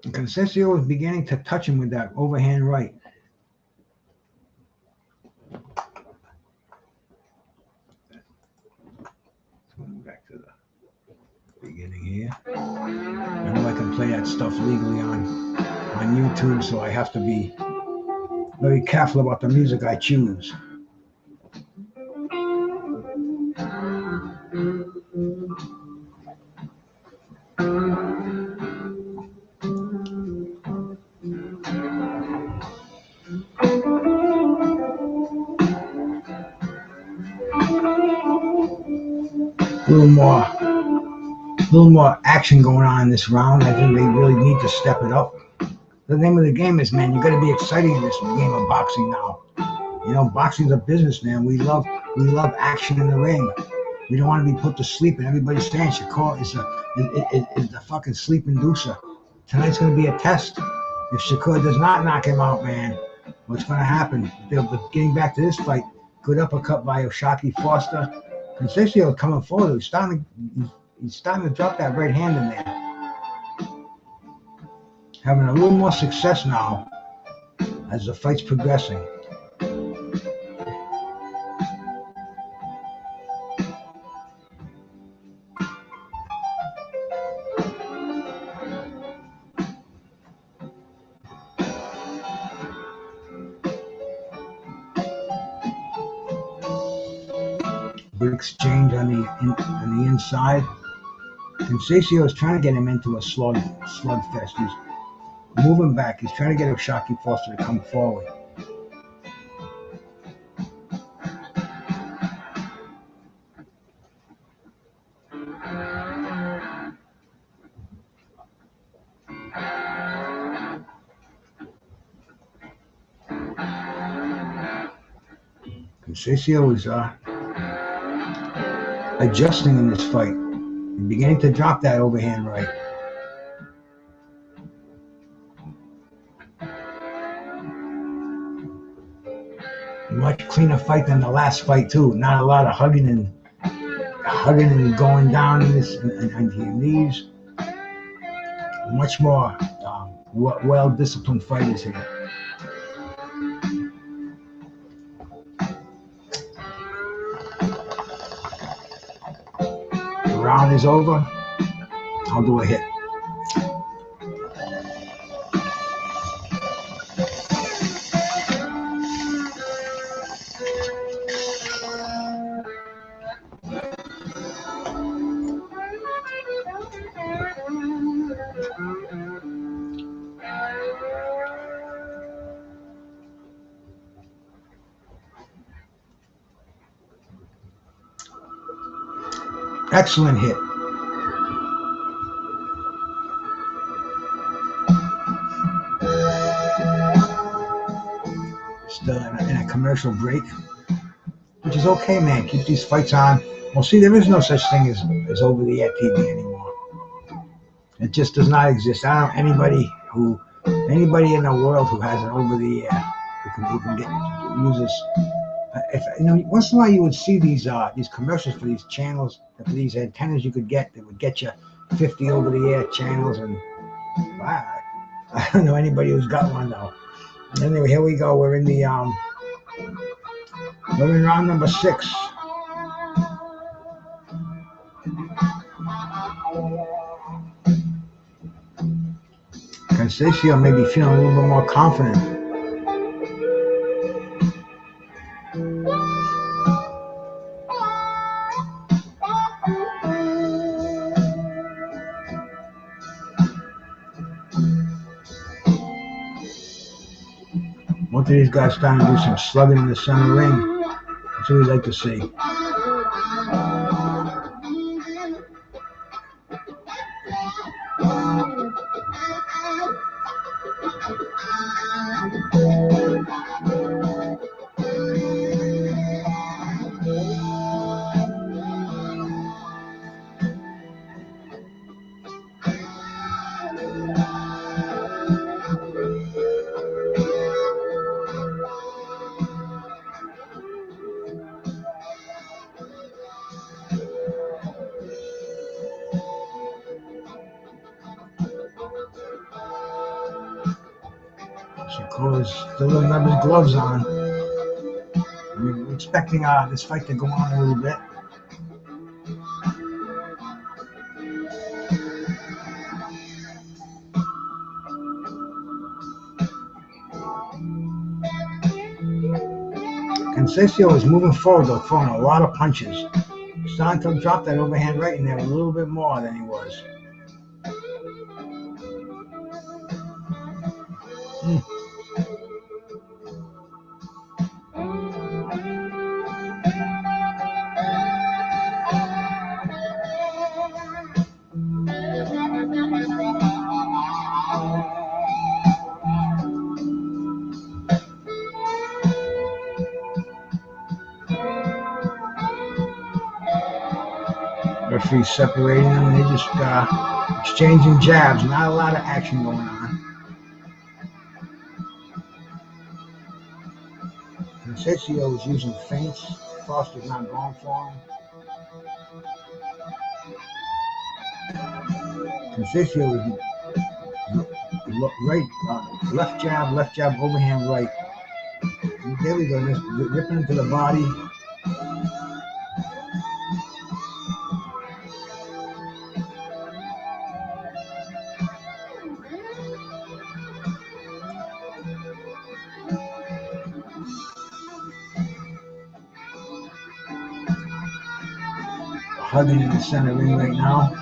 And Conceição was beginning to touch him with that overhand right. Back to the beginning here. I know I can play that stuff legally on on YouTube, so I have to be very careful about the music I choose. A little more action going on in this round. I think they really need to step it up. The name of the game is, man, you got to be excited in this game of boxing now. You know, boxing's a business, man. We love action in the ring. We don't want to be put to sleep, and everybody's saying Shakur is the fucking sleep inducer. Tonight's going to be a test. If Shakur does not knock him out, man, what's going to happen? Getting back to this fight, good uppercut by O'Shaquie Foster. Conceição coming forward. He's starting to drop that right hand in there. Having a little more success now as the fight's progressing. Good exchange on the inside. Conceição is trying to get him into a slugfest. He's moving back. He's trying to get O'Shaquie Foster to come forward. Conceição is adjusting in this fight and beginning to drop that overhand right. Much cleaner fight than the last fight too. Not a lot of hugging and going down in this and your knees. Much more well-disciplined fighters here. The round is over. I'll do a hit. Excellent hit. Still in a commercial break, which is okay, man. Keep these fights on. Well, see, there is no such thing as over-the-air TV anymore. It just does not exist. I don't know anybody in the world who has an over-the-air who can uses. If once in a while you would see these commercials for these channels, for these antennas you could get that would get you 50 over-the-air channels, and wow, I don't know anybody who's got one though. Anyway, here we go. We're in round number 6. Conceição may be feeling a little bit more confident. Both of these guys starting to do some slugging in the center ring. That's what we like to see. Shakur still doesn't have his gloves on. We're expecting this fight to go on a little bit. Conceição is moving forward, though, throwing a lot of punches. Starting to drop that overhand right in there a little bit more than he was. Referee's separating them, and they're just exchanging jabs. Not a lot of action going on. Conceição is using feints. Foster's not going for him. Conceição is right, left jab, overhand right. And there we go, just ripping into the body. Hugging in the center ring right now.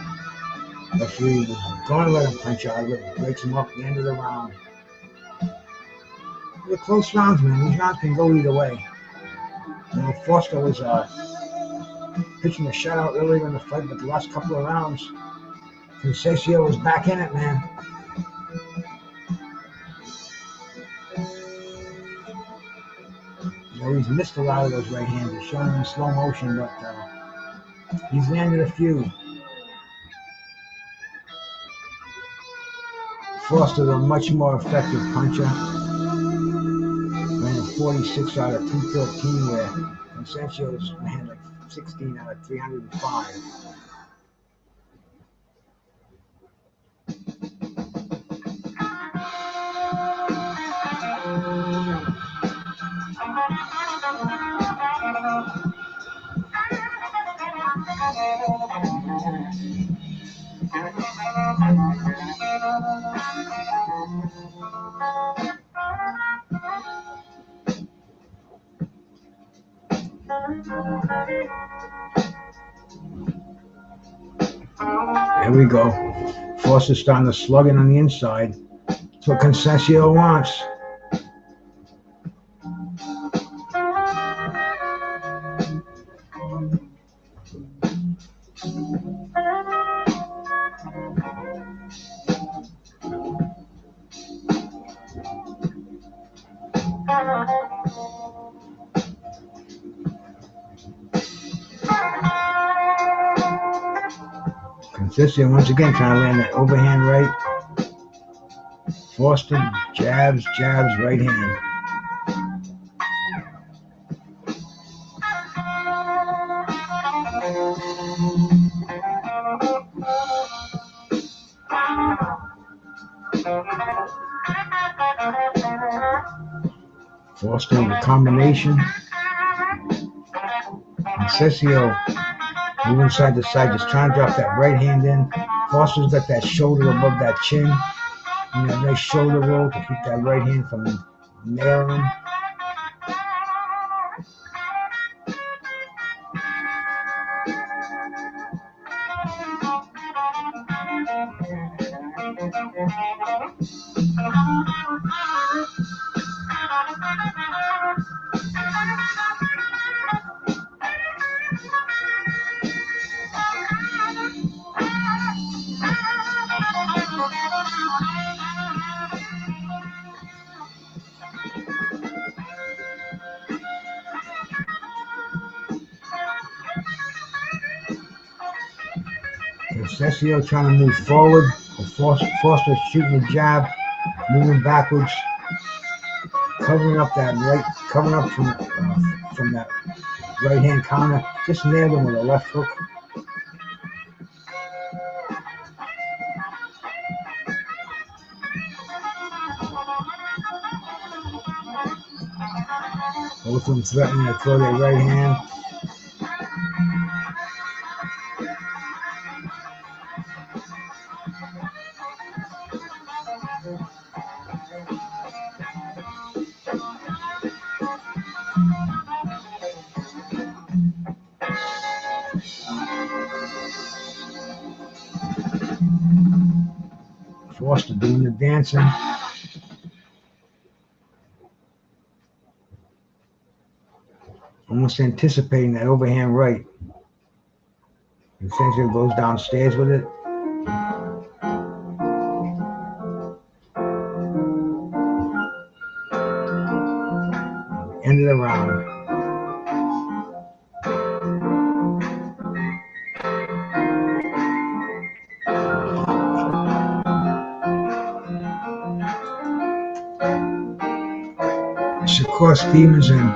Referee was going to let him punch out, but breaks him up at the end of the round. They're close rounds, man. These rounds can go either way. You know, Foster was pitching a shutout earlier in the fight, but the last couple of rounds, Conceição was back in it, man. You know, he's missed a lot of those right hands. He's showing them in slow motion, but he's landed a few. Foster's a much more effective puncher. Ran a 46 out of 213, where Conceição's ran like 16 out of 305. There we go. Foster's starting to slug it on the inside. That's what Conceição wants. Conceição once again trying to land that overhand right. Foster jabs, right hand. Foster with a combination. Conceição moving side to side, just trying to drop that right hand in. Foster's got that shoulder above that chin. And that nice shoulder roll to keep that right hand from nailing. Conceição trying to move forward. Foster shooting the jab, moving backwards, covering up that right, covering up from that right hand counter. Just nailed him with a left hook. Both of them threatening to throw their right hand. Foster doing the dancing. Almost anticipating that overhand right. Essentially goes downstairs with it. End of the round. Shakur Stevenson,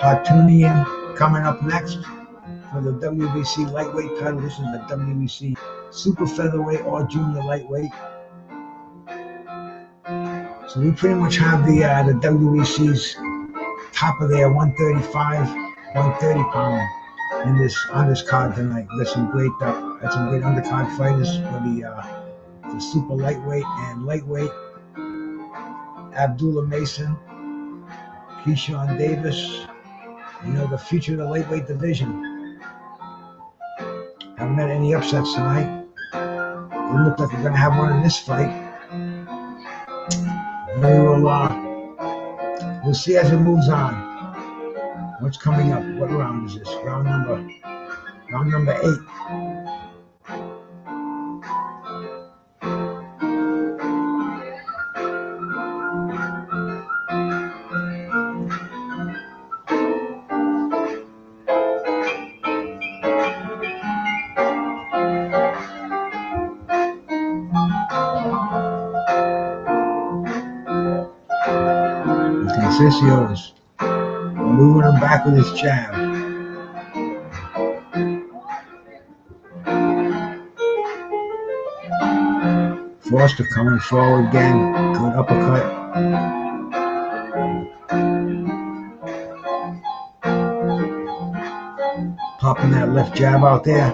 Hartunian coming up next for the WBC lightweight title. This is the WBC super featherweight or junior lightweight. So we pretty much have the WBC's top of their 135, 130 pound on this card tonight. There's some great undercard fighters for the super lightweight and lightweight. Abdullah Mason, Keyshawn Davis, the future of the lightweight division. Haven't had any upsets tonight. It looked like we're going to have one in this fight. We'll see as it moves on. What's coming up? What round is this? Round number 8. Conceicion's moving him back with his jab. Foster coming forward again. Good uppercut. Popping that left jab out there.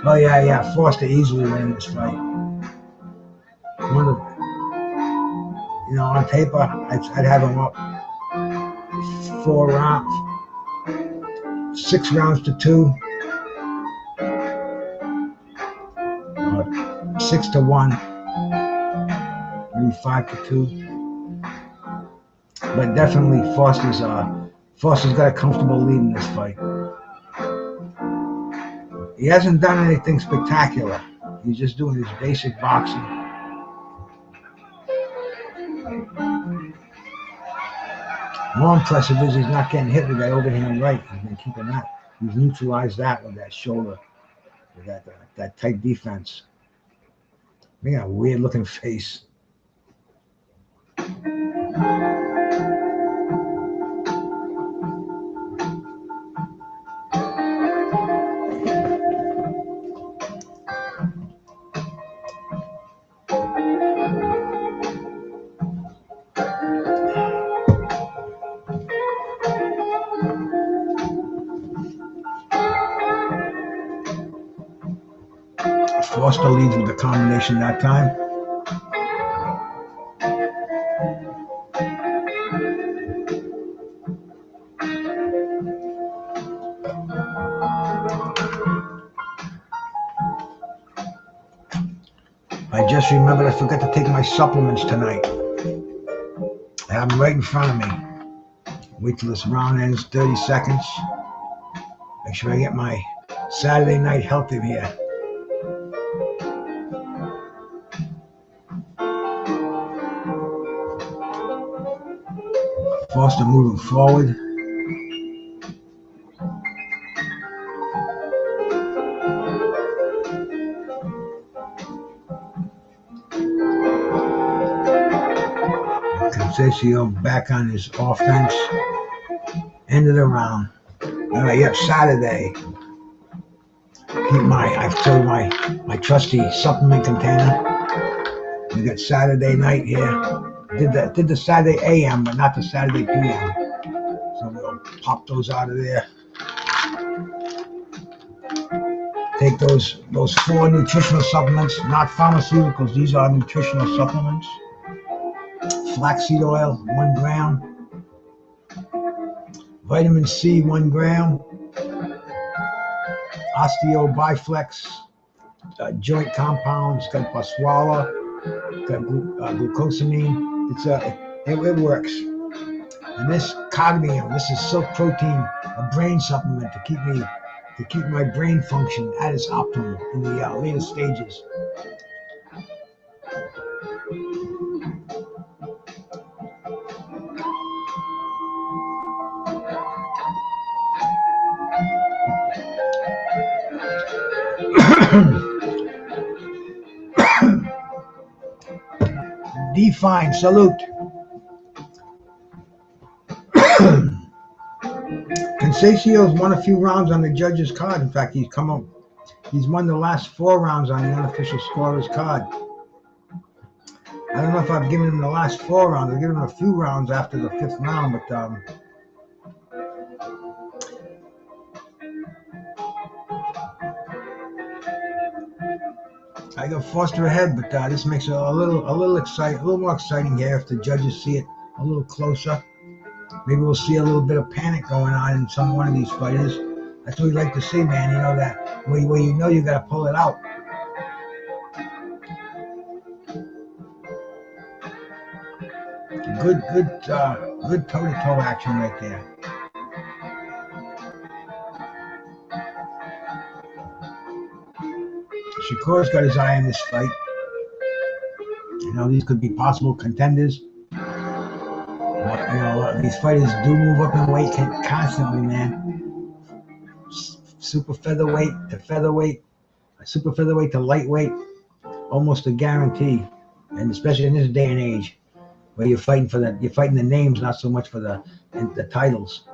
Oh yeah. Foster easily winning this fight. On paper, I'd have him up 6 rounds to 2, or 6 to 1, maybe 5 to 2. But definitely Foster's got a comfortable lead in this fight. He hasn't done anything spectacular. He's just doing his basic boxing. More impressive is he's not getting hit with that overhand right. He's been keeping that. He's neutralized that with that shoulder, with that tight defense. He got a weird looking face. Foster leads with the combination that time. I just remembered I forgot to take my supplements tonight. I have them right in front of me. Wait till this round ends, 30 seconds. Make sure I get my Saturday night health in here. Foster moving forward. Conceição back on his offense. End of the round. Yep, Saturday. I've filled my trusty supplement container. We got Saturday night here. Did the Saturday AM, but not the Saturday PM. So we'll pop those out of there. Take those 4 nutritional supplements, not pharmaceuticals. These are nutritional supplements. Flaxseed oil, 1 gram. Vitamin C, 1 gram. Osteo Biflex, joint compounds. It's got Boswellia, got glucosamine. It works. And this Cognium, this is Silk Protein, a brain supplement to keep my brain function at its optimum in the later stages. Define, salute. Conceiçio's won a few rounds on the judge's card. In fact, he's won the last 4 rounds on the unofficial scorer's card. I don't know if I've given him the last 4 rounds. I've given him a few rounds after the 5th round, but I got Foster ahead, but this makes it a little more exciting here if the judges see it a little closer. Maybe we'll see a little bit of panic going on in one of these fighters. That's what we like to see, man. You know that where you know you got to pull it out. Good toe-to-toe action right there. Shakur's got his eye on this fight. You know, these could be possible contenders. But, you know, these fighters do move up in weight constantly, man. Super featherweight to featherweight, super featherweight to lightweight, almost a guarantee. And especially in this day and age, where you're fighting the names, not so much for the titles.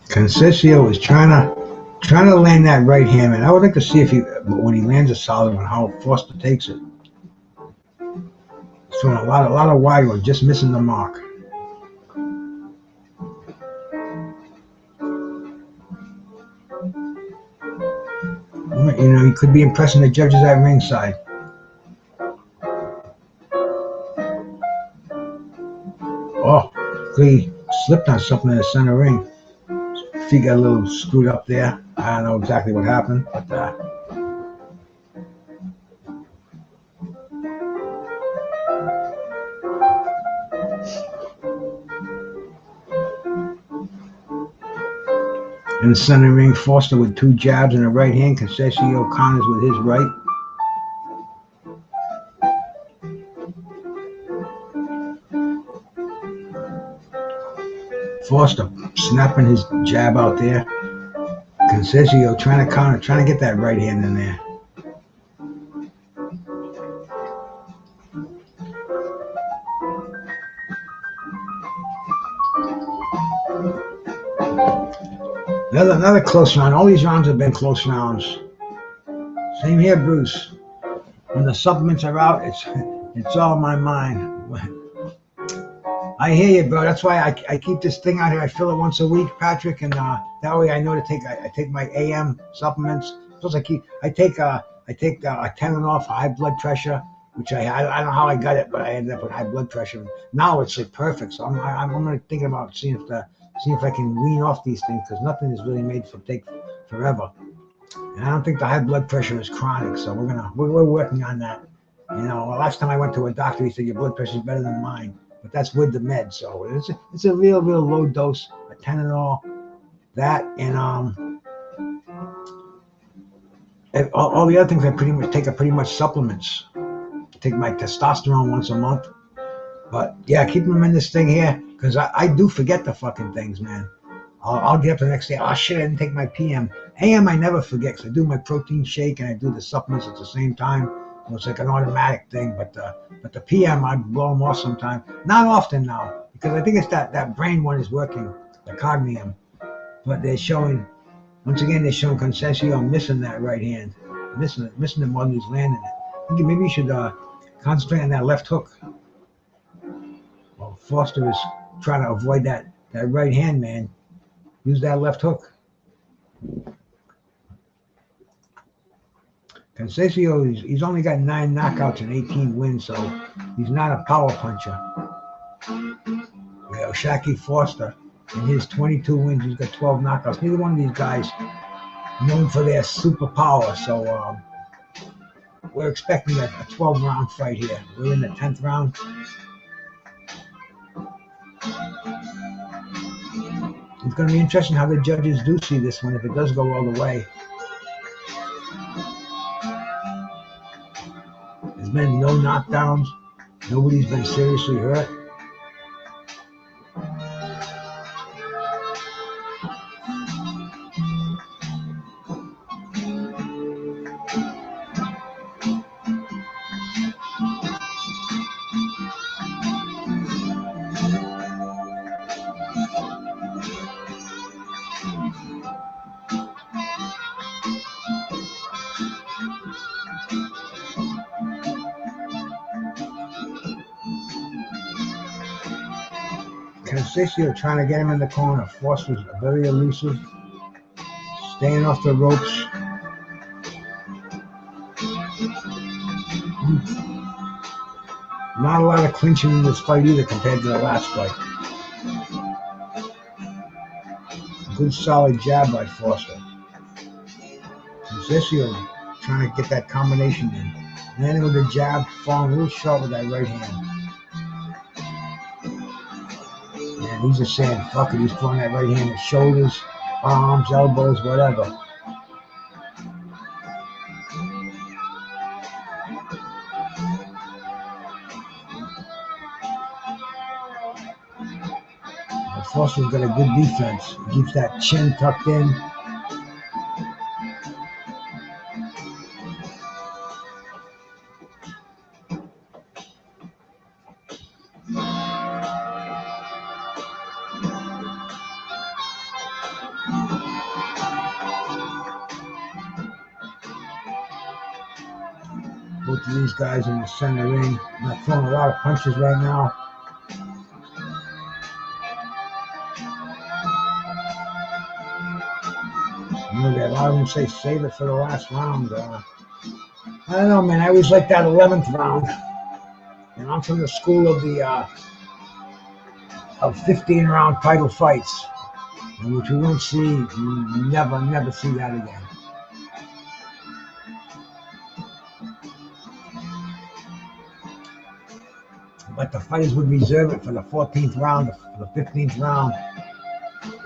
Conceição is trying to land that right hand, and I would like to see when he lands a solid one, how Foster takes it. He's throwing a lot of wide ones, just missing the mark. You know, he could be impressing the judges at ringside. Oh, he slipped on something in the center ring. Feet got a little screwed up there. I don't know exactly what happened, but in the center ring, Foster with 2 jabs and a right hand. Conceição Connors with his right. Foster snapping his jab out there. Conceição trying to counter, trying to get that right hand in there. Another close round. All these rounds have been close rounds. Same here, Bruce. When the supplements are out, it's all in my mind. I hear you, bro. That's why I keep this thing out here. I fill it once a week, Patrick, and that way I know to take. I take my AM supplements. Plus, I take a Tylenol for high blood pressure, which I don't know how I got it, but I ended up with high blood pressure. Now it's like perfect. So I'm thinking about seeing if I can wean off these things, because nothing is really made to take forever. And I don't think the high blood pressure is chronic, so we're working on that. You know, last time I went to a doctor, he said your blood pressure is better than mine. But that's with the med, so it's a real low dose of Tylenol, that and all the other things I pretty much take are pretty much supplements. I take my testosterone once a month, but yeah, keep them in this thing here because I do forget the fucking things, man. I'll get up the next day. Oh shit, I didn't take my PM. AM I never forget because I do my protein shake and I do the supplements at the same time. So it's like an automatic thing, but the PM I blow them off sometime. Not often now, because I think it's that brain one is working, the Cognium. But they're showing, once again, Conceição missing that right hand, missing the more than he's landing it. I think maybe you should concentrate on that left hook. Well, Foster is trying to avoid that right hand, man. Use that left hook. Conceição, he's only got 9 knockouts and 18 wins, so he's not a power puncher. You know, Shaki Foster, in his 22 wins, he's got 12 knockouts. Neither one of these guys known for their superpower, so we're expecting a 12-round fight here. We're in the 10th round. It's going to be interesting how the judges do see this one if it does go all the way. There's been no knockdowns. Nobody's been seriously hurt. Conceição trying to get him in the corner. Foster's very elusive, staying off the ropes. Not a lot of clinching in this fight either compared to the last fight. Good solid jab by Foster. Conceição trying to get that combination in. Landing with the jab, falling a little short with that right hand. And he's just saying, fuck it, he's throwing that right hand at shoulders, arms, elbows, whatever. But Foster's got a good defense. He keeps that chin tucked in. Both of these guys in the center ring, not throwing a lot of punches right now. You know, a lot of them say save it for the last round. I don't know, man. I always like that 11th round. And I'm from the school of the of 15-round title fights, which we won't see. You never see that again. But the fighters would reserve it for the 14th round, for the 15th round.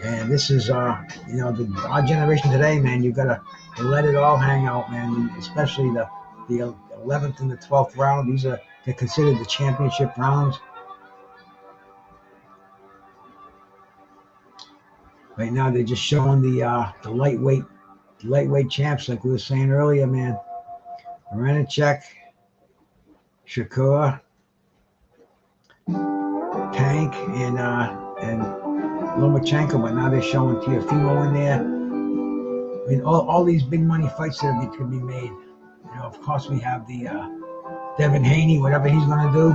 And this is, our generation today, man. You gotta let it all hang out, man. Especially the 11th and the 12th round. They're considered the championship rounds. Right now, they're just showing the lightweight champs, like we were saying earlier, man. Ranachek, Shakur, Tank, and Lomachenko, but now they're showing Teofimo in there. I mean, all these big money fights that could be made. You know, of course, we have the Devin Haney, whatever he's going to do.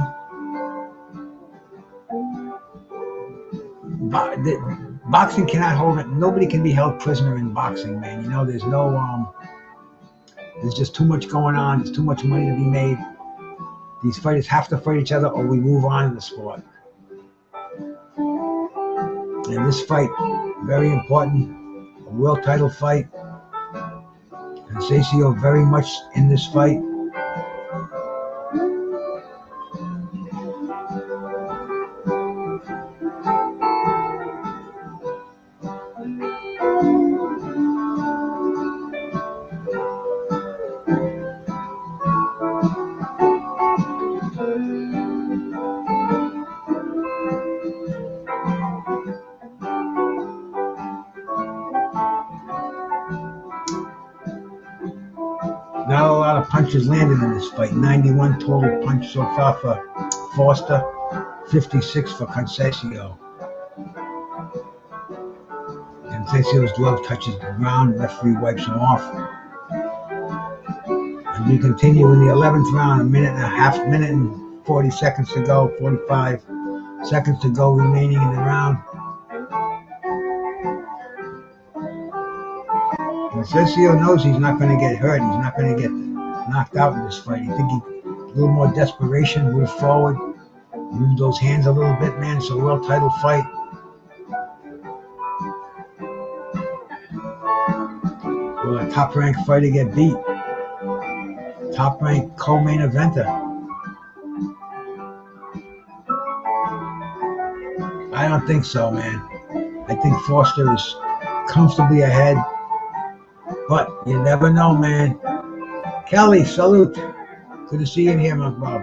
Boxing cannot hold it. Nobody can be held prisoner in boxing, man. You know, there's no, there's just too much going on. There's too much money to be made. These fighters have to fight each other or we move on in the sport. And this fight, very important, a world title fight. Conceição very much in this fight. Not a lot of punches landed in this fight. 91 total punches so far for Foster, 56 for Conceição. Conceição's glove touches the ground, referee wipes him off. And we continue in the 11th round, a minute and 40 seconds to go, 45 seconds to go remaining in the round. Conceição knows he's not going to get hurt. He's not going to get knocked out in this fight. You think a little more desperation, move forward, move those hands a little bit, man. It's a world title fight. Will a top-ranked fighter get beat? Top-ranked co-main eventer. I don't think so, man. I think Foster is comfortably ahead. But you never know, man. Kelly, salute. Good to see you in here, my bro.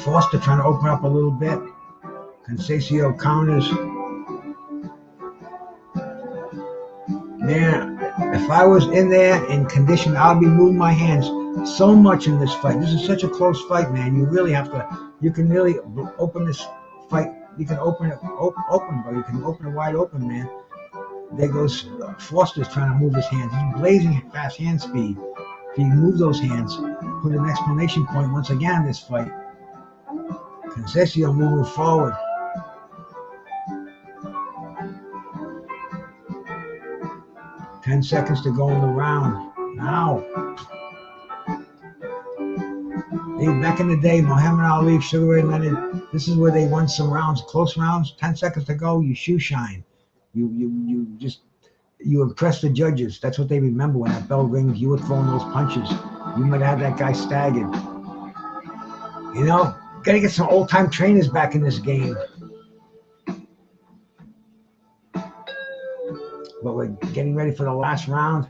Foster trying to open up a little bit. Conceição counters. Man, if I was in there in condition, I'd be moving my hands so much in this fight. This is such a close fight, man. You really have to, you can really open this fight. You can open it open, bro. You can open it wide open, man. There goes Foster's trying to move his hands. He's blazing fast hand speed. If you move those hands, put an exclamation point once again in this fight. Conceição moving forward. Ten seconds to go in the round. Now. Back in the day, Muhammad Ali, Sugar Ray Leonard, this is where they won some rounds, close rounds. 10 seconds to go, you shoe shine. You impress the judges. That's what they remember when that bell rings. You were throwing those punches. You might have that guy staggered. You know, gotta get some old-time trainers back in this game. But we're getting ready for the last round.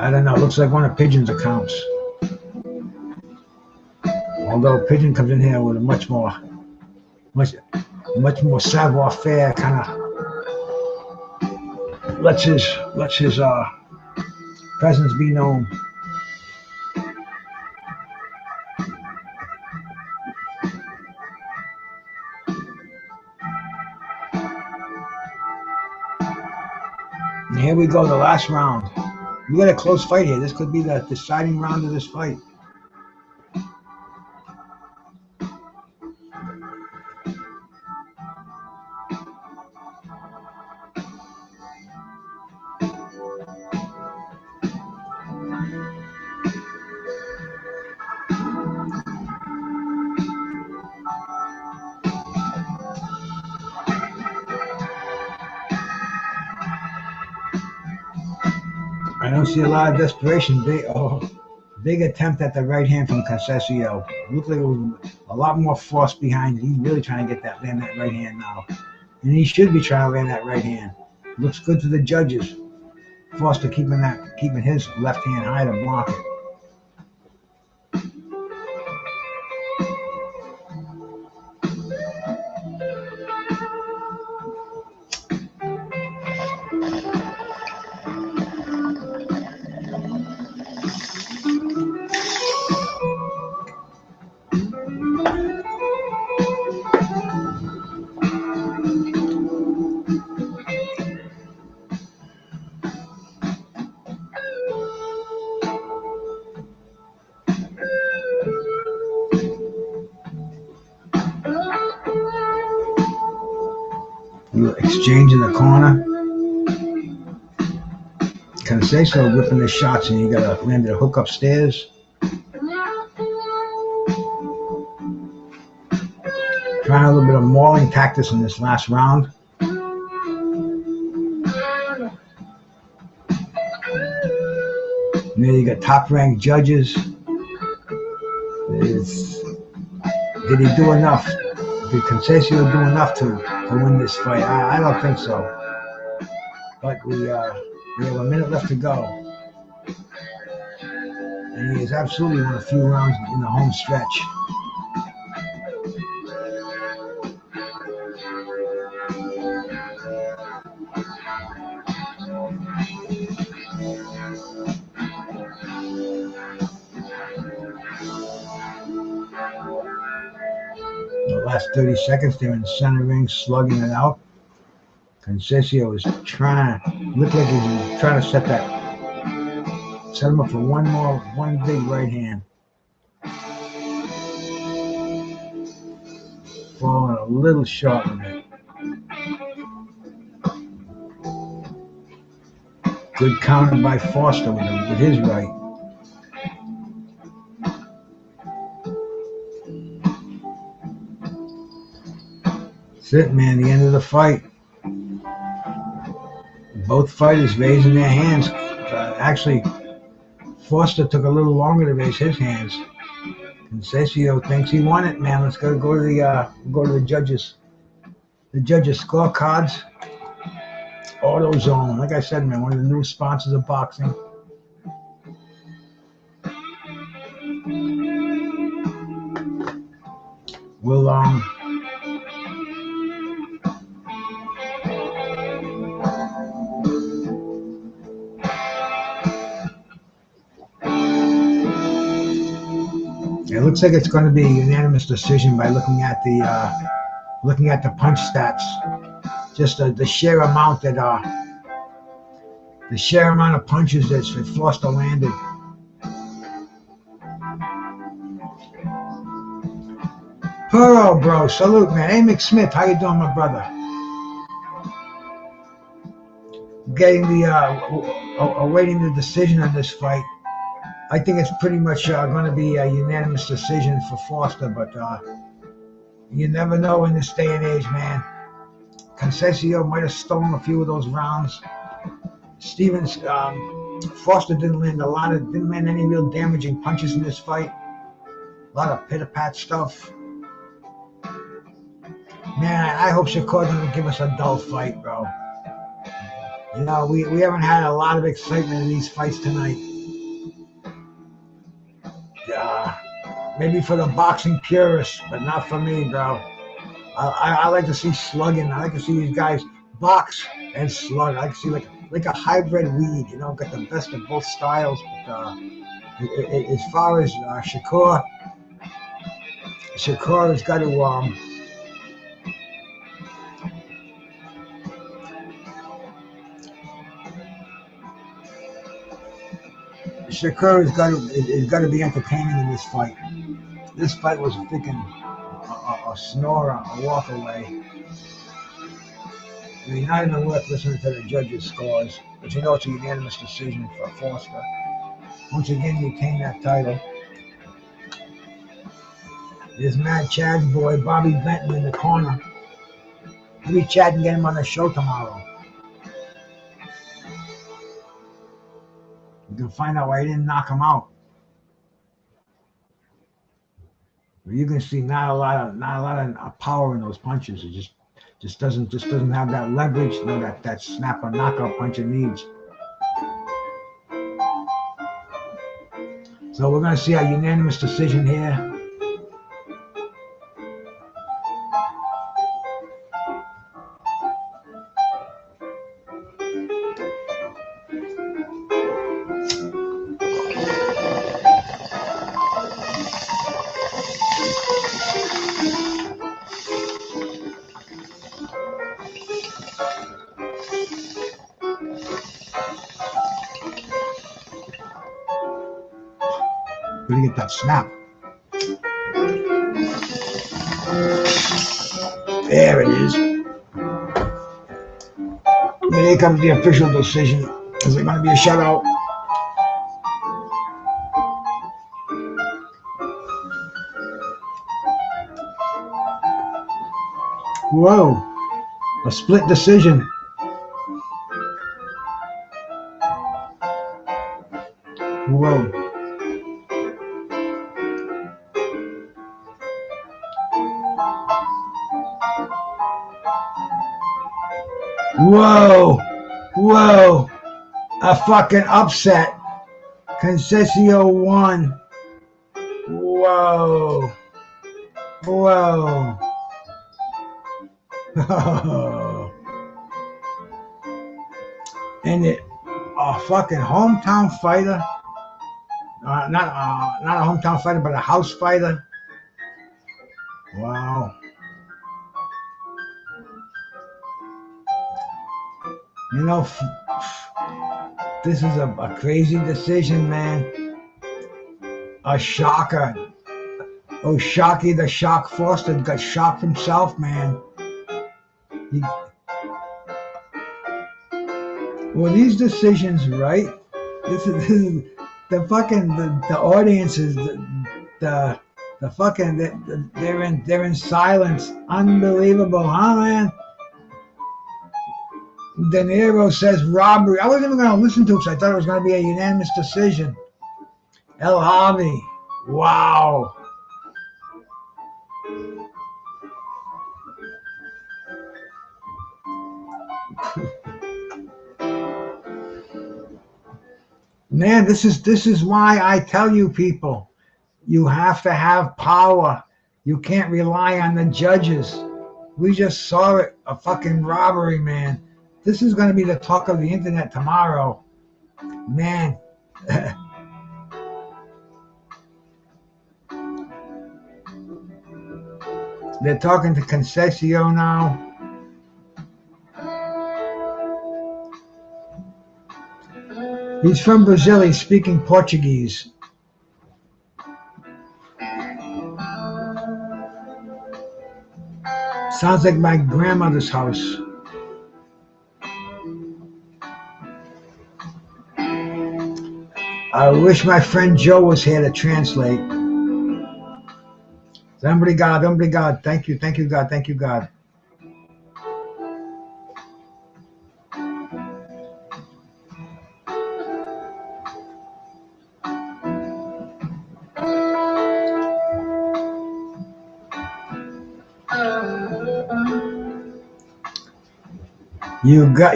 I don't know. Looks like one of Pigeon's accounts. Although Pigeon comes in here with a much more savoir-faire kind of lets his presence be known. And here we go, the last round. We got a close fight here. This could be the deciding round of this fight. I don't see a lot of desperation. Big attempt at the right hand from Conceição. Looked like it was a lot more force behind it. He's really trying to land that right hand now. And he should be trying to land that right hand. Looks good to the judges. Foster keeping his left hand high to block it. Exchange in the corner. Conceição whipping the shots, and you got to land a hook upstairs. Trying a little bit of mauling tactics in this last round. And then you got top-ranked judges. Did he do enough? Did Conceição do enough to win this fight? I don't think so. But we have a minute left to go. And he has absolutely won a few rounds in the home stretch. Last 30 seconds, they're in the center ring, slugging it out. Conceição is trying, look like he's trying to set him up for one big right hand. Falling a little short of it. Good counter by Foster with his right. That's it, man. The end of the fight. Both fighters raising their hands. Actually, Foster took a little longer to raise his hands. Conceição thinks he won it, man. Let's go to the judges. The judges' scorecards. AutoZone, like I said, man, one of the new sponsors of boxing. We'll it looks like it's going to be a unanimous decision by looking at the punch stats. Just the sheer amount of punches that Foster landed. Puro, bro, salute, man. Hey, McSmith, how you doing, my brother? Getting awaiting the decision on this fight. I think it's pretty much going to be a unanimous decision for Foster, but you never know in this day and age, man. Conceição might have stolen a few of those rounds. Foster didn't land any real damaging punches in this fight. A lot of pit-a-pat stuff. Man, I hope Shakur doesn't give us a dull fight, bro. You know, we haven't had a lot of excitement in these fights tonight. Maybe for the boxing purists, but not for me, bro. I like to see slugging. I like to see these guys box and slug. I like to see like a hybrid weed, you know, got the best of both styles. But as far as Shakur has got to Shakur has got to be entertaining in this fight. This fight was freaking a snore, a walk away. I mean, not even worth listening to the judges' scores, but you know it's a unanimous decision for Foster. Once again, he retained that title. There's Mad Chad's boy, Bobby Benton, in the corner. Maybe Chad can get him on the show tomorrow. You can find out why he didn't knock him out. But you can see not a lot of power in those punches. It just doesn't have that leverage, you know, that snap or knockout punch it needs. So we're gonna see a unanimous decision here. Gonna get that snap. There it is. And here comes the official decision. Is it gonna be a shutout? Whoa, a split decision. Whoa. Whoa, a fucking upset. Conceição won. Whoa. And it, a fucking hometown fighter, not a hometown fighter, but a house fighter. Wow. You know, this is a crazy decision, man. A shocker. Oh, Shocky the Shock Foster got shocked himself, man. He, well, these decisions, right? This is the fucking the audiences, the the fucking they're in silence. Unbelievable, huh, man? De Niro says robbery. I wasn't even going to listen to it because I thought it was going to be a unanimous decision. El Harvey, wow. Man, this is why I tell you people, you have to have power. You can't rely on the judges. We just saw it, a fucking robbery, man. This is going to be the talk of the internet tomorrow. Man. They're talking to Concessio now. He's from Brazil. He's speaking Portuguese. Sounds like my grandmother's house. I wish my friend Joe was here to translate. Obrigado. Thank you, God. Thank you, God.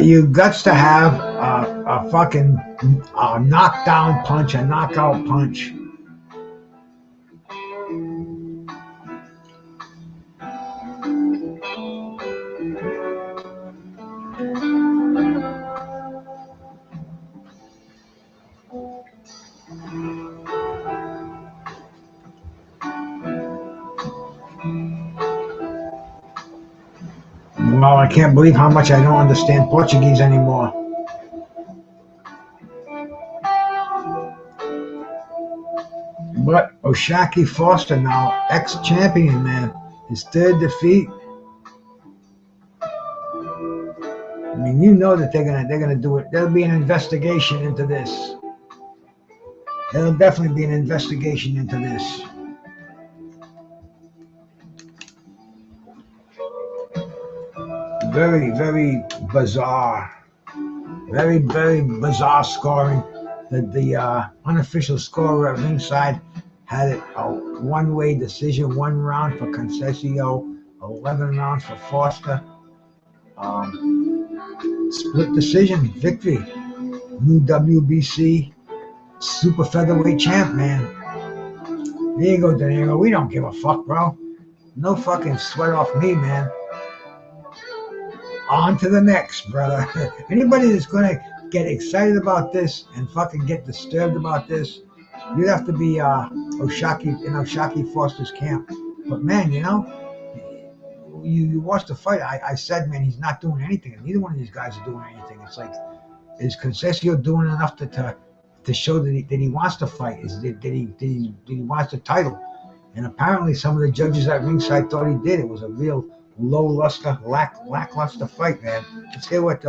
You guts to have a fucking knockdown punch, a knockout punch. Well, I can't believe how much I don't understand Portuguese anymore. But O'Shaquie Foster now, ex-champion, man, his third defeat. I mean, you know that they're gonna do it. There'll be an investigation into this. There'll definitely be an investigation into this. Very, very bizarre. Very, very bizarre scoring. The unofficial scorer at ringside had it a one-way decision, 1 round for Concessio, 11 rounds for Foster. Split decision, victory. New WBC super featherweight champ, man. There you go, De Niro. We don't give a fuck, bro. No fucking sweat off me, man. On to the next, brother. Anybody that's going to get excited about this and fucking get disturbed about this, you'd have to be O'Shaquie Foster's camp. But man, you know, you watch the fight. I said, man, he's not doing anything. Neither one of these guys are doing anything. It's like, is Concessio doing enough to show that he wants to fight? Did he wants the title? And apparently, some of the judges at ringside thought he did. It was a real lackluster fight, man. Let's hear what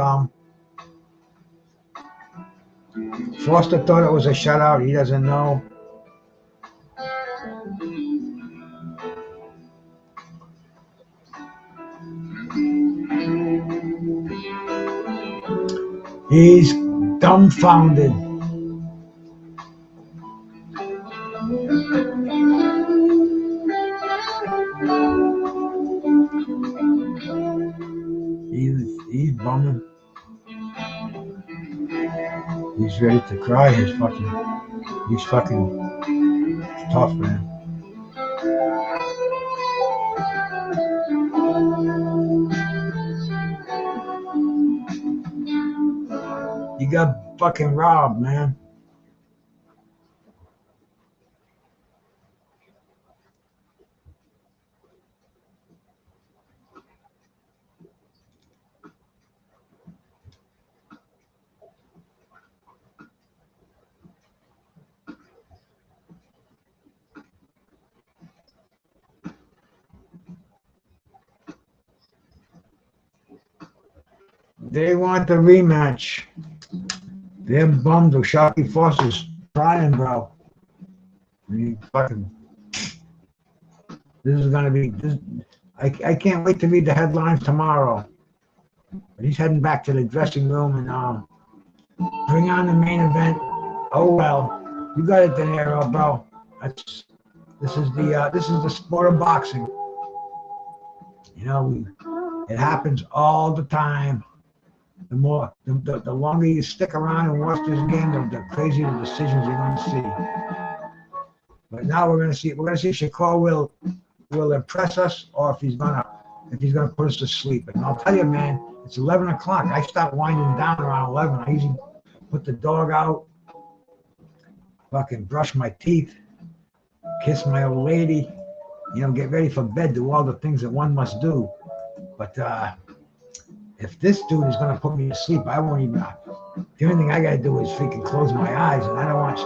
Foster thought it was a shutout. He doesn't know. He's dumbfounded. He's bumming. He's ready to cry. He's fucking tough, man. You got fucking robbed, man. They want the rematch. They're bummed. Sharky Foster's trying, bro. This is gonna be. I can't wait to read the headlines tomorrow. But he's heading back to the dressing room and bring on the main event. Oh well, you got it, De Niro, bro. This is the sport of boxing. You know, it happens all the time. The longer you stick around and watch this game, the crazier the decisions you're going to see. But now we're going to see if Shakur will impress us, or if he's gonna put us to sleep. And I'll tell you, man, it's 11 o'clock. I start winding down around 11. I usually put the dog out, fucking brush my teeth, kiss my old lady, get ready for bed, do all the things that one must do. But if this dude is going to put me to sleep, I won't even. The only thing I got to do is freaking close my eyes, and I don't want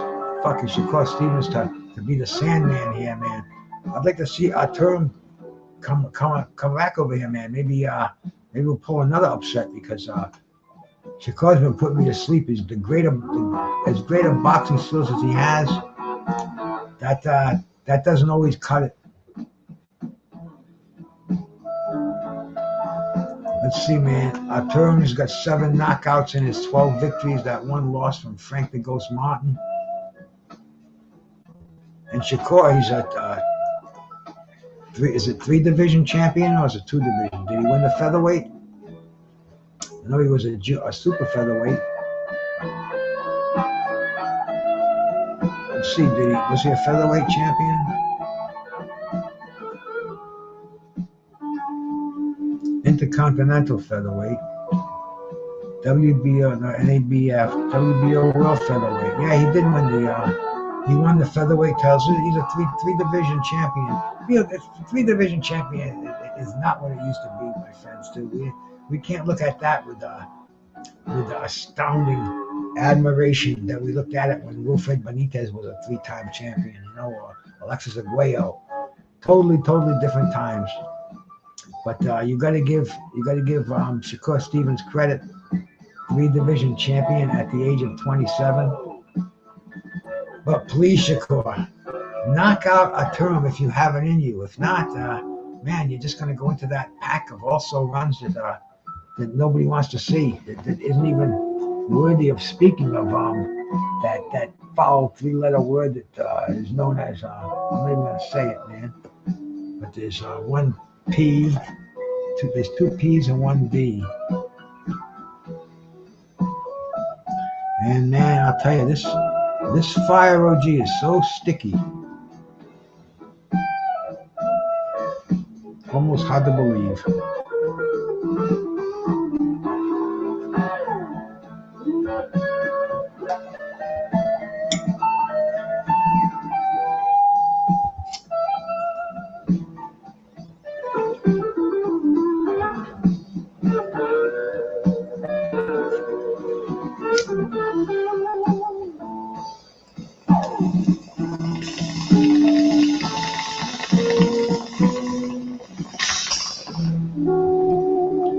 fucking Shakur Stevens to be the Sandman here, man. I'd like to see Arturum come back over here, man. Maybe we'll pull another upset, because Shakur's been putting me to sleep. He's as great of boxing skills as he has. That doesn't always cut it. Let's see, man. Arturum's got 7 knockouts in his 12 victories. That one loss from Frank the Ghost Martin. And Shakur, he's at is it 3-division champion, or is it 2-division? Did he win the featherweight? I know he was a super featherweight. Let's see, was he a featherweight champion? Intercontinental featherweight, WBO, no, NABF, WBO World Featherweight. Yeah, he did win he won the featherweight titles. He's a three-division champion. The 3-division champion is not what it used to be, my friends. Too, we can't look at that with the astounding admiration that we looked at it when Wilfred Benitez was a 3-time champion, or Alexis Aguayo. Totally different times. But you got to give Shakur Stevens credit. 3-division champion at the age of 27. But please, Shakur, knock out Arturum if you have it in you. If not, man, you're just going to go into that pack of also runs that nobody wants to see. That isn't even worthy of speaking of. That foul 3-letter word that is known as. I'm not even going to say it, man. But there's one P. There's 2 P's and 1 D. And man, I'll tell you, this Fire OG is so sticky. Almost hard to believe.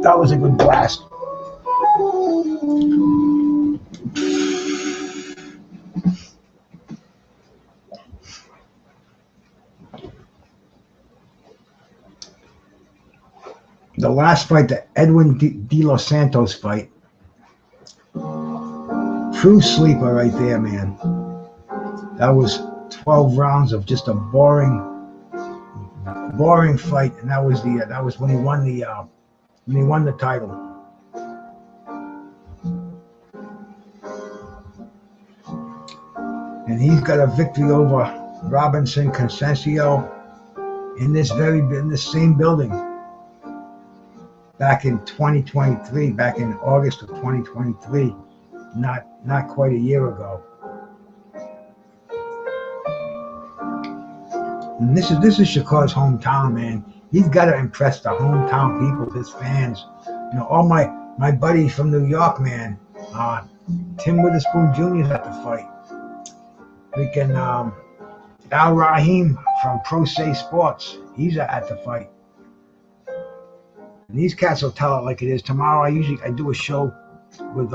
That was a good blast. The last fight, the Edwin De Los Santos fight. True sleeper right there, man. That was 12 rounds of just a boring fight, and that was when he won the title. And he's got a victory over Robinson Consencio in this same building back in 2023, back in August of 2023, not quite a year ago. And this is Shakur's hometown, man. He's got to impress the hometown people, his fans. All my buddies from New York, man. Tim Witherspoon Jr. is at the fight. Freaking Al Rahim from Pro Se Sports, he's at the fight. And these cats will tell it like it is. Tomorrow I do a show with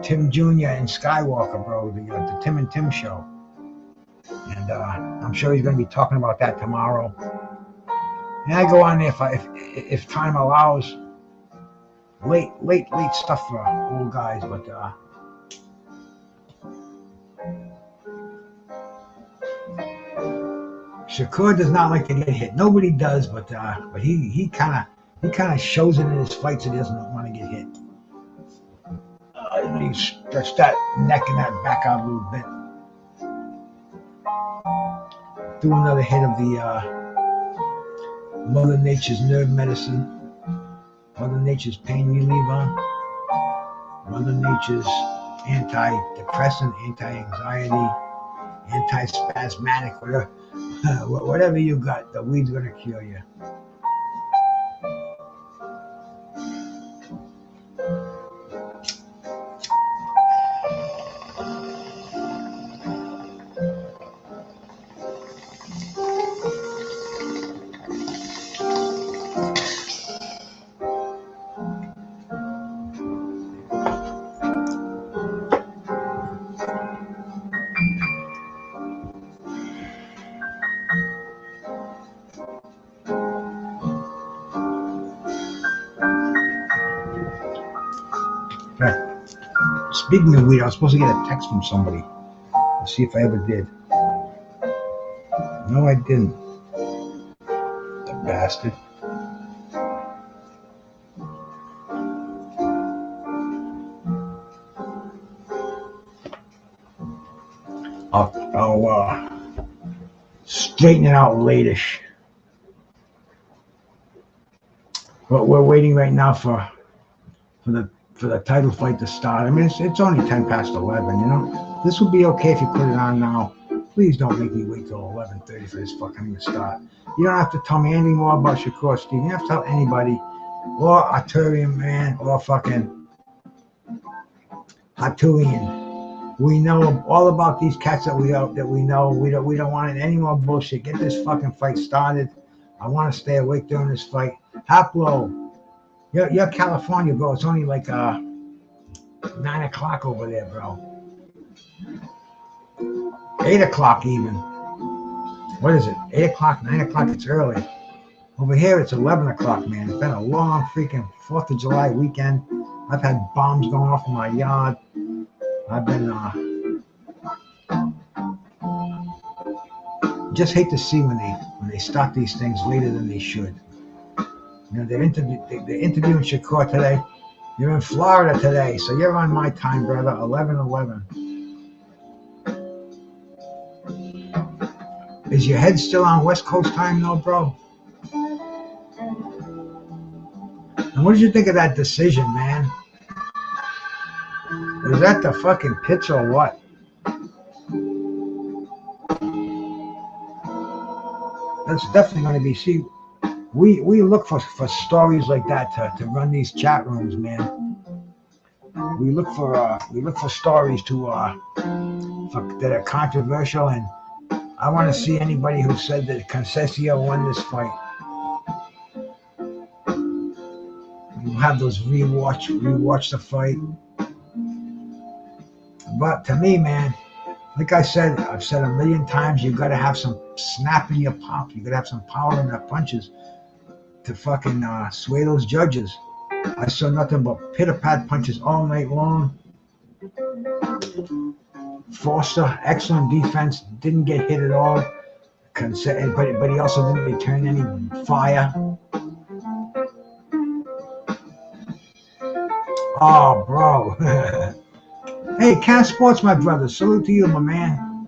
Tim Jr. and Skywalker, bro, the Tim and Tim show. And I'm sure he's going to be talking about that tomorrow. And I go on there if time allows. Late stuff for old guys, but Shakur does not like to get hit. Nobody does, but he kind of shows it in his fights that he doesn't want to get hit. He stretched that neck and that back out a little bit. Do another hit of the Mother Nature's nerve medicine. Mother Nature's pain reliever, Mother Nature's antidepressant, anti-anxiety, anti-spasmodic, whatever you got, the weed's gonna cure you. Speaking of weed, I was supposed to get a text from somebody. Let's see if I ever did. No, I didn't. The bastard. I'll straighten it out latish. But we're waiting right now for the title fight to start. I mean, it's only 10 past 11, you know? This would be okay if you put it on now. Please don't make me wait till 11:30 for this fucking thing to start. You don't have to tell me anything more about Shakur, Steve. You don't have to tell anybody. Or Arturian, man, or fucking Arturian. We know all about these cats that we know. We don't want any more bullshit. Get this fucking fight started. I want to stay awake during this fight. Haplo. You're California, bro. It's only like 9 o'clock over there, bro. 8 o'clock even. What is it? 8 o'clock, 9 o'clock? It's early. Over here, it's 11 o'clock, man. It's been a long freaking 4th of July weekend. I've had bombs going off in my yard. I've been just hate to see when they start these things later than they should. You know, they're interviewing Shakur today. You're in Florida today, so you're on my time, brother. 11:11. Is your head still on West Coast time, though, bro? And what did you think of that decision, man? Was that the fucking pitch or what? That's definitely going to be. See, we look for stories like that to run these chat rooms, man. We look for stories that are controversial, and I want to see anybody who said that Conceição won this fight. We'll have those rewatch the fight. But to me, man, like I've said a million times, you got to have some snap in your pop. You got to have some power in your punches to fucking sway those judges. I saw nothing but pitter-pat punches all night long. Foster, excellent defense, didn't get hit at all. But he also didn't return any fire. Oh, bro. Hey, Cat Sports, my brother. Salute to you, my man.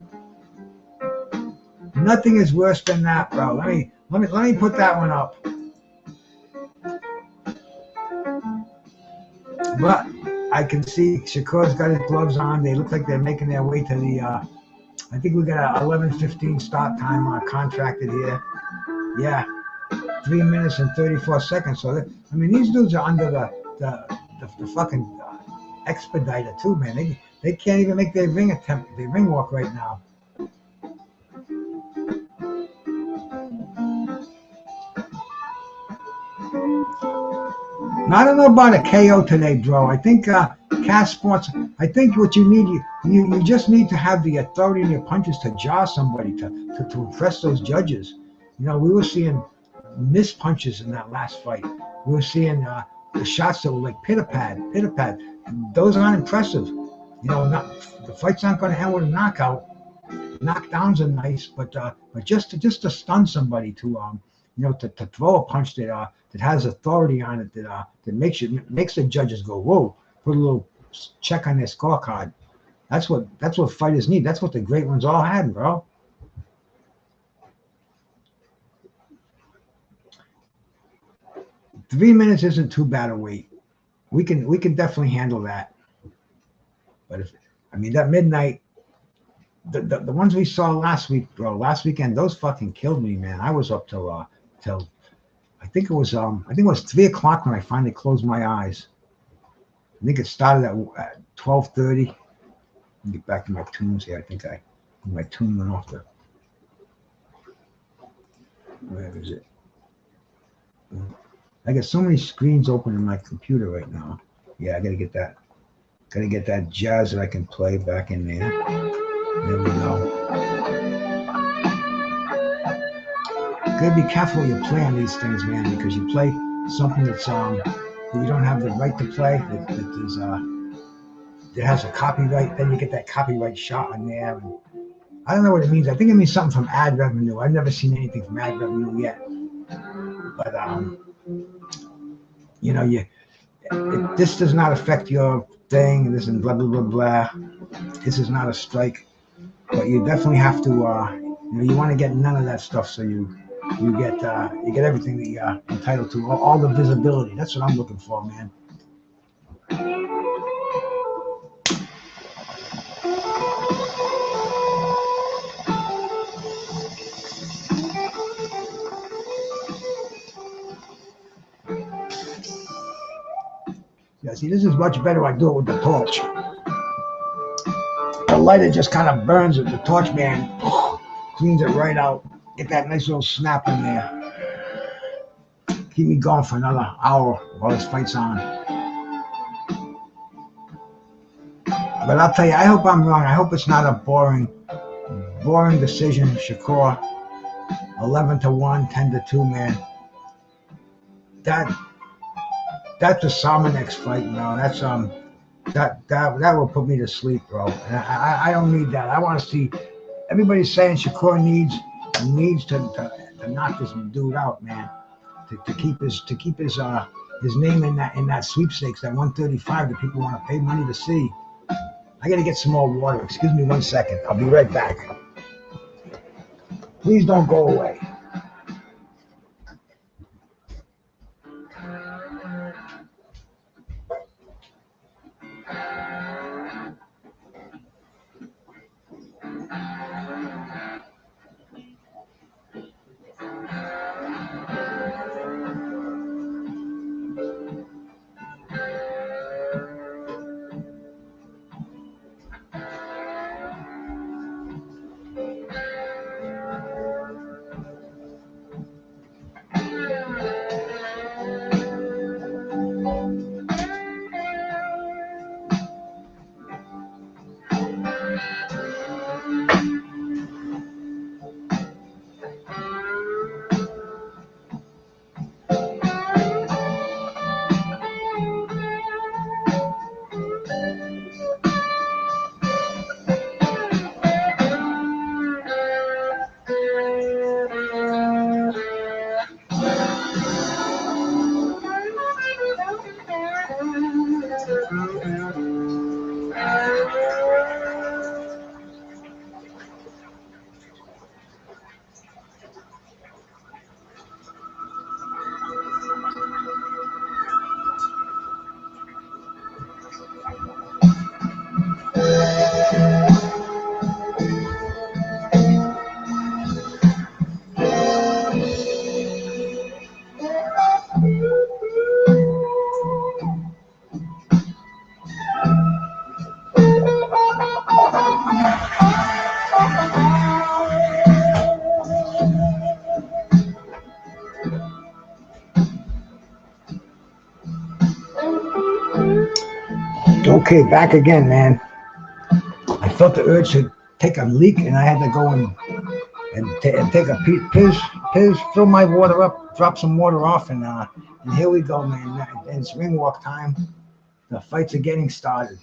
Nothing is worse than that, bro. Let me put that one up. But I can see Shakur's got his gloves on. They look like they're making their way to the. I think we got a 11:15 start time contracted here. Yeah, 3 minutes and 34 seconds. So these dudes are under the fucking expediter too, man. They can't even make their ring walk right now. Now, I don't know about a KO today, bro. I think Cash Sports. I think what you need, you just need to have the authority in your punches to jar somebody to impress those judges. You know, we were seeing missed punches in that last fight. We were seeing the shots that were like pitter pad, pitter pad. Those aren't impressive. You know, the fight's not going to end with a knockout. Knockdowns are nice, but just to stun somebody, to to throw a punch that has authority on it, that makes the judges go whoa, put a little check on their scorecard. That's what fighters need. That's what the great ones all had, bro. Three minutes isn't too bad a wait. We can definitely handle that. But that midnight, the ones we saw last weekend, those fucking killed me, man. I was up till I think it was 3 o'clock when I finally closed my eyes. I think it started at 12:30. Let me get back to my tunes here. I think my tune went off the. Where is it? I got so many screens open in my computer right now. Yeah, I gotta get that. Gotta get that jazz that I can play back in there. There we go. Gotta be careful you play on these things, man, because you play something that you don't have the right to play, that has a copyright, then you get that copyright shot in there. And I don't know what it means. I think it means something from ad revenue. I've never seen anything from ad revenue yet. But this does not affect your thing. This is blah blah blah blah. This is not a strike. But you definitely have to. You want to get none of that stuff, so you get everything that you're entitled to, all the visibility. That's what I'm looking for, man. Yeah, see, this is much better. I do it with the torch. The lighter just kind of burns it. The torch man cleans it right out. Get that nice little snap in there. Keep me going for another hour while this fight's on. But I'll tell you, I hope I'm wrong. I hope it's not a boring decision. Shakur, 11-1, 10-2, man. That's a Somanex fight, bro. That's that will put me to sleep, bro. And I don't need that. I want to see. Everybody's saying Shakur needs to knock this dude out, man. To keep his name in that sweepstakes, that 135 that people want to pay money to see. I gotta get some more water. Excuse me 1 second. I'll be right back. Please don't go away. Okay, back again, man. I felt the urge to take a leak, and I had to go and take a piss, fill my water up, drop some water off, and here we go, man. And it's ring walk time. The fights are getting started.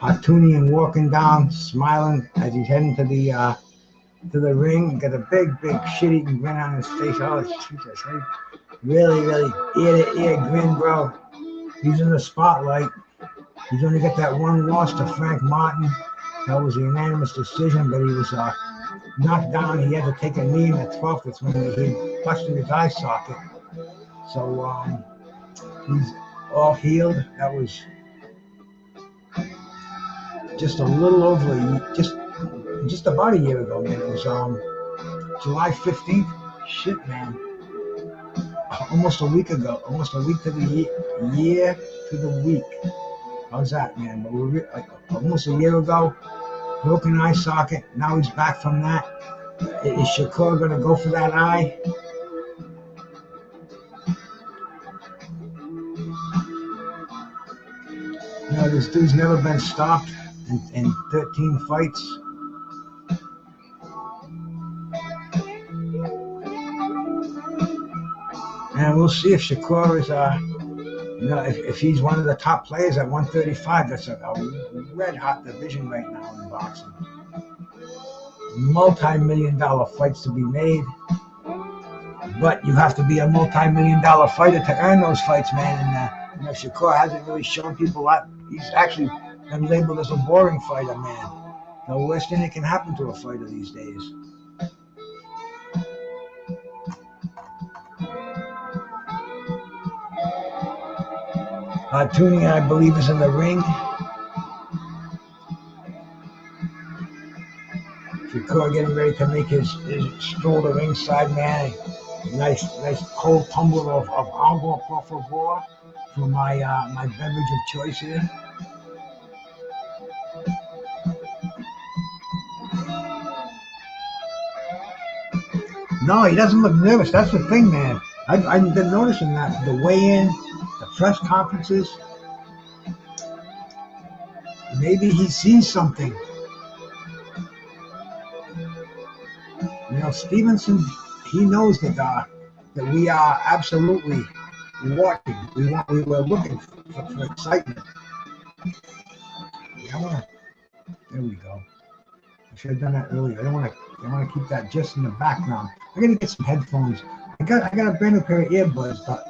Hartunian walking down, smiling as he's heading to the ring. Got a big shit-eating grin on his face. Oh, Jesus. Really ear-to-ear grin, bro. He's in the spotlight. He's only got that one loss to Frank Martin. That was a unanimous decision, but he was knocked down. He had to take a knee in the 12th. That's when he busted his eye socket. So he's all healed. That was just a little over just about a year ago, man. It was July 15th. Shit, man. Almost a week ago. Almost a week to the year to the week. How's that, man? But we're almost a year ago. Broken eye socket. Now he's back from that. Is Shakur going to go for that eye? You know, this dude's never been stopped in 13 fights. And we'll see if Shakur is, if he's one of the top players at 135. That's a red-hot division right now in boxing. Multi-million-dollar fights to be made. But you have to be a multi-million-dollar fighter to earn those fights, man. And Shakur hasn't really shown people that. He's actually been labeled as a boring fighter, man. The worst thing that can happen to a fighter these days. Tuning, I believe, is in the ring. Shakur getting ready to make his stroll to ringside, man. Nice cold tumbler of agua por favor for my beverage of choice here. No, he doesn't look nervous. That's the thing, man. I've been noticing that the weigh-in, the press conferences. Maybe he's seen something. You know, Stevenson, he knows that we are absolutely watching. We're looking for excitement. There we go. I should have done that earlier. I want to keep that just in the background. I'm gonna get some headphones. I got a brand new pair of earbuds, but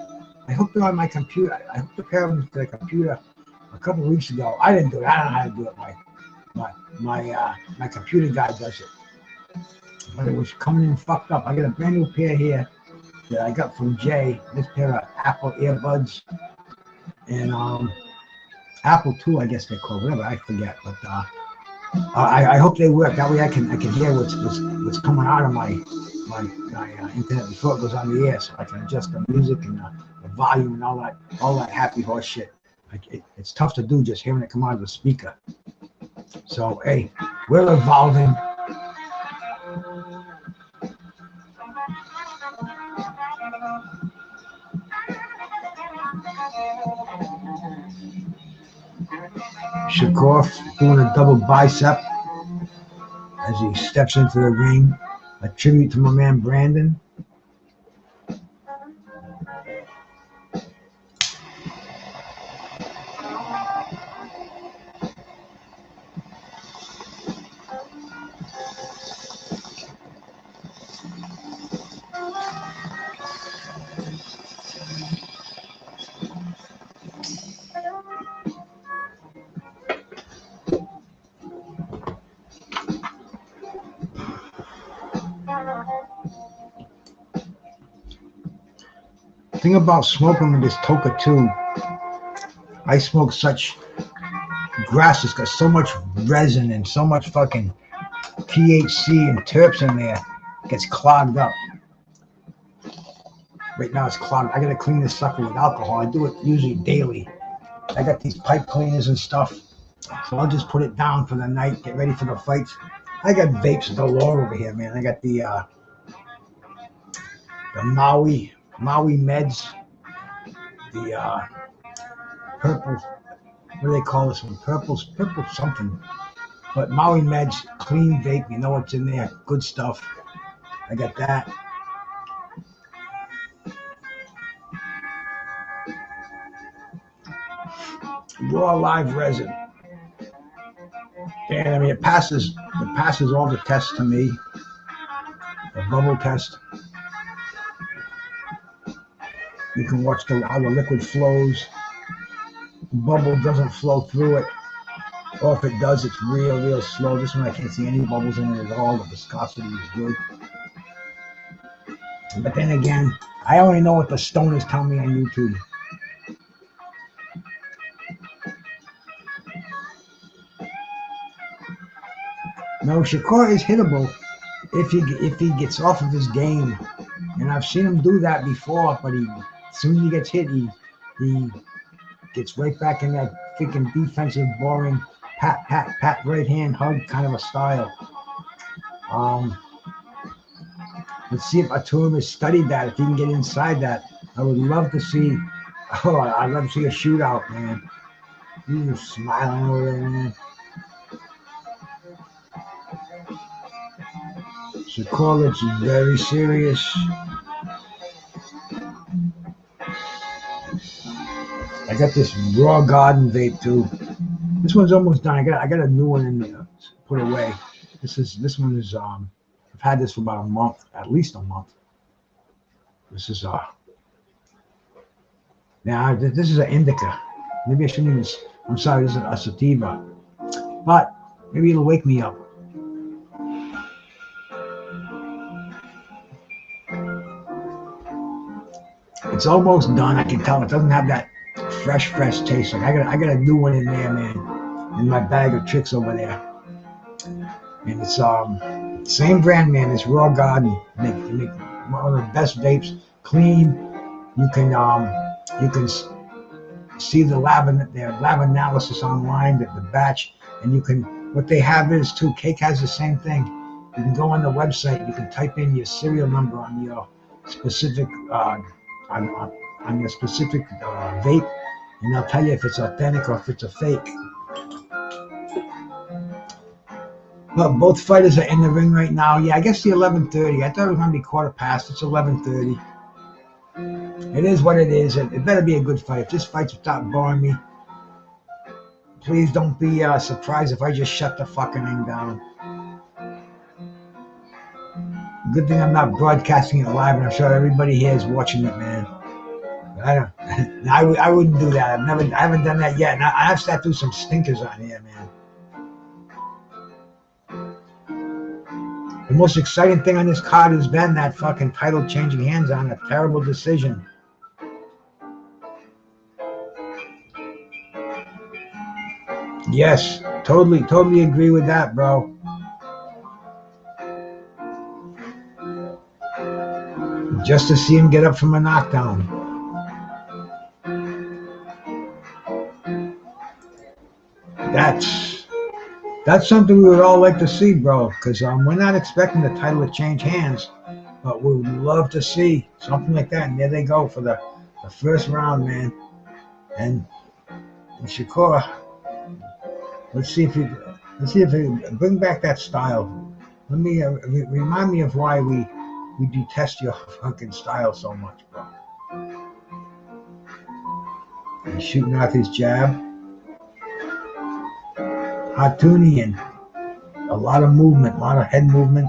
I hooked them on my computer. I hooked a pair of them to the computer a couple of weeks ago. I didn't do it. I don't know how to do it. My computer guy does it. But it was coming in fucked up. I got a brand new pair here that I got from Jay. This pair of Apple earbuds and Apple II, I guess they're called. Whatever, I forget. But I hope they work. That way I can hear what's coming out of my internet before it goes on the air, so I can adjust the music and the volume and all that happy horse shit. It's tough to do just hearing it come out of the speaker. So hey, we're evolving. Shakur doing a double bicep as he steps into the ring. A tribute to my man Brandon. Thing about smoking with this Toka 2, I smoke such grass. It's got so much resin and so much fucking THC and terps in there. It gets clogged up. Right now it's clogged. I gotta clean this sucker with alcohol. I do it usually daily. I got these pipe cleaners and stuff. So I'll just put it down for the night, get ready for the fights. I got vapes galore over here, man. I got the Maui Meds, the purple. What do they call this one? Purple something. But Maui Meds clean vape. You know what's in there? Good stuff. I got that. Raw live resin. And I mean, it passes all the tests to me. The bubble test. You can watch how the liquid flows. The bubble doesn't flow through it. Or if it does, it's real slow. This one I can't see any bubbles in it at all. The viscosity is good. But then again, I only know what the stoners tell me on YouTube. No, Shakur is hittable if he gets off of his game. And I've seen him do that before, but as soon as he gets hit, he gets right back in that freaking defensive, boring, pat, right hand hug kind of a style. Let's see if Atum has studied that, if he can get inside that. I would love to see, I'd love to see a shootout, man. He's smiling over there, man. Shakur looks very serious. I got this Raw Garden vape too. This one's almost done. I got a new one in there, put away. This one is I've had this for about a month, at least a month. This is now this is an indica. Maybe I shouldn't even. I'm sorry, this is a sativa, but maybe it'll wake me up. It's almost done. I can tell it doesn't have that fresh taste. Like I got a new one in there, man, in my bag of tricks over there. And it's same brand, man. It's Raw Garden. They make one of the best vapes. Clean. You can see the lab analysis online, the batch, and you can. What they have is too. Cake has the same thing. You can go on the website. You can type in your serial number on your specific on your specific vape, and they'll tell you if it's authentic or if it's a fake. But both fighters are in the ring right now. Yeah, I guess the 11:30. I thought it was going to be 1:15. It's 11:30. It is what it is. It better be a good fight. If this fight stop boring me, please don't be surprised if I just shut the fucking thing down. Good thing I'm not broadcasting it live, and I'm sure everybody here is watching it, man. I wouldn't do that. I haven't done that yet. And I've sat through some stinkers on here, man. The most exciting thing on this card has been that fucking title changing hands on a terrible decision. Yes, totally agree with that, bro. Just to see him get up from a knockdown. That's something we would all like to see, bro, because we're not expecting the title to change hands, but we would love to see something like that. And there they go for the first round, man. And Shakur, let's see if he bring back that style. Let me remind me of why we detest your fucking style so much, bro. He's shooting out his jab. Hartunian. A lot of movement, a lot of head movement.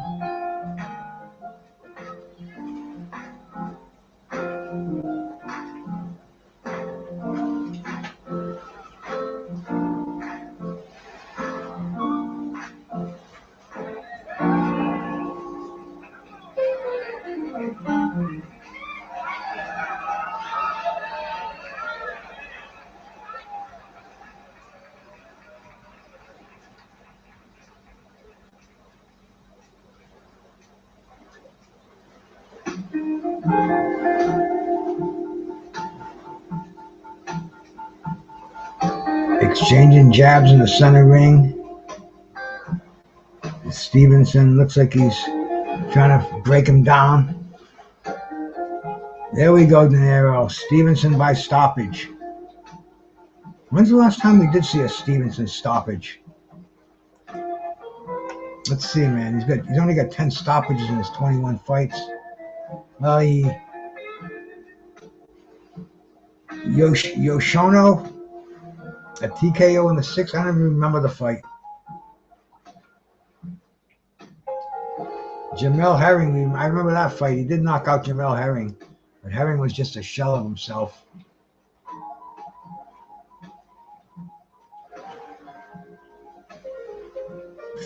exchanging jabs in the center ring. Stevenson looks like he's trying to break him down. There we go, De Niro. Stevenson by stoppage. When's the last time we did see a Stevenson stoppage? Let's see, man. He's only got 10 stoppages in his 21 fights. Well, Yoshono, a TKO in the 6th. I don't even remember the fight. Jamel Herring, I remember that fight. He did knock out Jamel Herring, but Herring was just a shell of himself.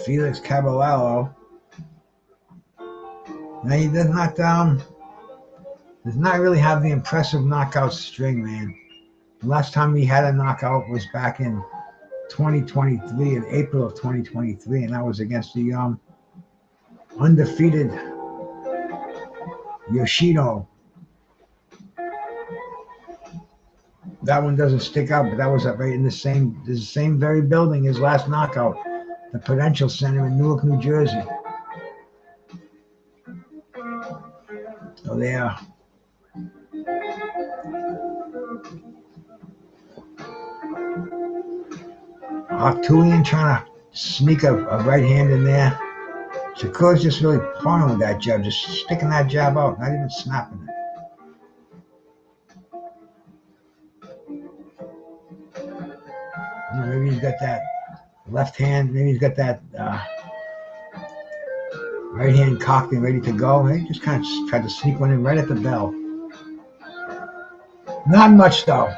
Felix Caballero. Now he does not really have the impressive knockout string, man. The last time he had a knockout was back in 2023, in April of 2023, and that was against the undefeated Yoshino. That one doesn't stick out, but that was right in the same very building his last knockout, the Prudential Center in Newark, New Jersey. So there. Artulian trying to sneak a right hand in there. Shakur's just really pawing with that jab, just sticking that jab out, not even snapping it. Maybe he's got that left hand, maybe he's got that right hand cocked and ready to go. Maybe he just kind of tried to sneak one in right at the bell. Not much, though.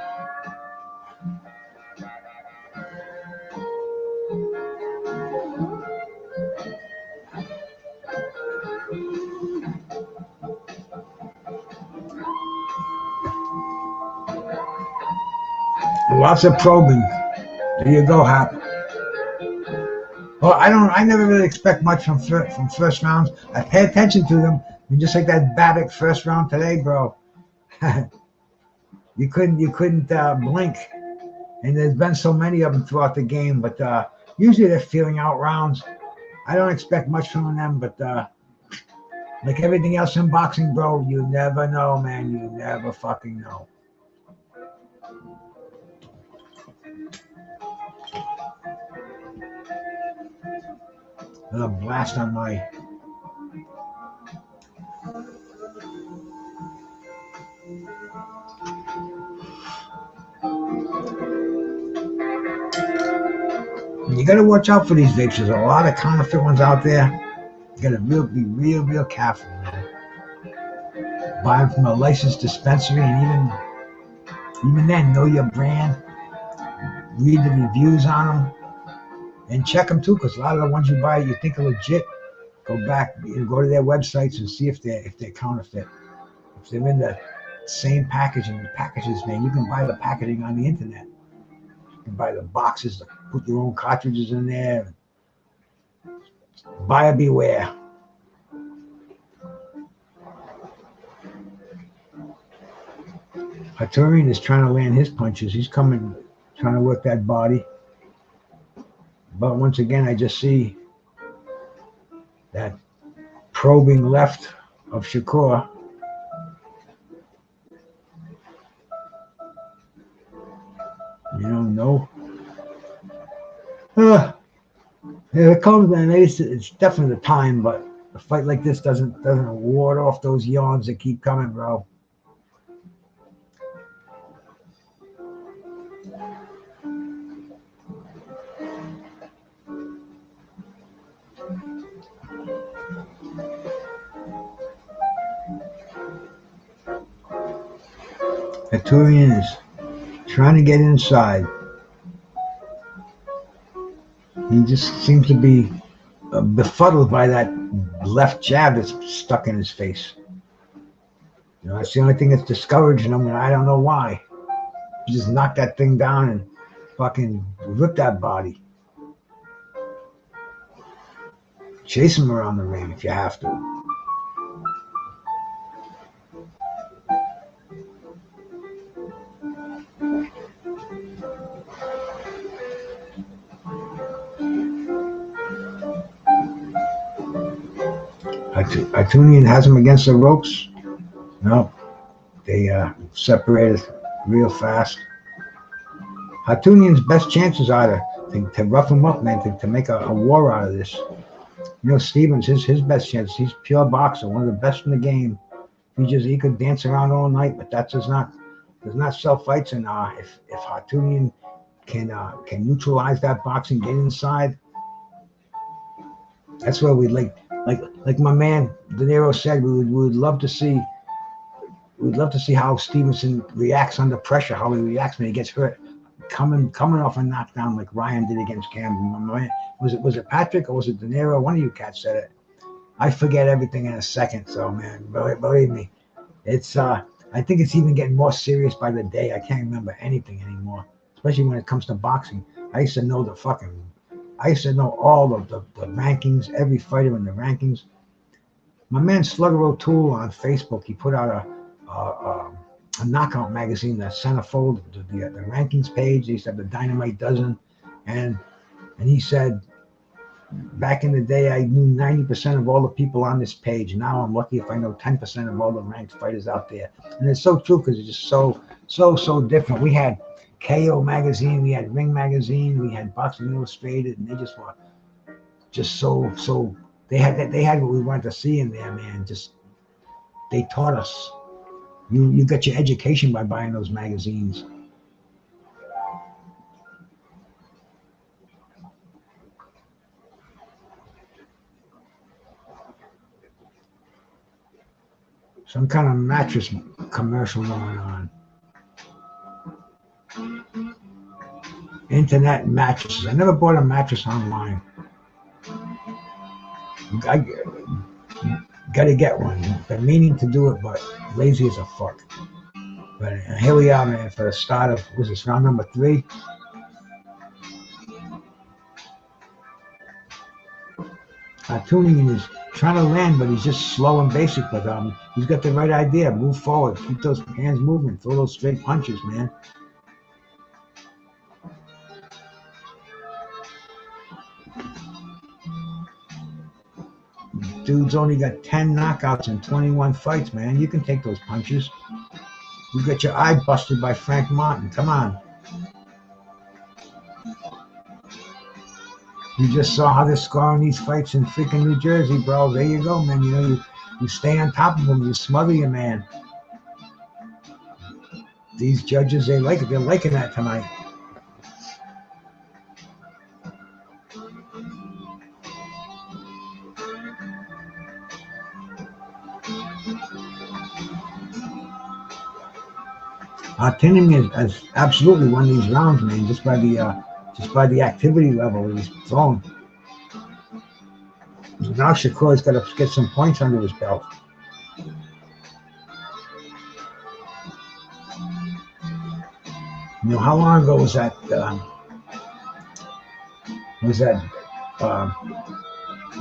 Lots of probing. There you go, Hap. Well, I never really expect much from first rounds. I pay attention to them. I mean, just like that Babbitt first round today, bro. you couldn't blink. And there's been so many of them throughout the game, but usually they're feeling out rounds. I don't expect much from them, but like everything else in boxing, bro, you never know, man. You never fucking know. A blast on my you gotta watch out for these vapes. There's a lot of counterfeit ones out there. You gotta be real careful, man. Buy them from a licensed dispensary, and even then, know your brand. Read the reviews on them. And check them too, because a lot of the ones you buy you think are legit. Go back and go to their websites and see if they're counterfeit. If they're in the same packaging, the packages, man, you can buy the packaging on the internet. You can buy the boxes, put your own cartridges in there. Buyer beware. Arturian is trying to land his punches. He's trying to work that body. But once again, I just see that probing left of Shakur. No. Here it comes, man. It's definitely the time, but a fight like this doesn't ward off those yawns that keep coming, bro. Arturian is trying to get inside. He just seems to be befuddled by that left jab that's stuck in his face. That's the only thing that's discouraging him, and I don't know why. He just knocked that thing down and fucking ripped that body. Chase him around the ring if you have to. Artunian has him against the ropes. No, they separated real fast. Artunian's best chances are to rough him up, man, to make a war out of this. You know, Stevens, his best chance. He's pure boxer, one of the best in the game. He could dance around all night, but that does not sell fights. And if Artunian can neutralize that boxing, get inside, that's where we'd like my man De Niro said, we would love to see. We'd love to see how Stevenson reacts under pressure, how he reacts when he gets hurt, coming off a knockdown like Ryan did against Campbell. Was it Patrick or was it De Niro? One of you cats said it. I forget everything in a second, so man, believe me, it's I think it's even getting more serious by the day. I can't remember anything anymore, especially when it comes to boxing. I used to know all of the rankings, every fighter in the rankings. My man Slugger O'Toole on Facebook, he put out a knockout magazine, the centerfold, the rankings page. They used to have the Dynamite Dozen, and he said, back in the day, I knew 90% of all the people on this page. Now I'm lucky if I know 10% of all the ranked fighters out there. And it's so true because it's just so different. We had KO magazine, we had Ring magazine, we had Boxing Illustrated, and they just were just so they had what we wanted to see in there, man. Just they taught us. You got your education by buying those magazines. Some kind of mattress commercial going on. Internet mattresses. I never bought a mattress online. I gotta get one. Been meaning to do it, but lazy as a fuck. But here we are, man, for the start of, was this round number 3? Artunian is trying to land, but he's just slow and basic. But he's got the right idea. Move forward. Keep those hands moving. Throw those straight punches, man. Dude's only got 10 knockouts in 21 fights, man. You can take those punches. You got your eye busted by Frank Martin. Come on. You just saw how they're scoring these fights in freaking New Jersey, bro. There you go, man. You know, you stay on top of them. You smother your man. These judges, they like it. They're liking that tonight. Artunian has absolutely won these rounds, man, just by the activity level he's thrown. Now Shakur's got to get some points under his belt. You know, how long ago was that?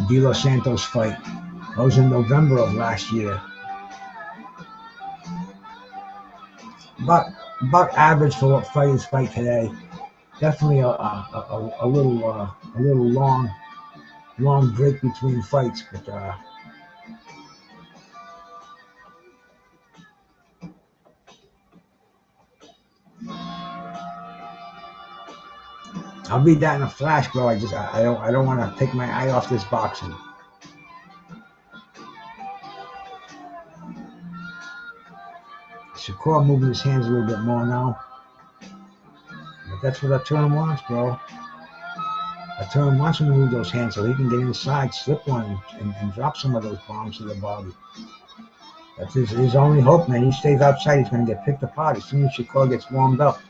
De Los Santos fight? That was in November of last year. About average for what fighters fight today. Definitely a little long break between fights, but I'll beat that in a flash, bro. I don't want to take my eye off this boxing. Shakur moving his hands a little bit more now. But that's what Artunian wants, bro. Artunian wants him to move those hands so he can get inside, slip one, and drop some of those bombs to the body. That's his only hope, man. He stays outside, he's going to get picked apart as soon as Shakur gets warmed up.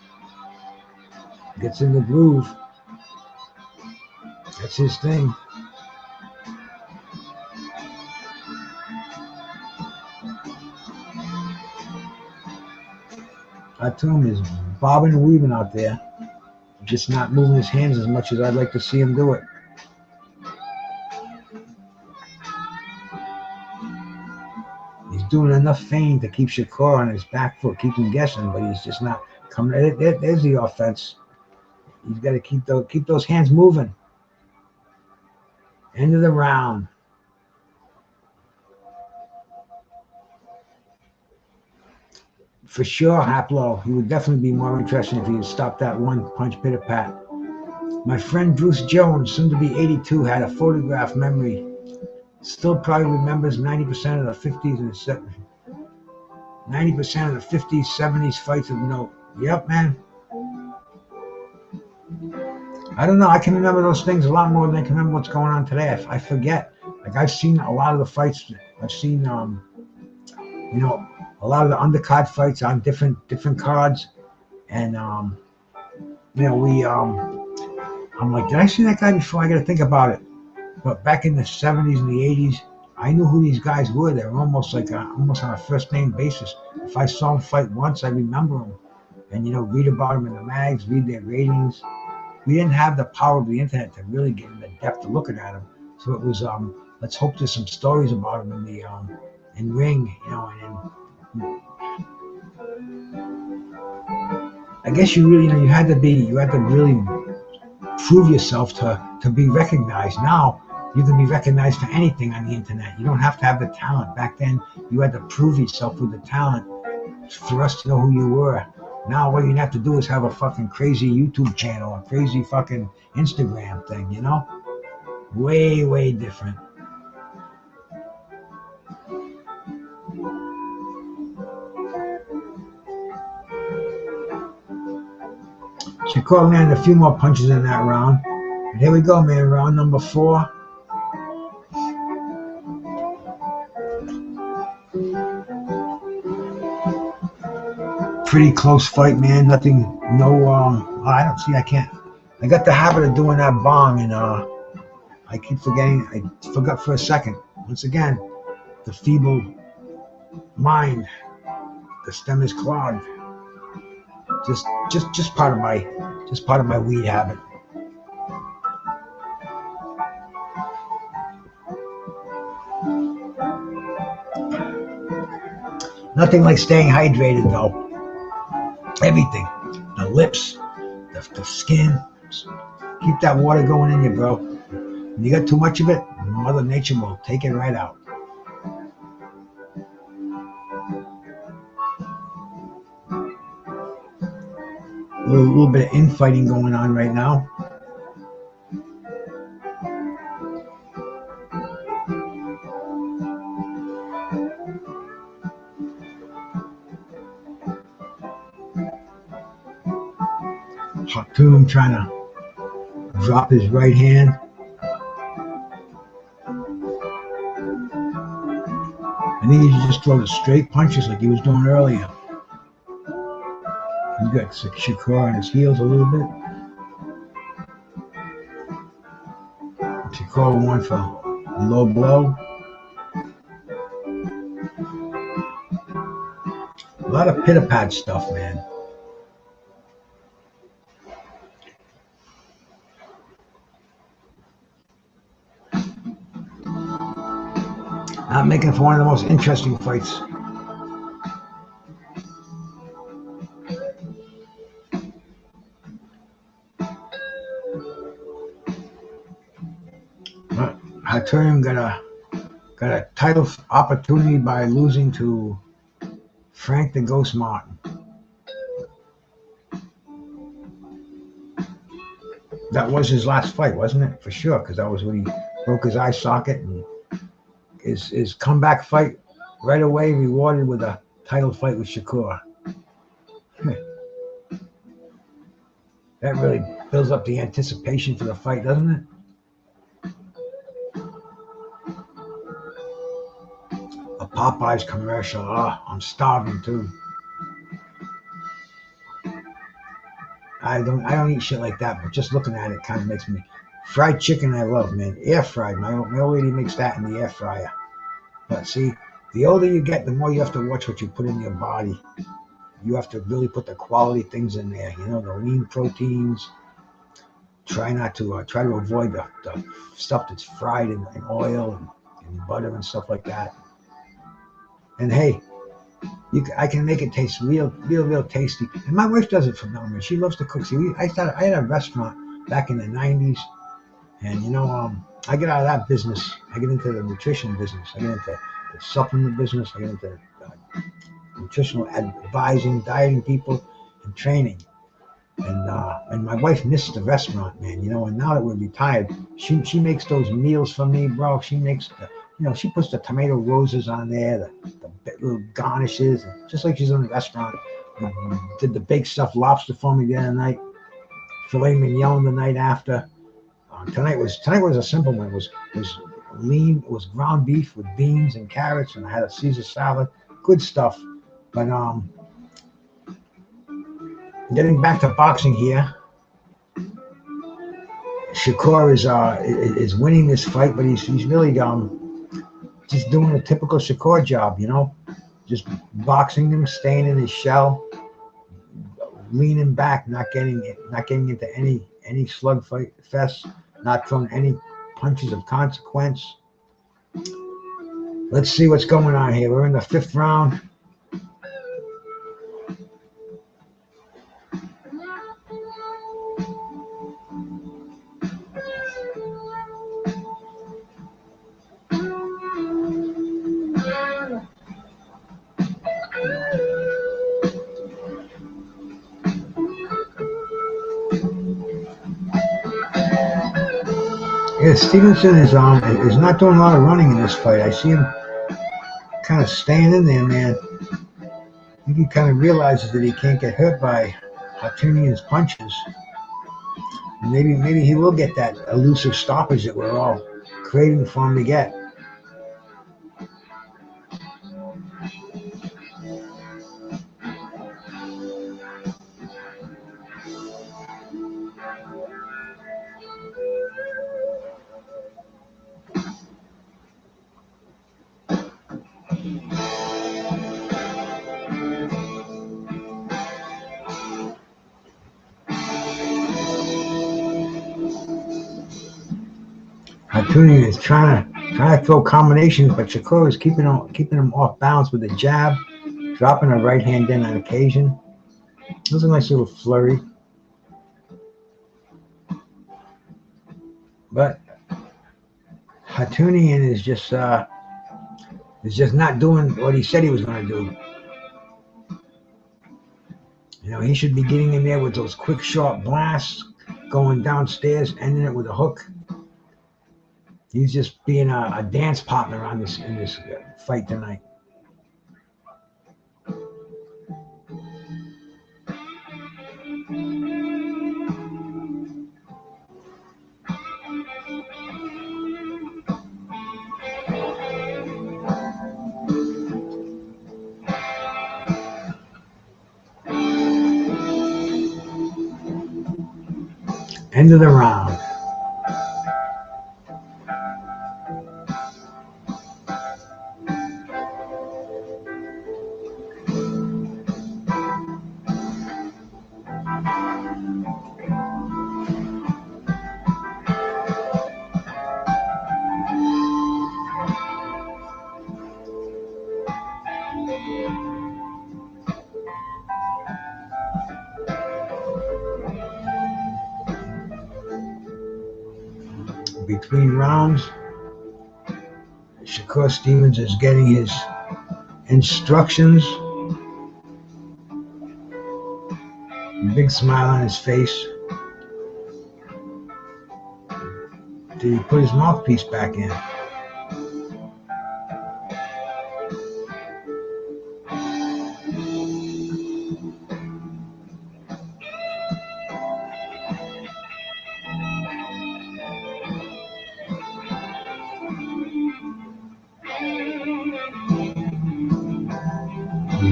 Gets in the groove. That's his thing. Artunian is bobbing and weaving out there, just not moving his hands as much as I'd like to see him do it. He's doing enough feign to keep Shakur on his back foot, keep him guessing, but he's just not coming. There's the offense. He's got to keep those hands moving. End of the round. For sure, Haplo. He would definitely be more interesting if he had stopped that one punch pitter pat. My friend Bruce Jones, soon to be 82, had a photograph memory. Still probably remembers 90% of the 50s and 90% of the 50s, 70s fights of note. Yep, man. I don't know. I can remember those things a lot more than I can remember what's going on today. I forget. Like I've seen a lot of the fights. I've seen, you know, a lot of the undercard fights on different cards, and you know, I'm like, did I see that guy before? I got to think about it. But back in the 70s and the 80s, I knew who these guys were. They were almost like almost on a first name basis. If I saw them fight once, I remember them, and you know, read about them in the mags, read their ratings. We didn't have the power of the internet to really get in the depth of looking at them. So it was, let's hope there's some stories about them in the in ring, you know, and I guess you really, you know, you had to really prove yourself to be recognized. Now you can be recognized for anything on the internet. You don't have to have the talent. Back then, you had to prove yourself with the talent for us to know who you were. Now all you have to do is have a fucking crazy YouTube channel, a crazy fucking Instagram thing, you know? Way, way different. Shakur landed a few more punches in that round. But here we go, man. Round number 4. Pretty close fight, man. Nothing, no, I don't see, I can't. I got the habit of doing that bong, and I keep forgetting. I forgot for a second. Once again, the feeble mind. The stem is clogged. Just part of my weed habit. Nothing like staying hydrated, though. Everything, the lips, the skin. Keep that water going in you, bro. When you got too much of it, Mother Nature will take it right out. A little bit of infighting going on right now. Hatum trying to drop his right hand. I think he should just throw the straight punches like he was doing earlier. He's got Shakur on his heels a little bit. Shakur went for a low blow. A lot of pitter-pat stuff, man. I'm making for one of the most interesting fights. Hatum got a title opportunity by losing to Frank the Ghost Martin. That was his last fight, wasn't it? For sure, because that was when he broke his eye socket, and his comeback fight right away rewarded with a title fight with Shakur. That really builds up the anticipation for the fight, doesn't it? A Popeyes commercial. Oh, I'm starving too. I don't eat shit like that, but just looking at it kind of makes me. Fried chicken I love, man. Air fried. My old lady makes that in the air fryer. But see, the older you get, the more you have to watch what you put in your body. You have to really put the quality things in there. You know, the lean proteins. Try to avoid the stuff that's fried in oil and butter and stuff like that. And hey, I can make it taste real tasty. And my wife does it phenomenal. She loves to cook. See, I had a restaurant back in the 90s, and you know, I get out of that business. I get into the nutrition business. I get into the supplement business. I get into nutritional advising, dieting people, and training. And my wife missed the restaurant, man. You know, and now that we're retired, she makes those meals for me, bro. She makes she puts the tomato roses on there, the little garnishes, just like she's in a restaurant. We did the baked stuffed lobster for me the other night, filet mignon the night after. Tonight was a simple one. It was lean. It was ground beef with beans and carrots, and I had a Caesar salad. Good stuff. But getting back to boxing here, Shakur is winning this fight, but he's really just doing a typical Shakur job, just boxing him, staying in his shell, leaning back, not getting into any slugfight fest, not throwing any punches of consequence. Let's see what's going on here. We're in the 5th round. Yeah, Stevenson is not doing a lot of running in this fight. I see him kind of staying in there, man. I think he kind of realizes that he can't get hurt by Hartunian's punches. And maybe he will get that elusive stoppage that we're all craving for him to get. Hartunian is trying to throw combinations, but Shakur is keeping him off balance with a jab, dropping a right hand in on occasion. It was a nice little flurry. But Hartunian is just not doing what he said he was going to do. He should be getting in there with those quick, sharp blasts, going downstairs, ending it with a hook. He's just being a dance partner in this fight tonight. End of the round. Between rounds, Shakur Stevens is getting his instructions. Big smile on his face. Did he put his mouthpiece back in?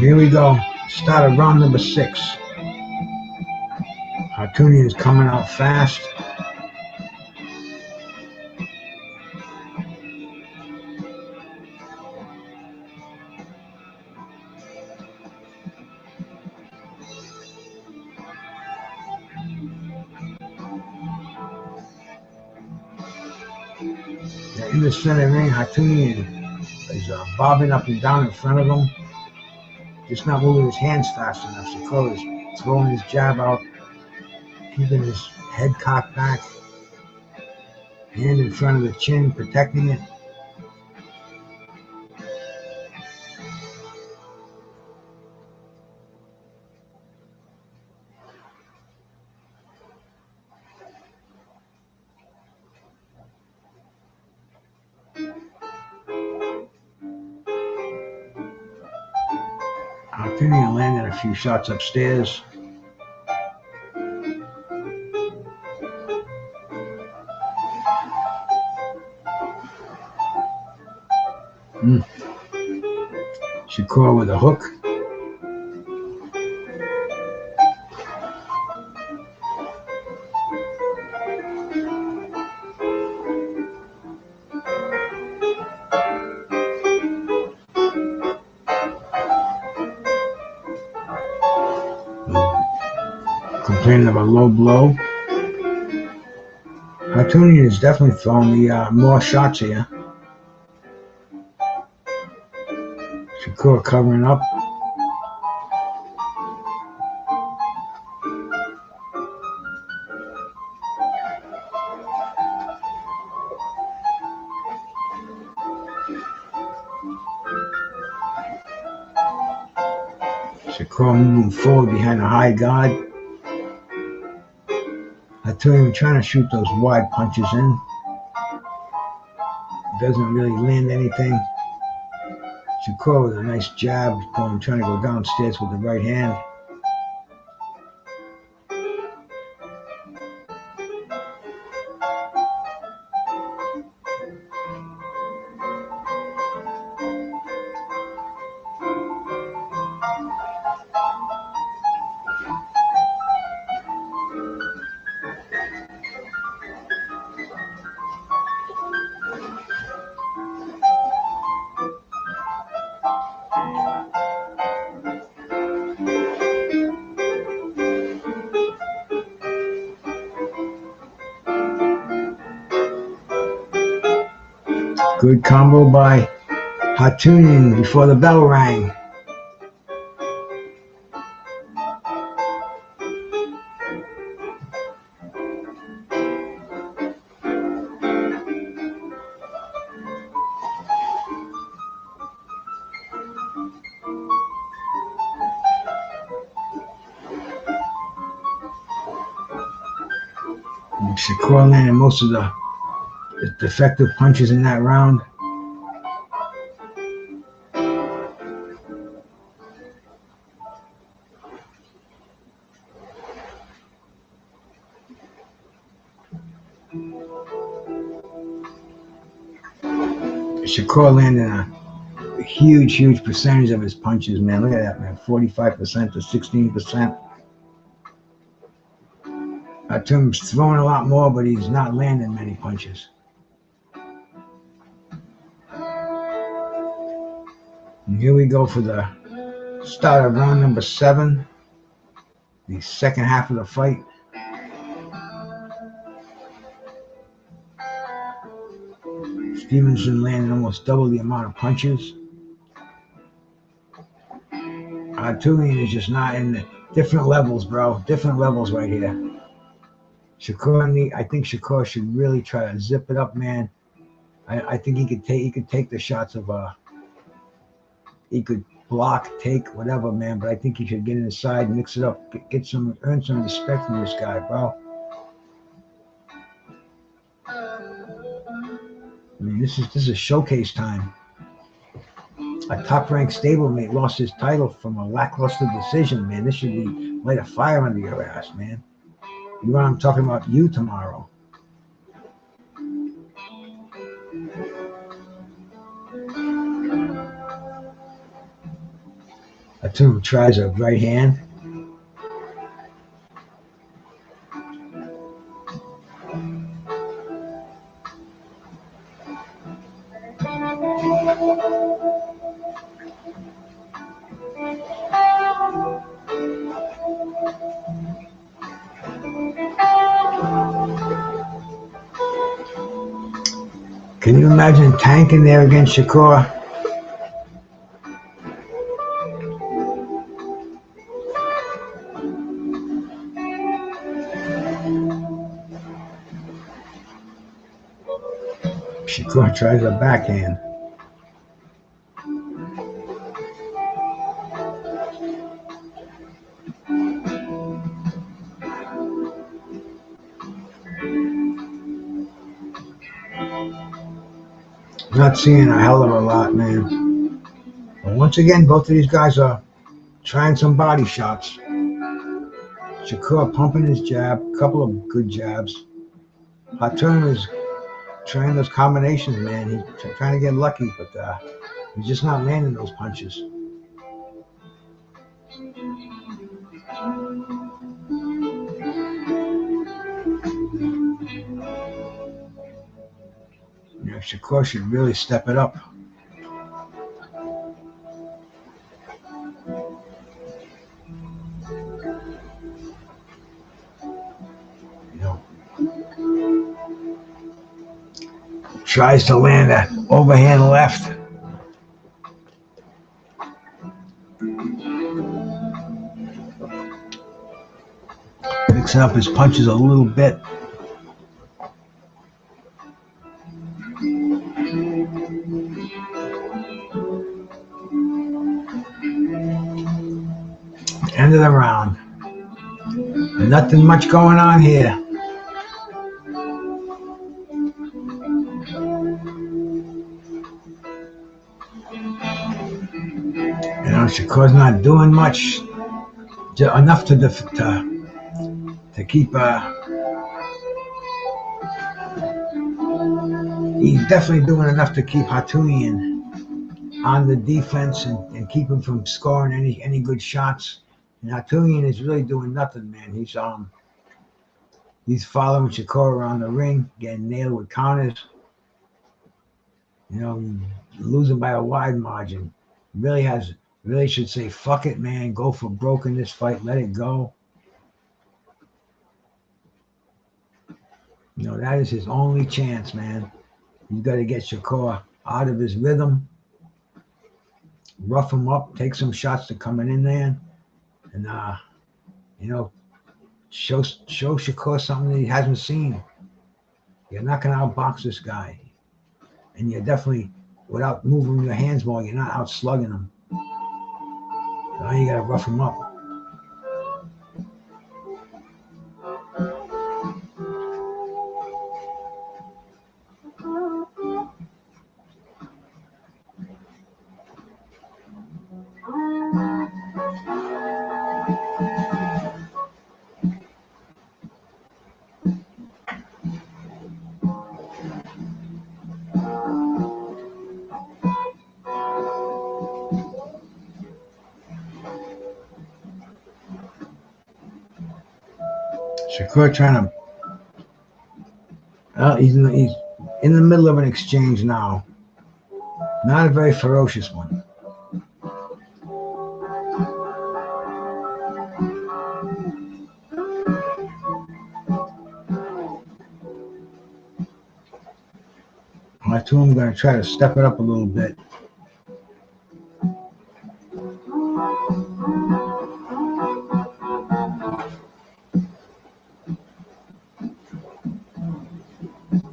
Here we go. Start of round number 6. Hartunian is coming out fast. In the center ring, Hartunian is bobbing up and down in front of him. Just not moving his hands fast enough. Shakur is throwing his jab out, keeping his head cocked back, hand in front of the chin, protecting it. Altoonian landed a few shots upstairs. Shakur with a hook. Complaining of a low blow. Altoonian is definitely throwing the more shots here. Shakur covering up. Shakur moving forward behind a high guard. Altoonian trying to shoot those wide punches in. Doesn't really land anything. Shakur with a nice jab, trying to go downstairs with the right hand. Good combo by Altoonian before the bell rang. Shakur landed most of the effective punches in that round. Shakur landed a huge percentage of his punches, man. Look at that, man. 45% to 16%. Altoonian's throwing a lot more, but he's not landing many punches. And here we go for the start of round number 7, the second half of the fight. Stevenson landed almost double the amount of punches. Altoonian is just not in the different levels, bro. Different levels right here. I think Shakur should really try to zip it up, man. I think he could take the shots of he could block, take, whatever, man. But I think he should get inside, mix it up, earn some respect from this guy, bro. I mean, this is showcase time. A top-ranked stablemate lost his title from a lackluster decision, man. This should be light a fire under your ass, man. You know I'm talking about you tomorrow. Altoonian tries a right hand. Can you imagine tanking there against Shakur? Shakur tries a backhand. Not seeing a hell of a lot, man. But once again, both of these guys are trying some body shots. Shakur pumping his jab, a couple of good jabs. Hatem is trying those combinations, man. He's trying to get lucky, but he's just not landing those punches. Shakur should really step it up. Tries to land that overhand left. Mixing up his punches a little bit. End of the round. Nothing much going on here. Shakur's not doing much, enough to keep. He's definitely doing enough to keep Hatunian on the defense and keep him from scoring any good shots. And Hatunian is really doing nothing, man. He's following Shakur around the ring, getting nailed with counters. Losing by a wide margin. Really should say, fuck it, man. Go for broke in this fight. Let it go. That is his only chance, man. You got to get Shakur out of his rhythm. Rough him up. Take some shots to coming in there. And, show Shakur something that he hasn't seen. You're not going to outbox this guy. And you're definitely, without moving your hands more, you're not out slugging him. Now you gotta rough him up. Shakur trying to. He's in the middle of an exchange now. Not a very ferocious one. I'm going to try to step it up a little bit.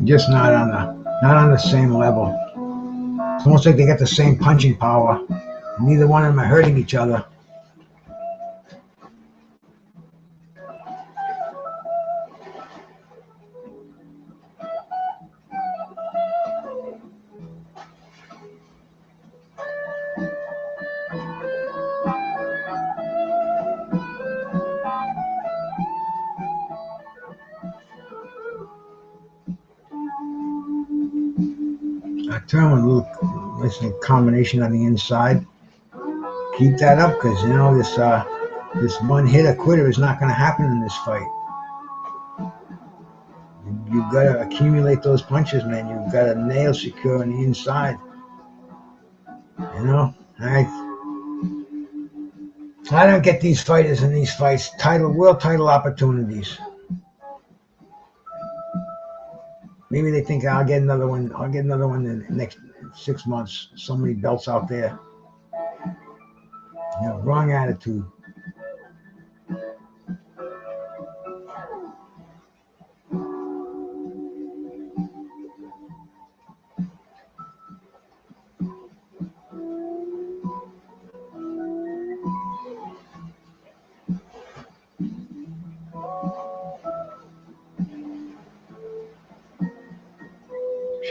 Just not on the same level. It's almost like they got the same punching power. Neither one of them are hurting each other. Turn with a little nice combination on the inside. Keep that up, because this one hitter quitter is not going to happen in this fight. You've got to accumulate those punches, man. You've got to nail Shakur on the inside. I don't get these fighters in these fights world title opportunities. Maybe they think I'll get another one. I'll get another one in the next 6 months. So many belts out there. Wrong attitude.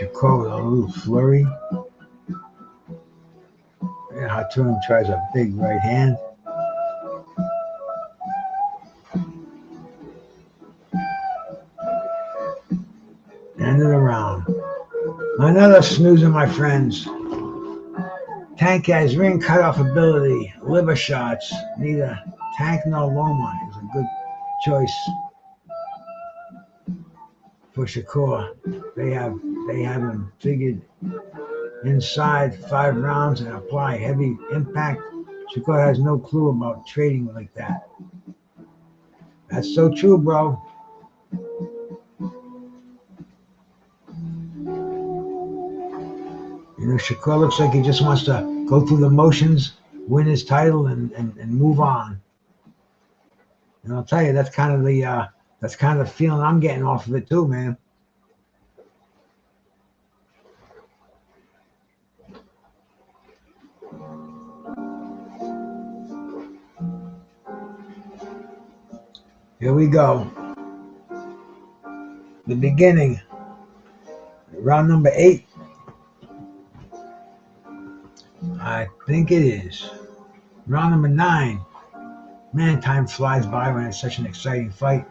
Shakur with a little flurry. And Hatem tries a big right hand. Another snoozer, my friends. Tank has ring cutoff ability, liver shots. Neither Tank nor Loma is a good choice for Shakur. They have him figured inside 5 rounds and apply heavy impact. Shakur has no clue about trading like that. That's so true, bro. You know, Shakur looks like he just wants to go through the motions, win his title, and move on. And I'll tell you, that's kind of the feeling I'm getting off of it too, man. Here we go. The beginning. Round number 8. I think it is. Round number 9. Man, time flies by when it's such an exciting fight.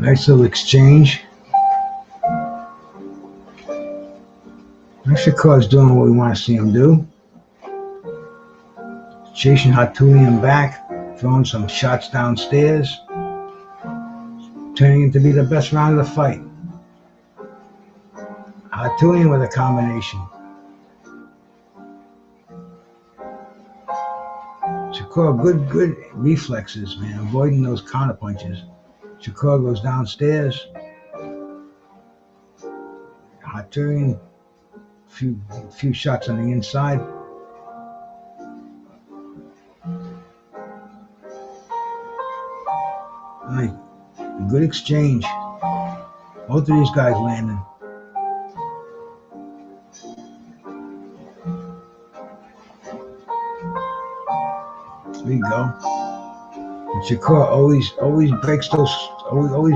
Nice little exchange. Shakur's doing what we want to see him do. Chasing Hatulian back, throwing some shots downstairs. Turning into be the best round of the fight. Hatulian with a combination. Shakur, good reflexes, man, avoiding those counter punches. Shakur goes downstairs. Hatulian, few shots on the inside. Right. Good exchange. Both of these guys landing. There you go. And Shakur always breaks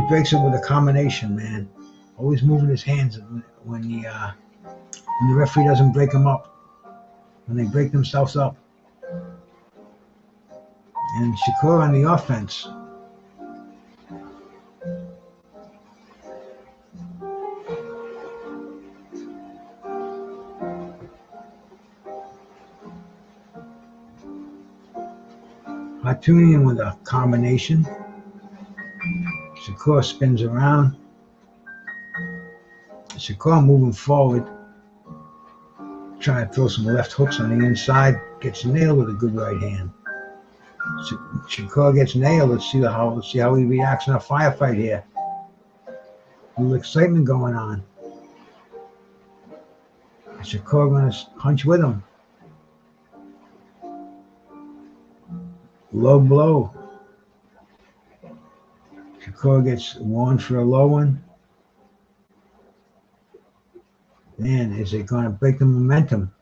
breaks it with a combination, man. Always moving his hands when the referee doesn't break them up. When they break themselves up. And Shakur on the offense. Hatulian with a combination. Shakur spins around. Shakur moving forward. Trying to throw some left hooks on the inside. Gets nailed with a good right hand. Shakur gets nailed. Let's see how he reacts in a firefight here. A little excitement going on. Shakur gonna punch with him. Low blow. Shakur gets one for a low one. Man, is it going to break the momentum?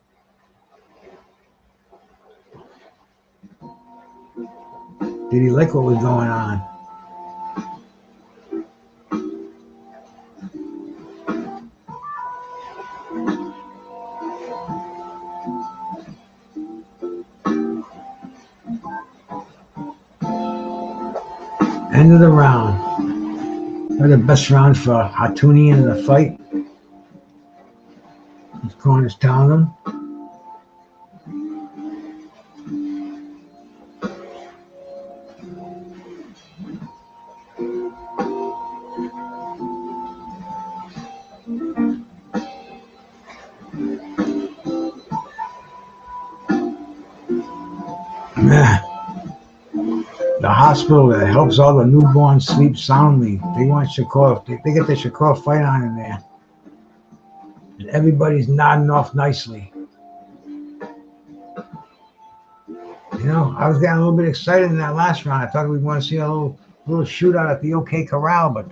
Did he like what was going on? End of the round. The best round for Hatulian in the fight. His corner's telling him. Man. The hospital that helps all the newborns sleep soundly. They want Shakur. They get the Shakur fight on in there. And everybody's nodding off nicely. You know, I was getting a little bit excited in that last round. I thought we'd want to see a little shootout at the OK Corral, but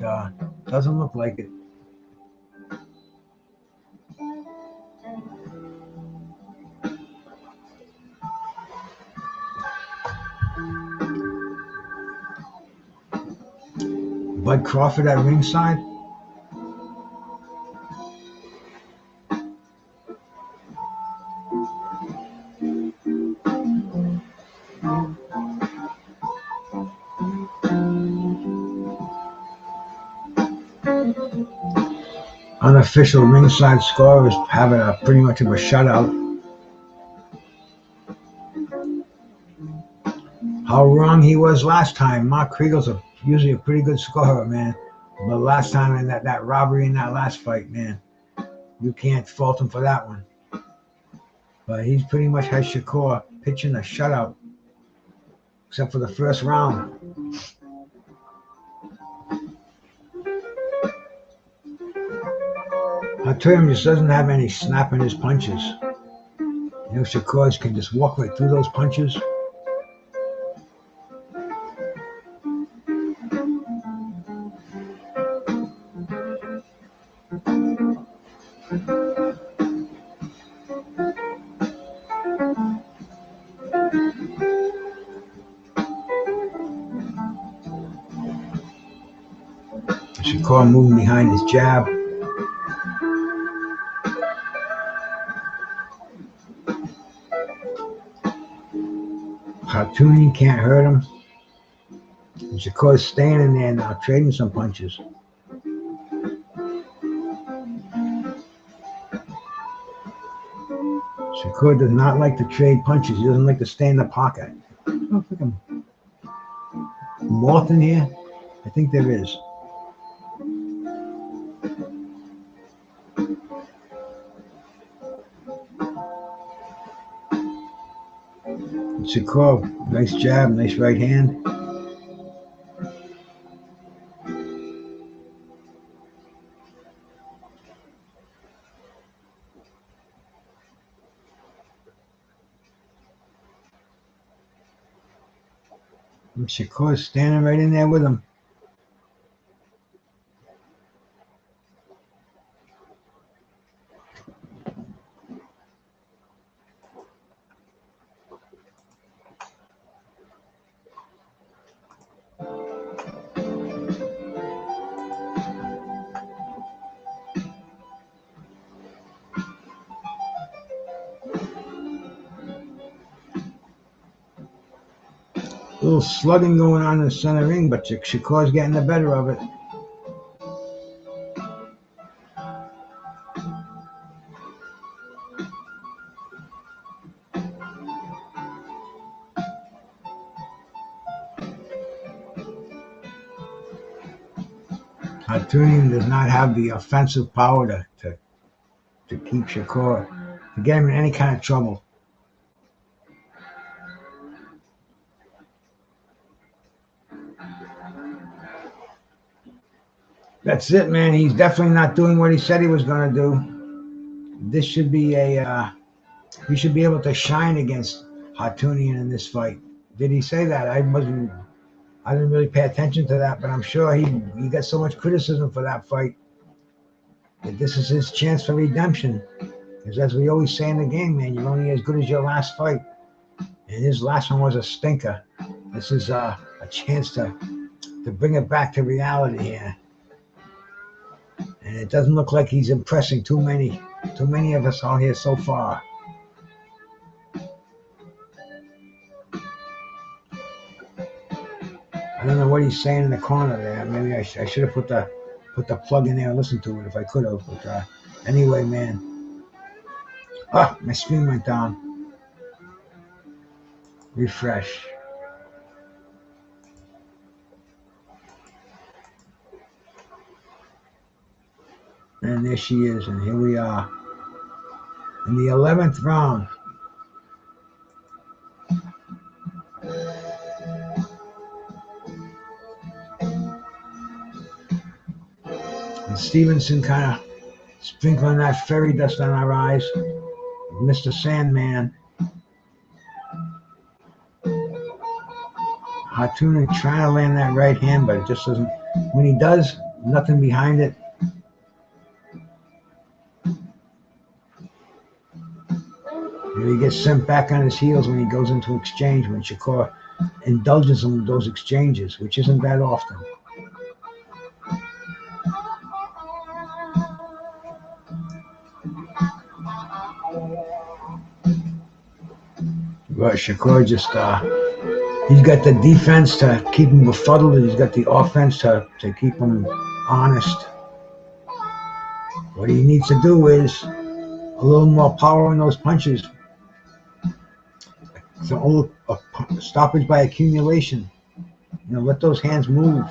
doesn't look like it. Bud Crawford at ringside. Unofficial ringside score is having a pretty much of a shutout. How wrong he was last time. Mark Kriegel's usually a pretty good scorer, man. But last time in that robbery in that last fight, man, you can't fault him for that one. But he's pretty much has Shakur pitching a shutout, except for the first round. Artyom just doesn't have any snap in his punches. You know, Shakur can just walk right through those punches. Shakur moving behind his jab. Hartooni can't hurt him. And Shakur's standing there now, trading some punches. Shakur does not like to trade punches. He doesn't like to stay in the pocket. I don't think I'm moth in here. I think there is. Shakur, nice jab, nice right hand. And Shakur's standing right in there with him. A little slugging going on in the center ring, but Shakur's getting the better of it. Hartooni does not have the offensive power to keep Shakur, to get him in any kind of trouble. That's it, man. He's definitely not doing what he said he was going to do. This should be he should be able to shine against Hartoonian in this fight. Did he say that? I didn't really pay attention to that, but I'm sure he got so much criticism for that fight that this is his chance for redemption. Because as we always say in the game, man, you're only as good as your last fight. And his last one was a stinker. This is a chance to bring it back to reality here. And it doesn't look like he's impressing too many of us out here so far. I don't know what he's saying in the corner there. Maybe I should have put the plug in there and listened to it if I could have. But anyway, man. Oh, my screen went down. Refresh. And there she is, and here we are in the 11th round. And Stevenson kind of sprinkling that fairy dust on our eyes. Mr. Sandman. Hartooni trying to land that right hand, but it just doesn't. When he does, nothing behind it. He gets sent back on his heels when he goes into exchange, when Shakur indulges him with those exchanges, which isn't that often. But Shakur just, he's got the defense to keep him befuddled, and he's got the offense to keep him honest. What he needs to do is a little more power in those punches. It's a stoppage by accumulation. Let those hands move.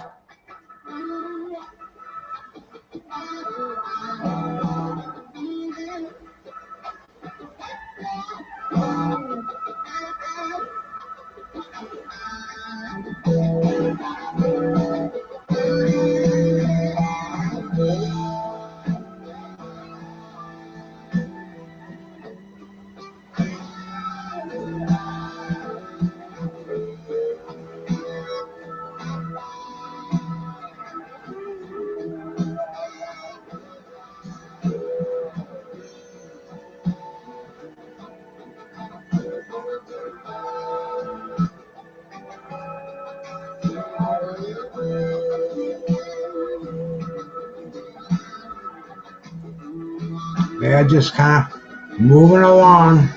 They're just kind of moving along.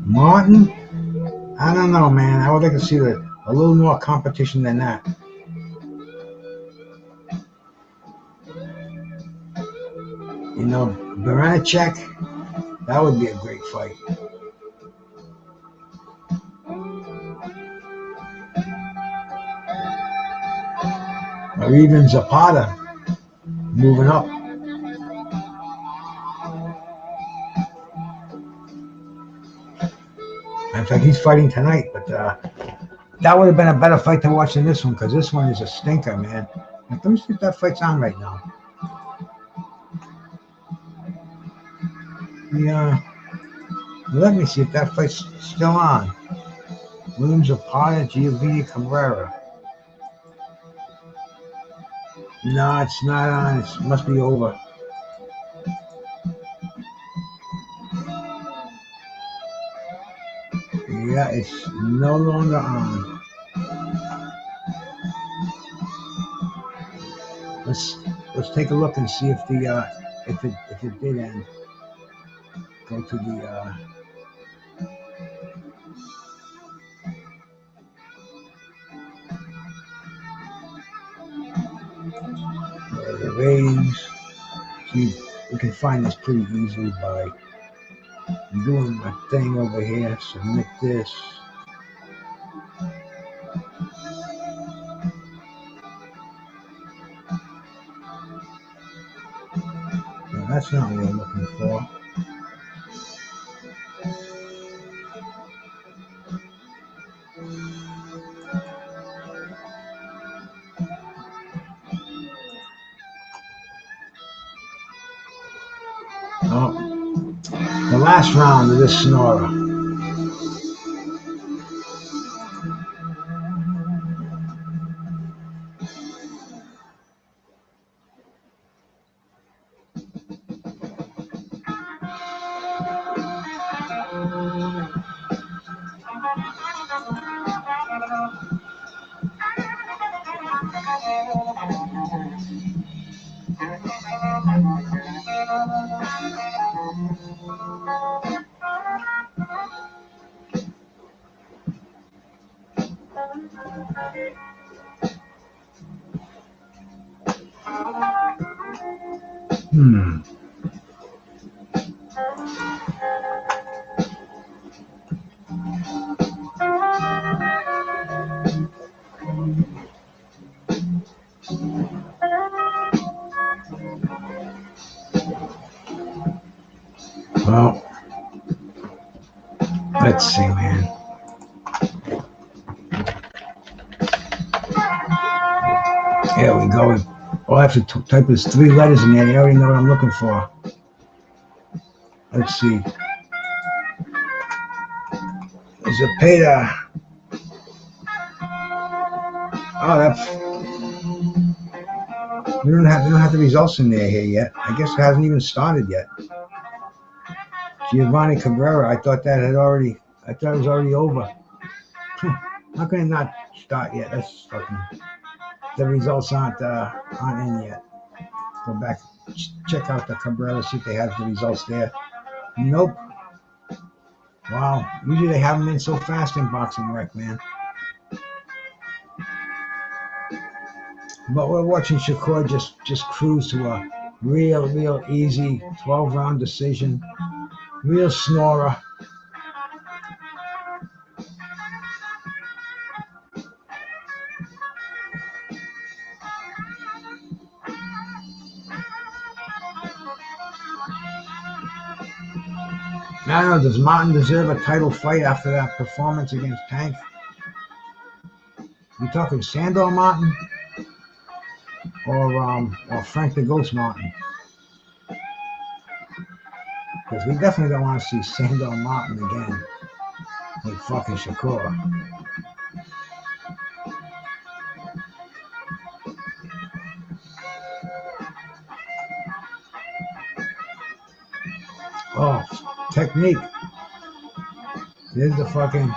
Martin? I don't know, man. I would like to see a little more competition than that. Barancek, that would be a great fight. Or even Zapata moving up. In fact, he's fighting tonight, but that would have been a better fight to watch than this one, because this one is a stinker, man. Let me see if that fight's on right now. Yeah. Let me see if that fight's still on. William Zapata, Giovanni Cabrera. No, it's not on. It must be over. Yeah, it's no longer on. Let's take a look and see if the if it did end. Go to the ratings. See, we can find this pretty easily by doing my thing over here. Submit this. No, that's not what I'm looking for. Oh, the last round of this snorer. Well, let's see, man. Here we go. All I have to type is 3 letters in there. You already know what I'm looking for. Let's see. Zapata. Oh, that's. We don't have the results in there here yet. I guess it hasn't even started yet. Giovanni Cabrera. I thought it was already over. How can it not start yet? That's fucking. The results aren't in yet. Go back check out the Cabrera, see if they have the results there. Nope. Wow. Usually they have them in so fast in Boxing Rec, man. But we're watching Shakur just cruise to a real easy 12-round decision. Real snorer. I don't know, does Martin deserve a title fight after that performance against Tank? You talking Sandor Martin or Frank the Ghost Martin? Because we definitely don't want to see Sandor Martin again with fucking Shakur. Oh, technique. Here's the fucking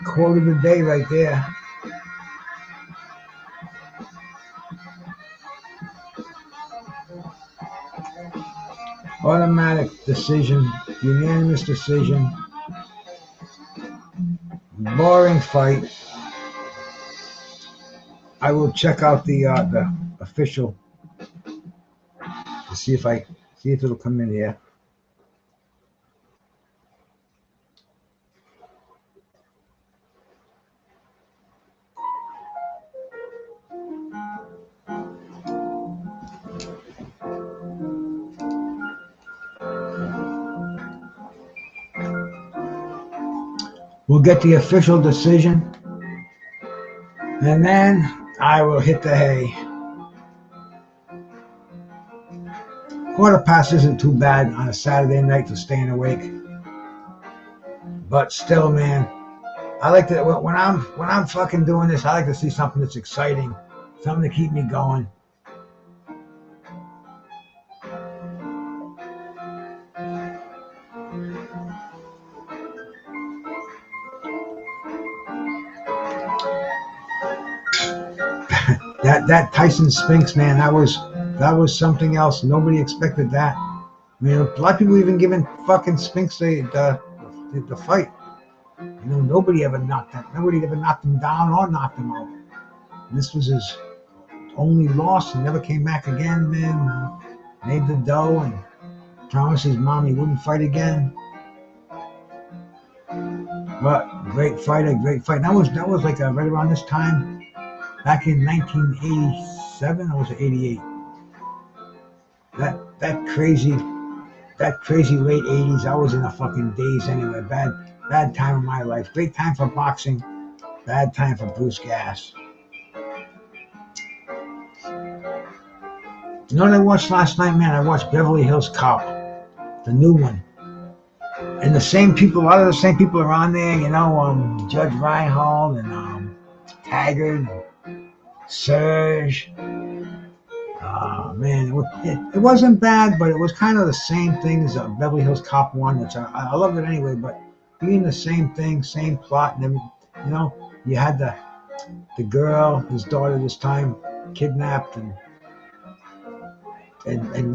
quote of the day right there. Automatic decision, unanimous decision, boring fight. I will check out the official to see if it'll come in here. We'll get the official decision, and then I will hit the hay. Quarter past isn't too bad on a Saturday night for staying awake, but still, man, I like to when I'm fucking doing this. I like to see something that's exciting, something to keep me going. That Tyson Spinks, man, that was something else. Nobody expected that. I mean, a lot of people even giving fucking Spinks the fight. You know, nobody ever knocked him down or knocked him out. And this was his only loss. He never came back again, man. Made the dough and promised his mom he wouldn't fight again. But great fight. That was like right around this time. Back in 1987, or was it 88? That crazy late 80s. I was in a fucking daze anyway. Bad time of my life. Great time for boxing. Bad time for Bruce Gas. You know what I watched last night, man? I watched Beverly Hills Cop, the new one. And the same people, a lot of the same people are on there. You know, Judge Reinhold and Taggart. Serge. Man, it wasn't bad, but it was kind of the same thing as Beverly Hills Cop 1, which I loved it anyway, but being the same thing, same plot, and everything, you know, you had the girl, his daughter this time, kidnapped and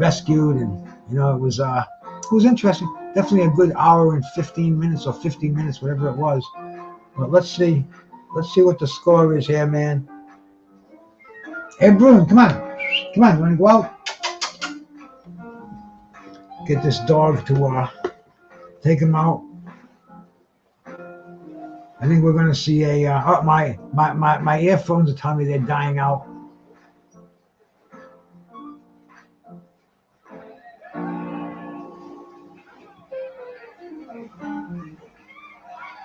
rescued, and, you know, it was interesting. Definitely a good hour and 15 minutes or 50 minutes, whatever it was. But let's see what the score is here, man. Hey, Bruno, come on. You want to go out? Get this dog to take him out. I think we're going to see my earphones are telling me they're dying out.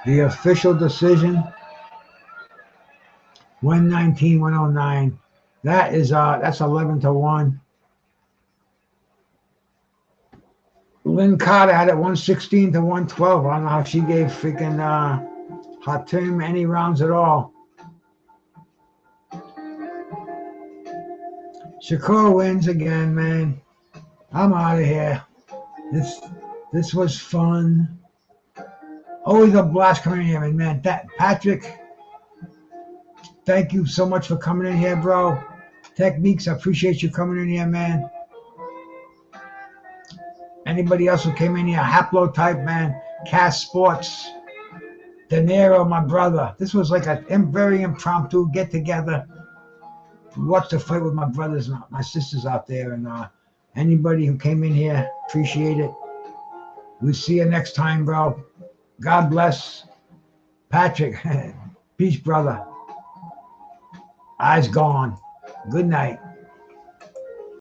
The official decision, 119-109. That's 11-1. Lynn Carter had it 116-112. I don't know how she gave freaking Hatem any rounds at all. Shakur wins again, man. I'm out of here. This was fun. Always a blast coming in here, and man, Patrick, thank you so much for coming in here, bro. Techniques, I appreciate you coming in here, man. Anybody else who came in here, Haplotype, man, Cass Sports, De Niro, my brother. This was like a very impromptu get-together to watch the fight with my brothers and my sisters out there. And anybody who came in here, appreciate it. We'll see you next time, bro. God bless. Patrick, peace, brother. Eyes gone. Good night.